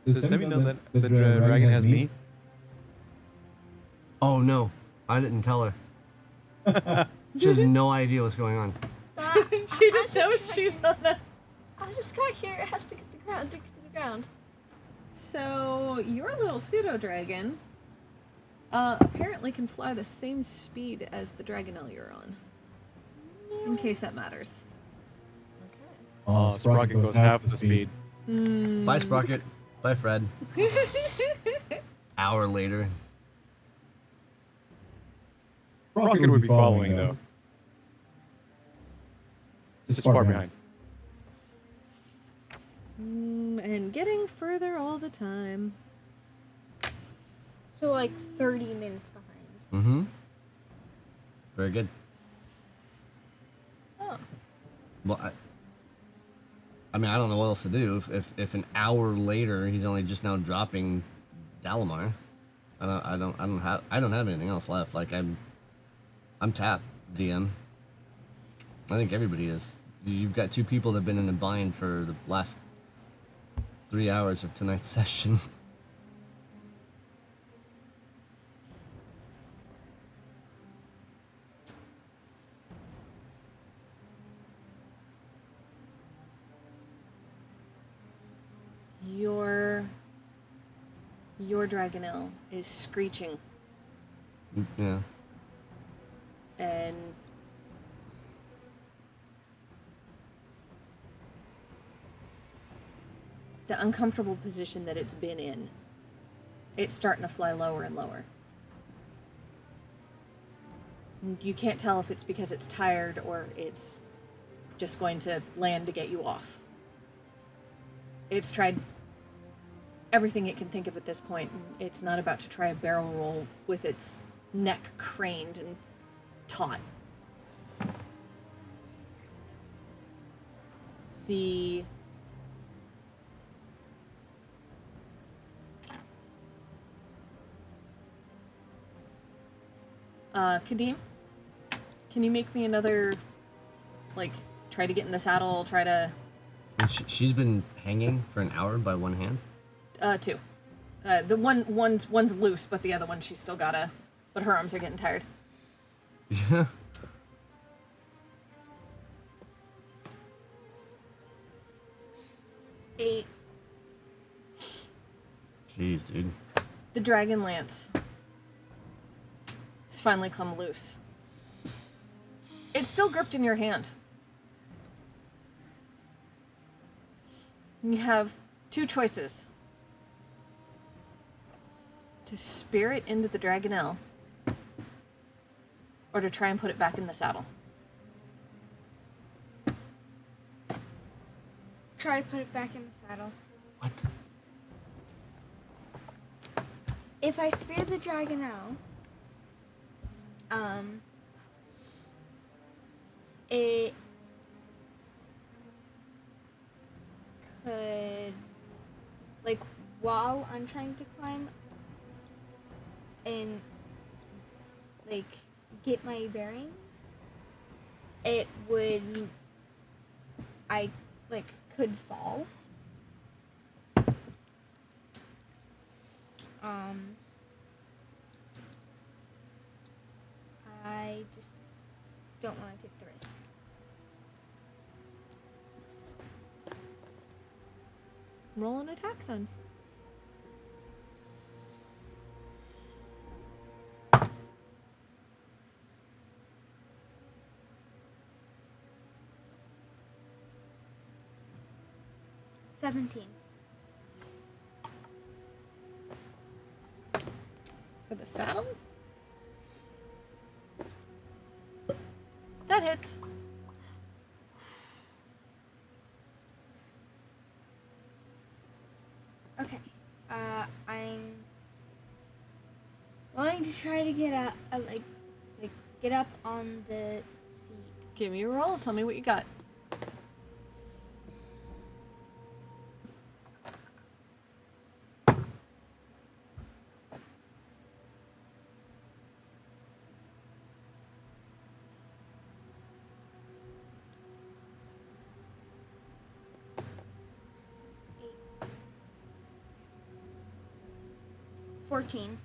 Does Timmy know that the dragon has me? Oh no, I didn't tell her. She has no idea what's going on. She just knows she's on the... I just got here. It has to get to the ground. So, your little pseudo-dragon apparently can fly the same speed as the Dragonelle you're on. In case that matters. Okay. Sprocket goes half the speed. Bye, Sprocket. Bye, Fred. Hour later. Sprocket would be following, though. Just far behind. And getting further all the time. So like 30 minutes behind. Mm-hmm. Very good. Oh. Well, I mean, I don't know what else to do. If an hour later he's only just now dropping Dalamar, I don't have anything else left. Like I'm tapped, DM. I think everybody is. You've got two people that've been in a bind for the last 3 hours of tonight's session. Your Dragonelle is screeching. Yeah. And the uncomfortable position that it's been in, it's starting to fly lower and lower. You can't tell if it's because it's tired or it's just going to land to get you off. It's tried everything it can think of at this point. It's not about to try a barrel roll with its neck craned and taut. The Kadeem, can you make me another, like, try to get in the saddle, try to... And she's been hanging for an hour by one hand? Two. The one's loose, but the other one she's still gotta... But her arms are getting tired. Yeah. Eight. Jeez, dude. The Dragonlance has finally come loose. It's still gripped in your hand. You have two choices. To spear it into the Dragonelle, or to try and put it back in the saddle. Try to put it back in the saddle. What? If I spear the Dragonelle, it could, like, while I'm trying to climb and, like, get my bearings, it would, I like, could fall. I just don't want to take the risk. Roll an attack then. $17. For the saddle? That hits. Okay. I'm going to try to get up, get up on the seat. Give me a roll. Tell me what you got. Eight. 14.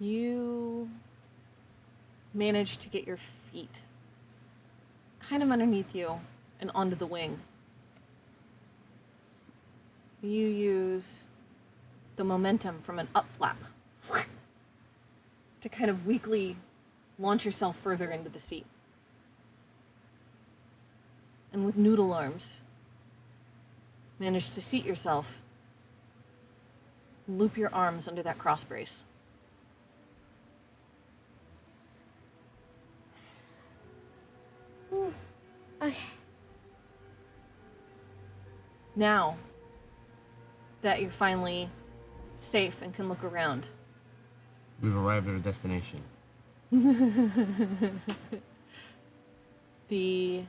You manage to get your feet kind of underneath you and onto the wing. You use the momentum from an up flap to kind of weakly launch yourself further into the seat. And with noodle arms, manage to seat yourself, loop your arms under that cross brace. Okay. Now that you're finally safe and can look around, We've arrived at our destination. the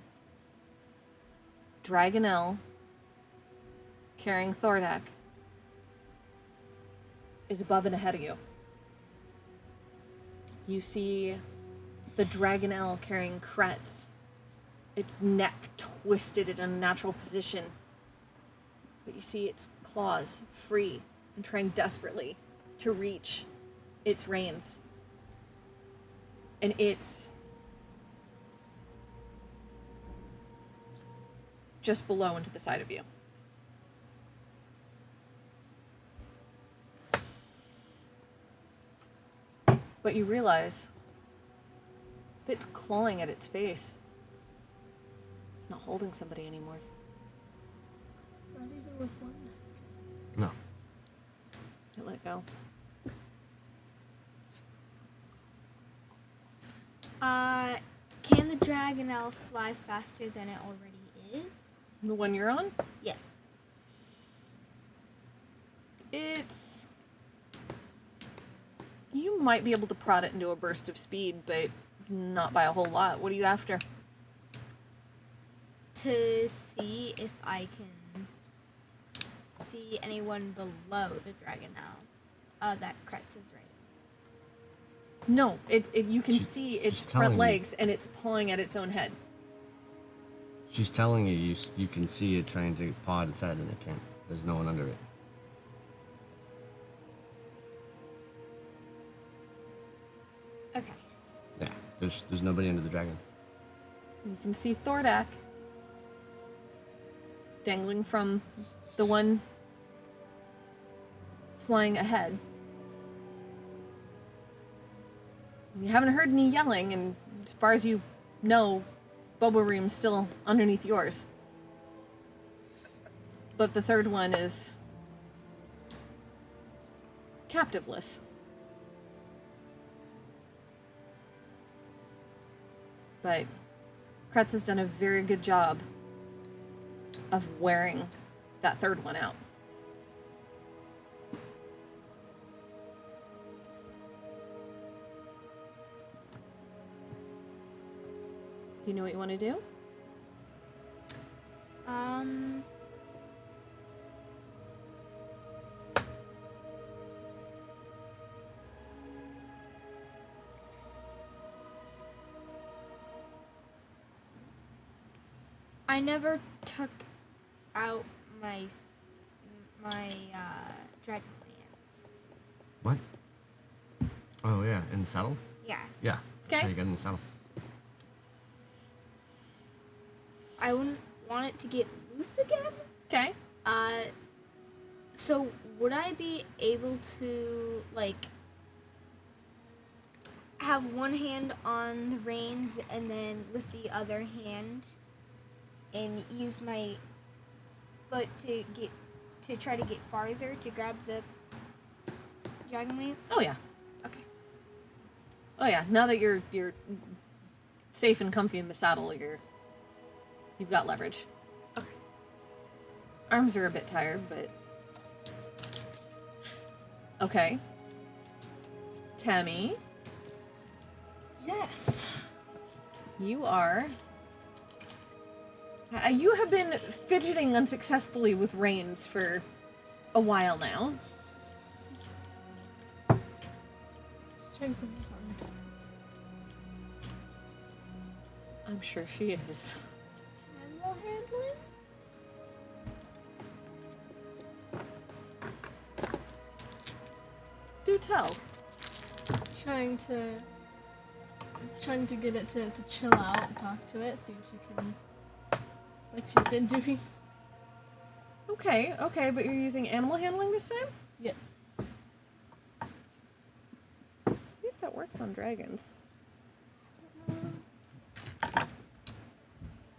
Dragonelle carrying Thordak is above and ahead of you. You see the Dragonelle carrying Kretz, its neck twisted in an unnatural position. But you see its claws free and trying desperately to reach its reins. And it's just below and to the side of you. But you realize if it's clawing at its face, it's not holding somebody anymore. Not even with one. No. It let go. Can the Dragonelle fly faster than it already is? The one you're on? Yes. It's... You might be able to prod it into a burst of speed, but not by a whole lot. What are you after? To see if I can see anyone below the Dragonelle. That Kretz is right. No, you can She- see its she's front telling you. legs, and it's pawing at its own head. She's telling you, you can see it trying to paw at its head and it can't. There's no one under it. Okay. Yeah, there's nobody under the dragon. You can see Thordak dangling from the one flying ahead. You haven't heard any yelling, and as far as you know, Boba Ream's still underneath yours. But the third one is captiveless. But Kretz has done a very good job of wearing that third one out. Do you know what you want to do? I never took out my Dragonlance. What? Oh yeah, in the saddle. Yeah. Yeah. That's how Okay. you get in the saddle. I wouldn't want it to get loose again. Okay. So would I be able to like have one hand on the reins and then with the other hand and use my foot to try to get farther to grab the Dragonlance? Oh yeah. Okay. Oh yeah. Now that you're safe and comfy in the saddle, you've got leverage. Okay. Arms are a bit tired, but okay. Tammy, Yes. you are. You have been fidgeting unsuccessfully with reins for a while now. Just trying to remember. I'm sure she is. Animal handling? Do tell. Trying to get it to chill out and talk to it, see if she can, like she's been doing. Okay, but you're using animal handling this time? Yes. See if that works on dragons.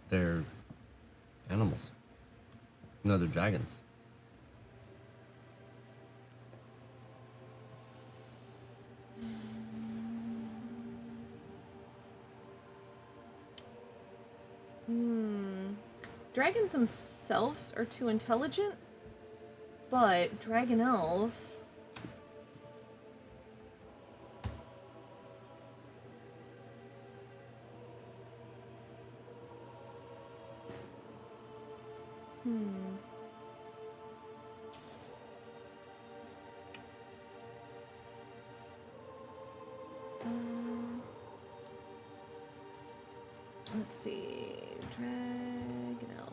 They're animals. No, they're dragons. Dragons themselves are too intelligent, but dragonelles. Let's see. Dragonelle.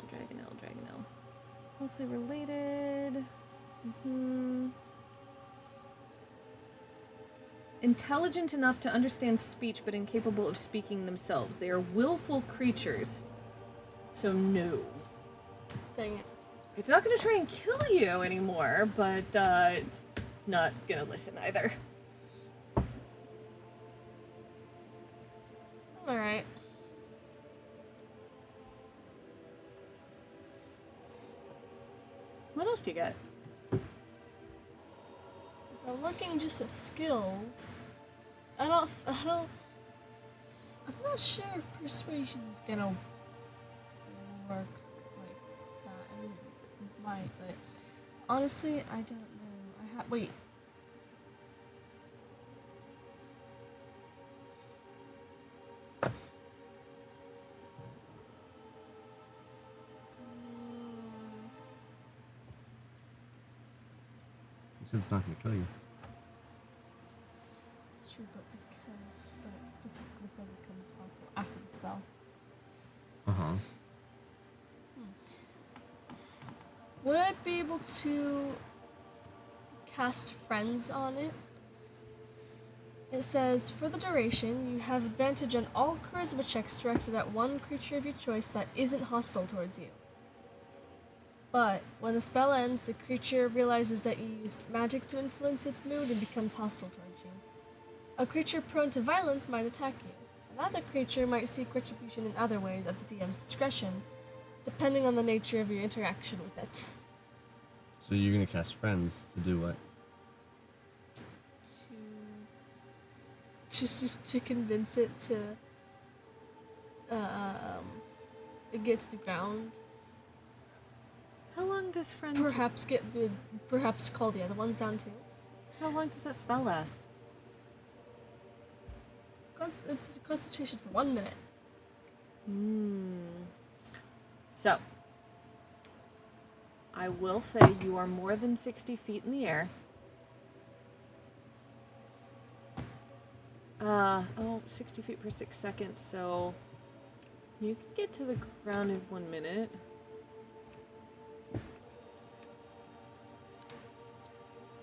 Closely related. Intelligent enough to understand speech, but incapable of speaking themselves. They are willful creatures. So no. Dang it. It's not going to try and kill you anymore, but it's not going to listen either. Alright. What else do you got? If I'm looking just at skills, I'm not sure if persuasion is gonna work like that. I mean, it might, but honestly, I don't know. Wait. You said it's not gonna kill you. It's true, but it specifically says it comes also after the spell. Uh-huh. Would I be able to cast friends on it? It says, for the duration, you have advantage on all charisma checks directed at one creature of your choice that isn't hostile towards you. But when the spell ends, the creature realizes that you used magic to influence its mood and becomes hostile towards you. A creature prone to violence might attack you. Another creature might seek retribution in other ways at the DM's discretion, depending on the nature of your interaction with it. So you're gonna cast friends to do what? To convince it to get to the ground. How long does friends... Perhaps call the other ones down too. How long does that spell last? It's concentration for 1 minute. So, I will say you are more than 60 feet in the air. 60 feet per 6 seconds, so You can get to the ground in 1 minute.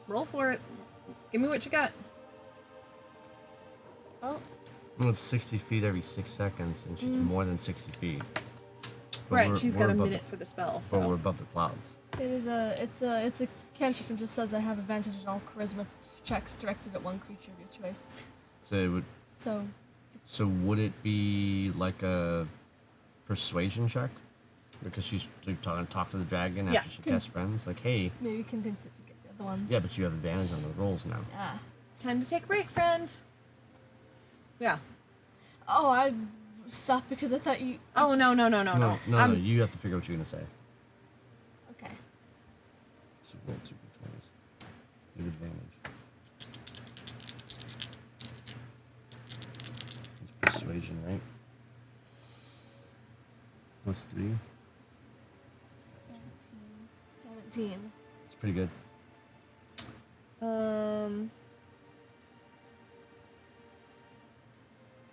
Roll for it. Give me what you got. Oh, Well, it's 60 feet every 6 seconds, and she's more than 60 feet. But Right, we're- she's we're got a above minute for the spell, so. But we're above the clouds. it's a cantrip and just says I have advantage on all charisma checks directed at one creature of your choice. So it would. So, So would it be like a persuasion check? Because she's like, talk to the dragon Yeah, after she casts friends. Like, hey, maybe convince it to get the other ones. yeah, but you have advantage on the rolls now. Yeah. Time to take a break, friend. Yeah. Oh, I stopped because I thought you. Oh, no. No, I'm- you have to figure out what you're gonna say. Okay. So roll 2d20s. You have advantage. It's persuasion, right? Plus 3. 17. It's pretty good.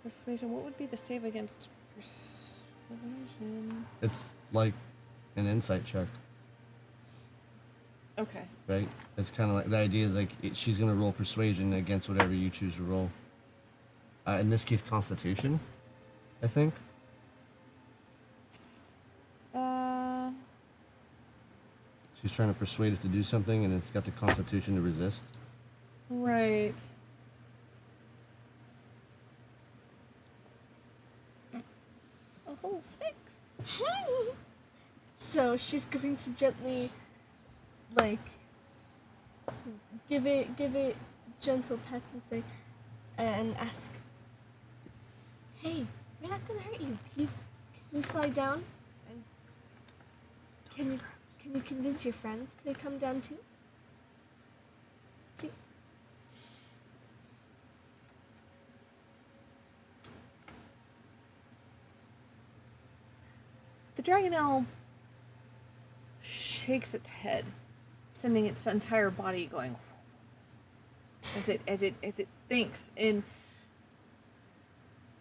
Persuasion. What would be the save against persuasion? It's like an insight check, Okay. right? It's kind of like the idea is like she's gonna roll persuasion against whatever you choose to roll. In this case, Constitution, I think. She's trying to persuade it to do something, and it's got the Constitution to resist. Right. A whole 6. So she's going to gently, like, give it gentle pets and say, and ask, "Hey, we're not gonna hurt you. Can you fly down? And can you convince your friends to come down too? Please." The dragonelle shakes its head, sending its entire body going as it thinks, and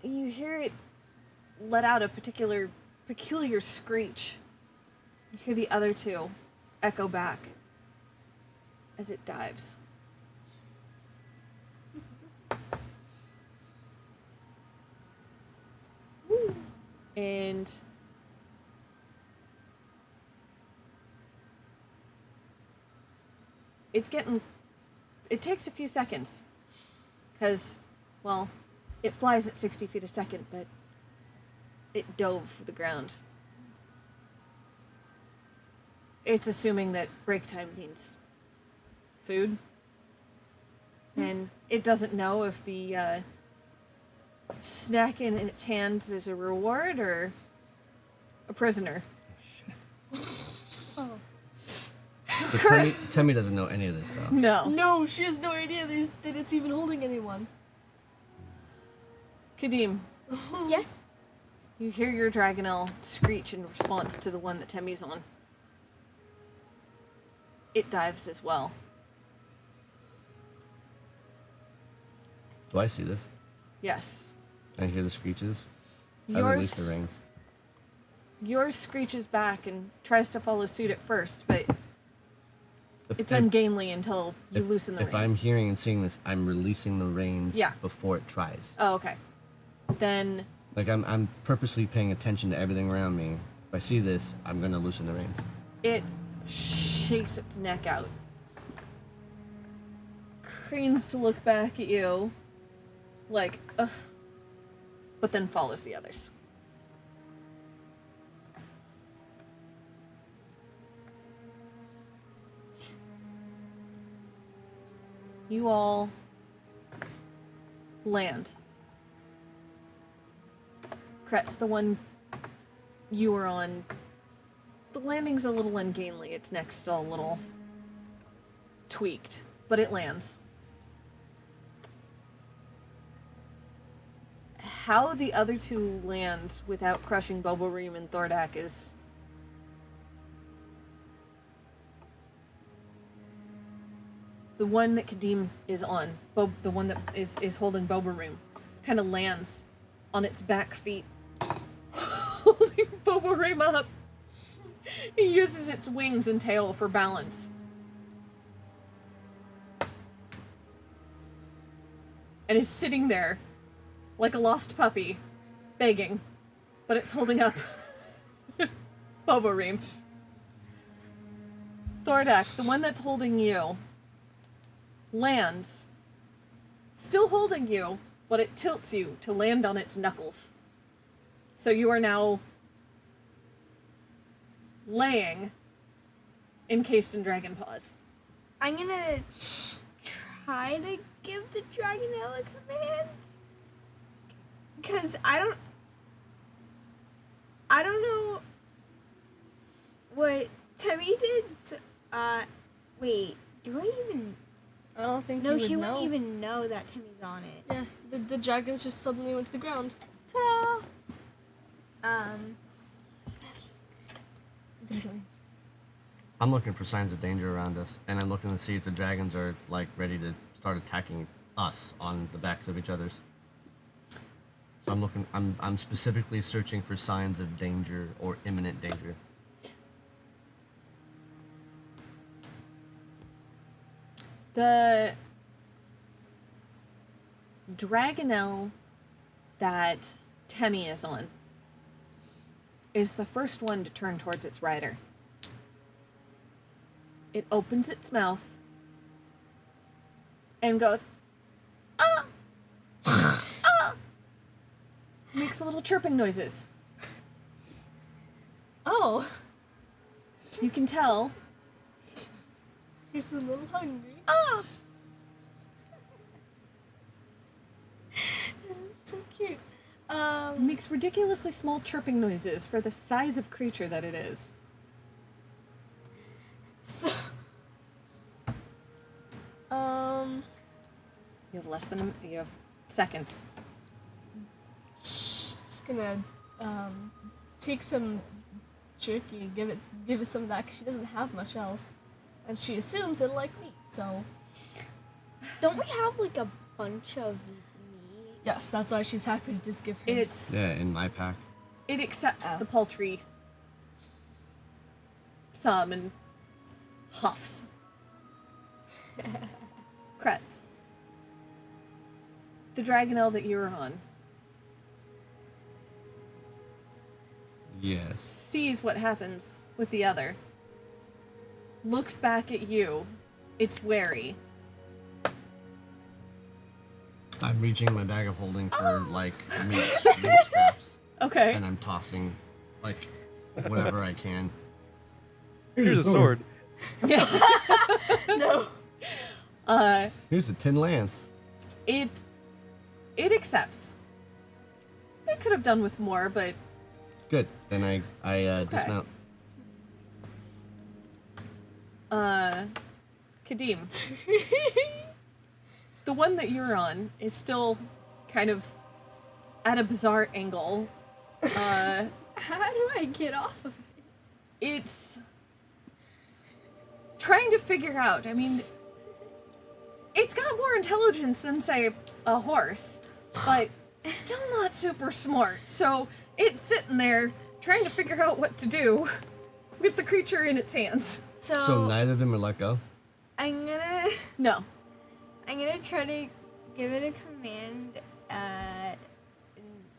you hear it let out a peculiar screech. You hear the other two echo back as it dives. And it takes a few seconds because, well, it flies at 60 feet a second, but it dove for the ground. It's assuming that break time means food, and it doesn't know if the snack in its hands is a reward or a prisoner. Oh. But Temmie doesn't know any of this stuff. No. No, she has no idea that it's even holding anyone. Kadim, Yes. you hear your dragonelle screech in response to the one that Temmie's on. It dives as well. Do I see this? Yes. I hear the screeches. I release the Yours, reins. yours screeches back and tries to follow suit at first, but it's If- ungainly until you loosen the If reins. I'm hearing and seeing this, I'm releasing the reins Yeah. before it tries. Oh, okay. Then Like I'm purposely paying attention to everything around me. If I see this, I'm gonna loosen the reins. it shakes its neck out, cranes to look back at you, like, ugh, but then follows the others. You all land. Kret's the one you were on. The landing's a little ungainly. Its neck's still a little tweaked, but it lands. How the other two land without crushing Boboreem and Thordak is... The one that Kadim is on, the one that is holding Boboreem, kind of lands on its back feet holding Boborim up. He uses its wings and tail for balance. And is sitting there like a lost puppy, begging, but it's holding up Boborim. Thordak, the one that's holding you, lands, still holding you, but it tilts you to land on its knuckles. So you are now laying encased in dragon paws. I'm gonna try to give the Dragonelle a command. Cause I don't know what Temmie did. So, wait, do I even? I don't think No, you she would wouldn't know. even know that Temmie's on it. Yeah, the dragons just suddenly went to the ground. Ta-da! I'm looking for signs of danger around us, and I'm looking to see if the dragons are like ready to start attacking us on the backs of each other's. So I'm specifically searching for signs of danger or imminent danger. The Dragonelle that Temmie is on is the first one to turn towards its rider. It opens its mouth and goes, ah! Ah! Makes little chirping noises. Oh, You can tell. it's a little hungry. Ah! It's so cute. It makes ridiculously small chirping noises for the size of creature that it is. So, You have seconds. she's gonna take some jerky and give it some of that 'cause she doesn't have much else, and she assumes it'll like meat. So Don't we have like a bunch of meat? yes, that's why she's happy to just give her. It's Yeah, in my pack. It accepts Oh. the paltry some and huffs. Kretz. The Dragonelle that you're on Yes. sees what happens with the other, looks back at you, it's wary. I'm reaching my bag of holding for like meat scraps, Okay. and I'm tossing like whatever I can. Here's a sword. No. Here's a tin lance. It accepts. They could have done with more, but Good. Then I dismount. Kadim. The one that you're on is still kind of at a bizarre angle. How do I get off of it? It's trying to figure out. I mean, it's got more intelligence than, say, a horse, but still not super smart. So it's sitting there trying to figure out what to do with the creature in its hands. So neither of them are let go. I'm gonna try to give it a command and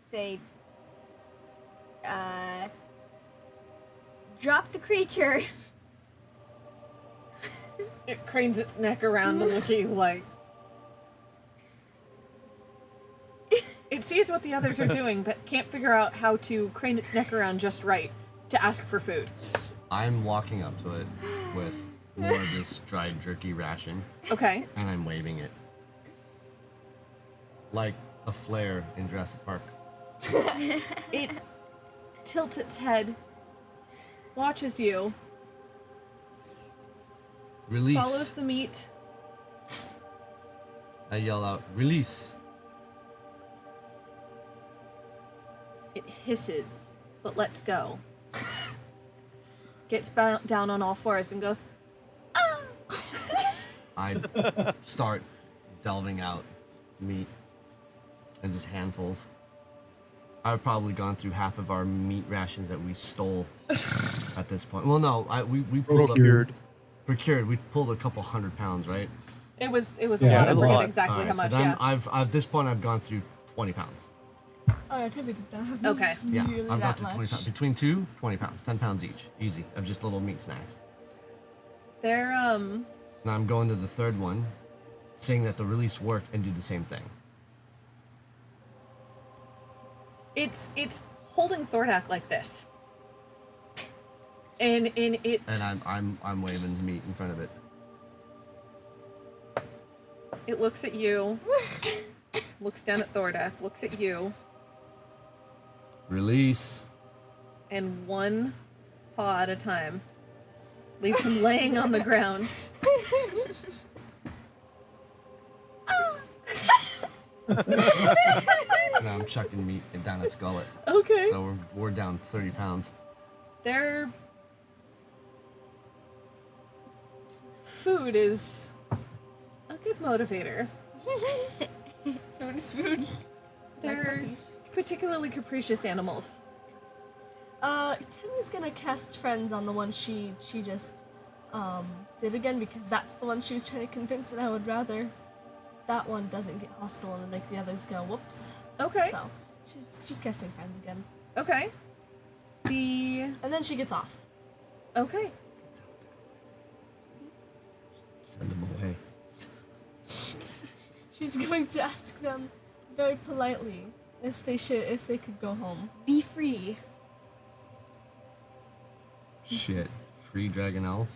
say drop the creature. It cranes its neck around and look at you like. It sees what the others are doing, but can't figure out how to crane its neck around just right to ask for food. I'm walking up to it with more of this dried jerky ration, Okay. and I'm waving it. Like a flare in Jurassic Park. It tilts its head, watches you, Release. follows the meat. I yell out, release. It hisses, but lets go. Gets down on all fours and goes, ah! I start delving out meat and just handfuls. I've probably gone through half of our meat rations that we stole at this point. Well, no, we pulled procured. We pulled a couple 100 pounds, right? It was a Yeah, lot. it I was a forget lot. exactly Alright, how much. so then Yeah. at this point I've gone through 20 pounds. Oh, no, Timmy did not have Okay. Yeah, nearly I've that got to 20 much. pounds. Between 20 pounds, 10 pounds each, easy, of just little meat snacks. They're Now I'm going to the third one, saying that the release worked and did the same thing. it's holding Thordak like this, and it And I'm waving meat in front of it. it looks at you, looks down at Thordak, looks at you, Release. and one paw at a time leaves him laying on the ground. Now I'm chucking meat down its gullet. Okay. So we're down 30 pounds. Their food is a good motivator. Food is food. They're particularly capricious animals. Timmy's gonna cast friends on the one she just did again because that's the one she was trying to convince, and I would rather that one doesn't get hostile and make the others go whoops. Okay. So she's casting friends again, Okay. and then she gets off. Okay. Send them away. She's going to ask them very politely if they could go home. Be free. Shit. Free Dragon Elf.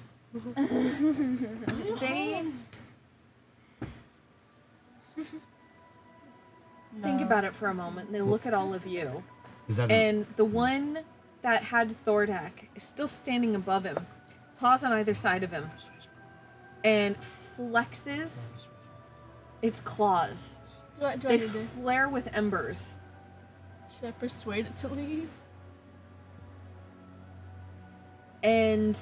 They think about it for a moment, and they look at all of you. Is that And the one that had Thordak is still standing above him, paws on either side of him, and flexes its claws. Do I They need to, flare with embers. should I persuade it to leave? And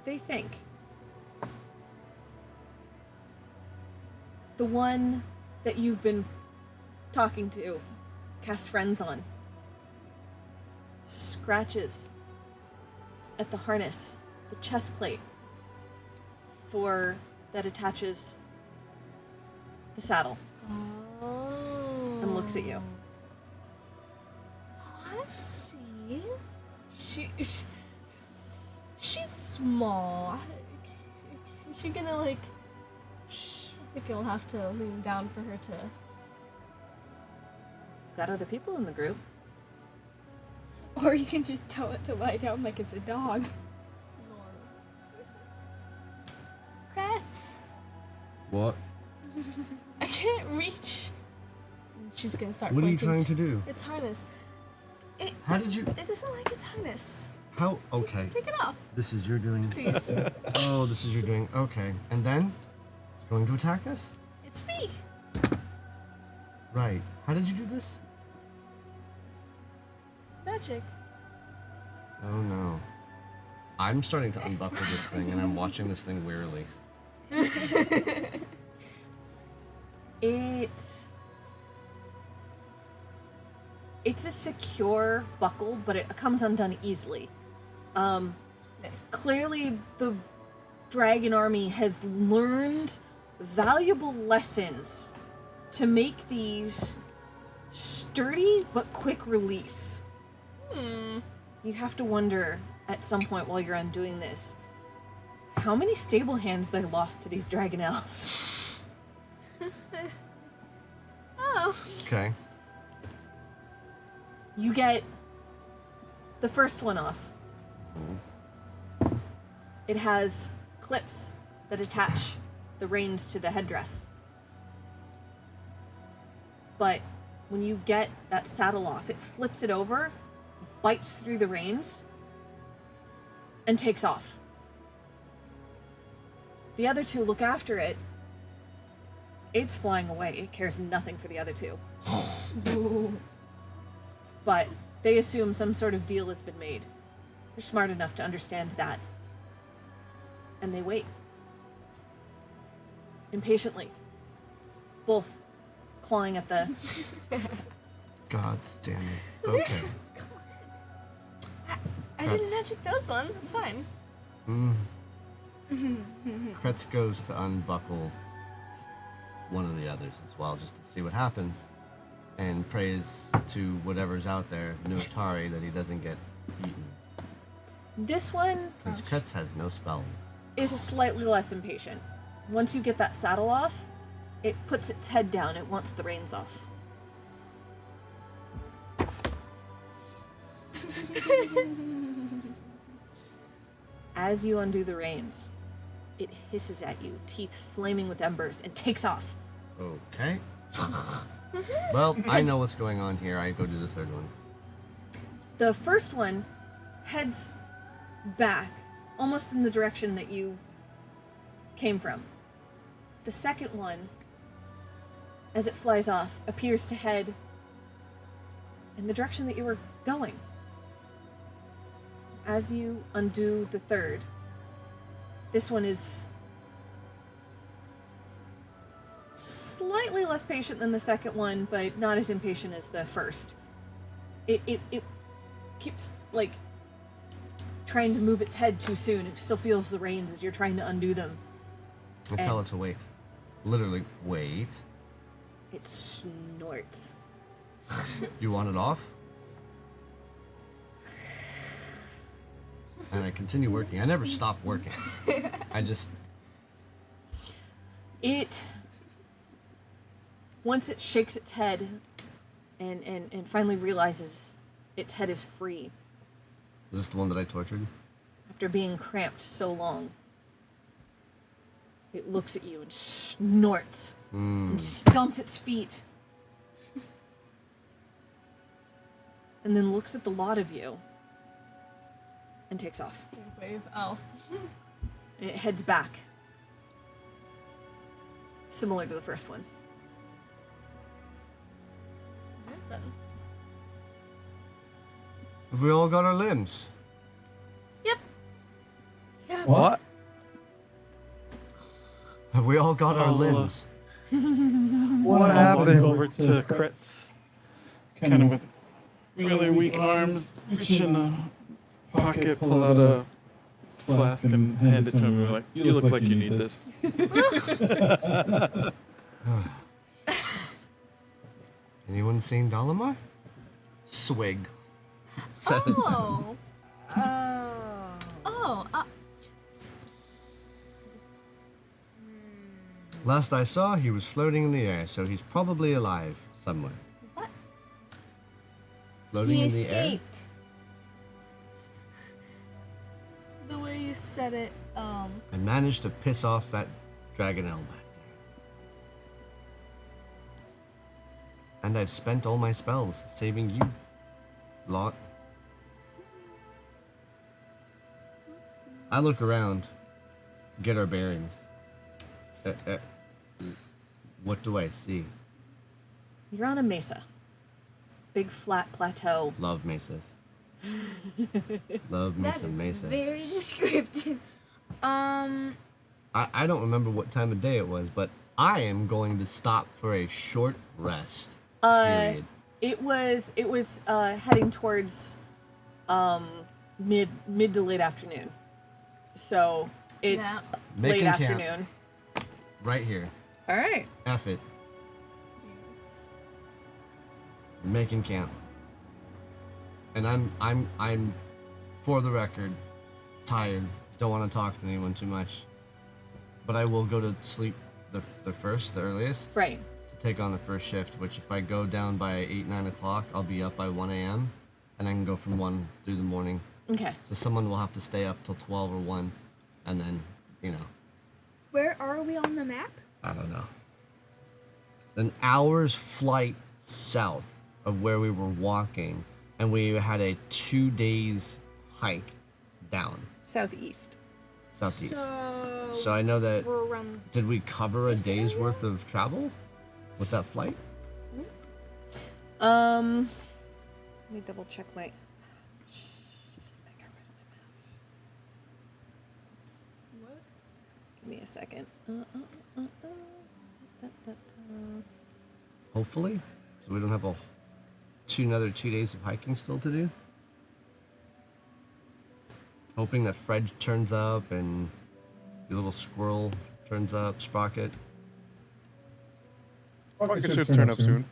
they think the one that you've been talking to, cast friends on, scratches at the harness, the chest plate that attaches the saddle, Oh. and looks at you. I see. She's small. Is she gonna like? I think I'll have to lean down for her to. Got other people in the group. Or you can just tell it to lie down like it's a dog. Kratz. What? I can't reach. She's gonna start What are you pointing trying to do? Its harness. How did you? It doesn't like its harness. How? Okay. Take it off, This is your doing. please. Oh, this is your doing. Okay. And then? It's going to attack us? It's free. Right. How did you do this? Magic. Oh no. I'm starting to unbuckle this thing and I'm watching this thing wearily. It's a secure buckle, but it comes undone easily. Nice. Clearly the dragon army has learned valuable lessons to make these sturdy but quick release. You have to wonder at some point while you're undoing this, how many stable hands they lost to these dragon elves. Oh. Okay. You get the first one off. It has clips that attach the reins to the headdress. But when you get that saddle off, it flips it over, bites through the reins, and takes off. The other two look after it. It's flying away. It cares nothing for the other two. But they assume some sort of deal has been made. They're smart enough to understand that. and they wait. Impatiently. Both clawing at the... God damn it. Okay. I didn't magic those ones. It's fine. Kretz goes to unbuckle one of the others as well, just to see what happens, and prays to whatever's out there, Nuatari, that he doesn't get eaten. This one Because Kretz has no spells. is slightly less impatient. Once you get that saddle off, it puts its head down. It wants the reins off. As you undo the reins, it hisses at you, teeth flaming with embers, and takes off. Okay. Well, I know what's going on here. I go to the third one. The first one heads back, almost in the direction that you came from. The second one, as it flies off, appears to head in the direction that you were going. As you undo the third, this one is slightly less patient than the second one, but not as impatient as the first. It keeps, like, trying to move its head too soon. It still feels the reins as you're trying to undo them. I tell it to wait. Literally, wait. It snorts. You want it off? And I continue working. I never stop working. I just... Once it shakes its head and finally realizes its head is free Is this the one that I tortured? after being cramped so long, it looks at you and snorts and stomps its feet. And then looks at the lot of you and takes off. Wave. Oh. And it heads back. Similar to the first one. Alright then. Have we all got our limbs? Yep. What? Have we all got our limbs? What happened? Over to Kretz, kind of with really weak arms, reach in the pocket, pull out a flask, and hand it to him. Like, you look like you need this. Anyone seen Dalamar? Swig. Oh. Oh. Oh. Last I saw, he was floating in the air, so he's probably alive somewhere. He's what? Floating He in the air? escaped. The way you said it. I managed to piss off that Dragonelle back there. And I've spent all my spells saving you. Lot. I look around, get our bearings. What do I see? You're on a mesa. Big flat plateau. Love mesas. Love me That some is mesa. very descriptive. I don't remember what time of day it was, but I am going to stop for a short rest. Period. It was heading towards mid to late afternoon. So it's Yeah. late Making camp. afternoon. Right here. All right. F it. Making camp. And I'm for the record, tired. Don't want to talk to anyone too much. But I will go to sleep the earliest, Right. to take on the first shift, which if I go down by 8, 9 o'clock, I'll be up by 1 a.m. And I can go from 1 through the morning. Okay. So someone will have to stay up till 12 or 1, and then, Where are we on the map? I don't know. An hour's flight south of where we were walking, and we had a 2 days hike down Southeast. southeast. So, So I know that. we're around. Did we cover a this day's area? worth of travel with that flight? Let me double check my. Give me a second. Da, da, da. Hopefully, so we don't have another 2 days of hiking still to do. Hoping that Fred turns up and your little squirrel turns up, Sprocket. I should turn up soon.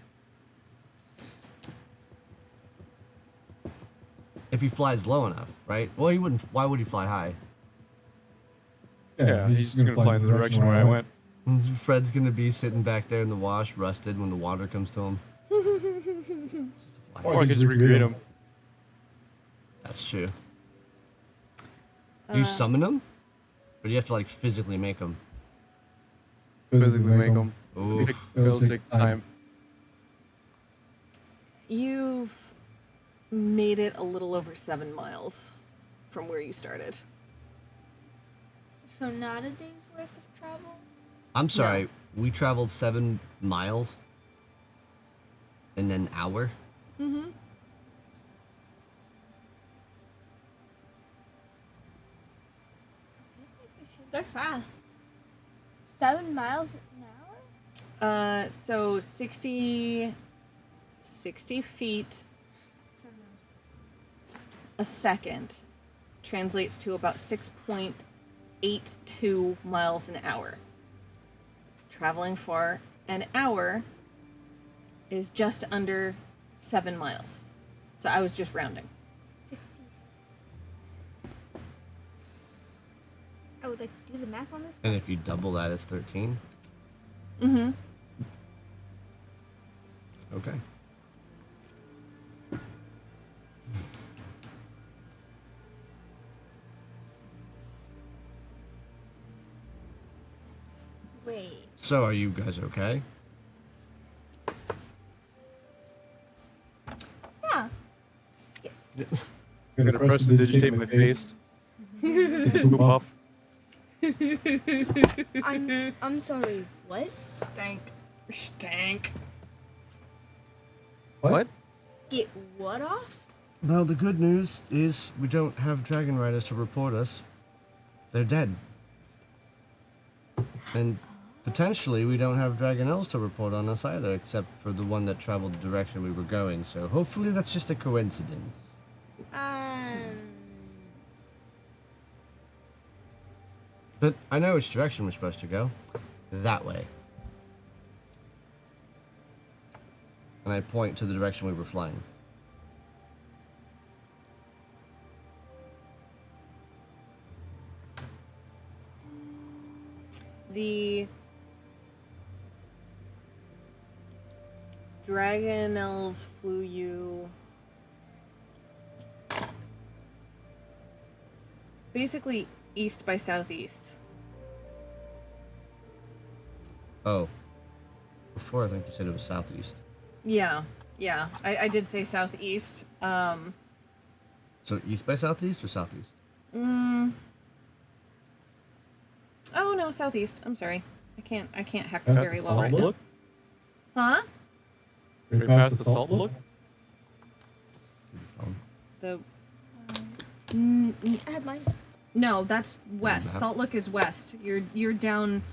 If he flies low enough, right? Well, he wouldn't. Why would he fly high? Yeah, he's just gonna fly in the direction where I went. Fred's gonna be sitting back there in the wash, rusted when the water comes to him. Or I could just recreate him. That's true. Do you summon them? Or do you have to like physically make them? Physically make him. Oof. It'll take time. You've made it a little over 7 miles from where you started. So not a day's worth of travel? I'm sorry, we traveled 7 miles in an hour? Mm-hmm. They're fast. 7 miles an hour? So 60 feet a second translates to about 6.82 miles an hour. Traveling for an hour is just under 7 miles. So I was just rounding. 60. I would like to do the math on this. And if you double that, it's 13? Mm-hmm. Okay. Wait. So, are you guys okay? Yeah. Yes. I'm gonna press the digitate my face. Poop off. I'm sorry. What? Stank. What? Get what off? Well, the good news is we don't have dragon riders to report us. They're dead. And potentially we don't have dragon elves to report on us either, except for the one that traveled the direction we were going. So hopefully that's just a coincidence. But I know which direction we're supposed to go. That way. And I point to the direction we were flying. The dragon elves flew you basically east by southeast. Oh. Before I think you said it was southeast. Yeah. I did say southeast. So east by southeast or southeast? Oh no, southeast. I'm sorry. I can't hex Past very the well salt right now. look? Huh? Right past the salt look? The I have mine. no, that's west. Map. Salt Lick is west. You're down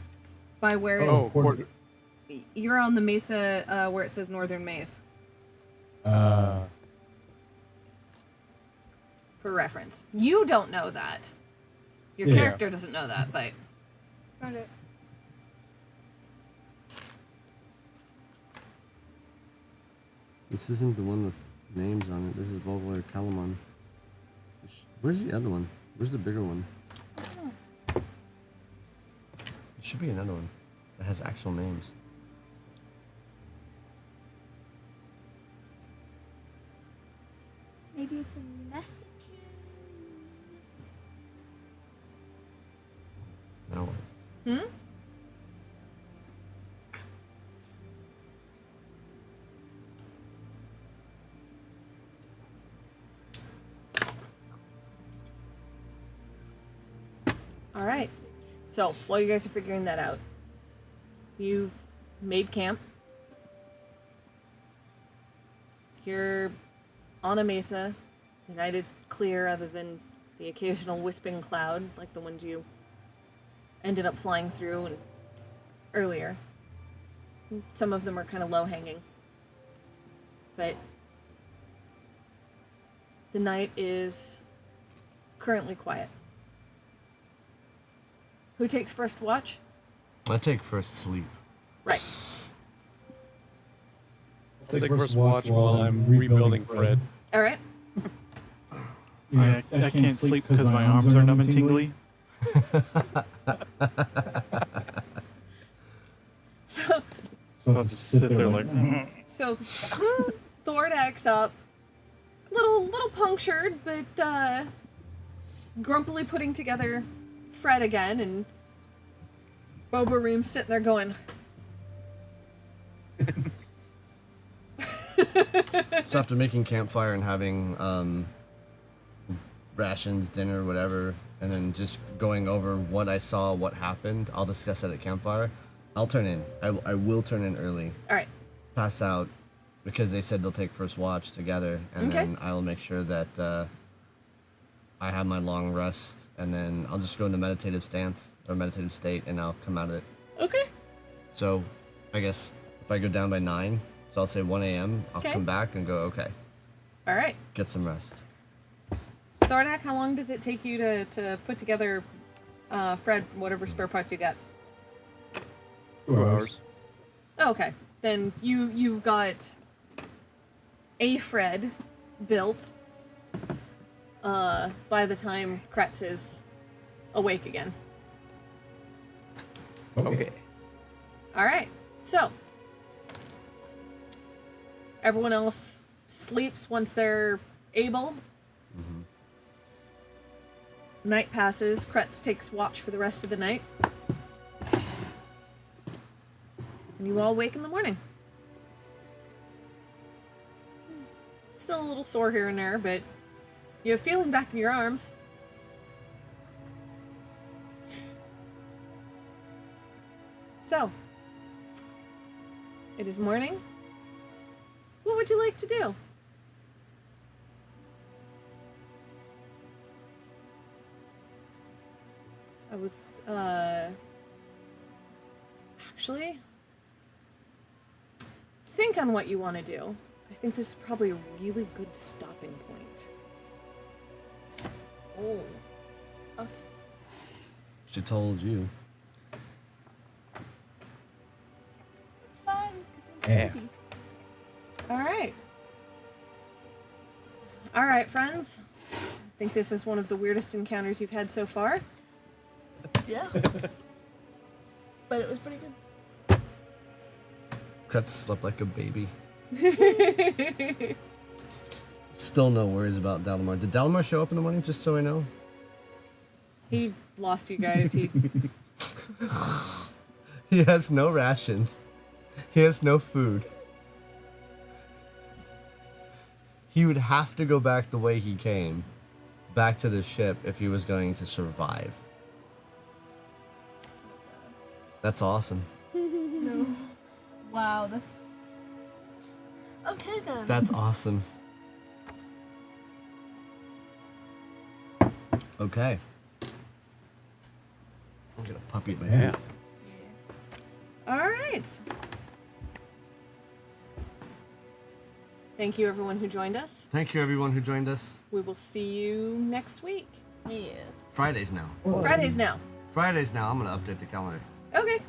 by where Oh, it's quarter. you're on the mesa where it says Northern Maze Uh, for reference. You don't know that. Your Yeah. character doesn't know that, but Found it. This isn't the one with names on it. This is Volvoy Calamon. Where's the other one? Where's the bigger one? There should be another one that has actual names. Maybe it's a message. Now what? all right. So while you guys are figuring that out, you've made camp. You're on a mesa. The night is clear, other than the occasional wisping cloud, like the ones you ended up flying through and earlier. Some of them are kind of low hanging. But the night is currently quiet. Who takes first watch? I take first sleep. Right. Take first watch while I'm rebuilding Fred. All right. I can't sleep because my arms are numb and tingly. So So I'll just sit there like, So, Thordak's up, little punctured, but grumpily putting together Fred again, and Boba Reem's sitting there going. So after making campfire and having rations, dinner, whatever, and then just going over what I saw, what happened, I'll discuss that at campfire. I'll turn in. I will turn in early. All right. Pass out because they said they'll take first watch together, and Okay. then I'll make sure that I have my long rest, and then I'll just go into meditative stance or meditative state, and I'll come out of it. Okay. So, I guess if I go down by 9, so I'll say 1 a.m. I'll Okay. come back and go, okay, All right. get some rest. Thordak, how long does it take you to put together Fred from whatever spare parts you got? 2 hours. Oh, okay. Then you've got a Fred built by the time Kretz is awake again. Okay. All right. So everyone else sleeps once they're able. Night passes. Kretz takes watch for the rest of the night. And you all wake in the morning. Still a little sore here and there, but you have feeling back in your arms. So, it is morning. What would you like to do? I was, actually, think on what you want to do. I think this is probably a really good stopping point. Oh. Okay. She told you. It's fine, because I'm Yeah. sleepy. Alright. Alright, friends. I think this is one of the weirdest encounters you've had so far. Yeah. But it was pretty good. Kretz slept like a baby. Still no worries about Dalamar. Did Dalamar show up in the morning, just so I know? He lost you guys. He He has no rations. He has no food. He would have to go back the way he came, back to the ship, if he was going to survive. That's awesome. No. Wow, that's... Okay then. That's awesome. Okay. I'll get a puppy at my Yeah. hand. Alright. Thank you everyone who joined us. Thank you, everyone who joined us. We will see you next week. Yeah. Fridays now. Fridays now. Fridays now. I'm gonna update the calendar. Okay.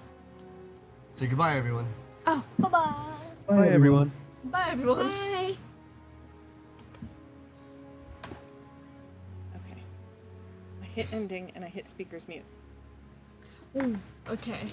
Say goodbye, everyone. Oh, bye-bye. Bye, everyone. Bye, everyone. Bye. Okay. I hit ending and I hit speakers mute. Ooh, okay.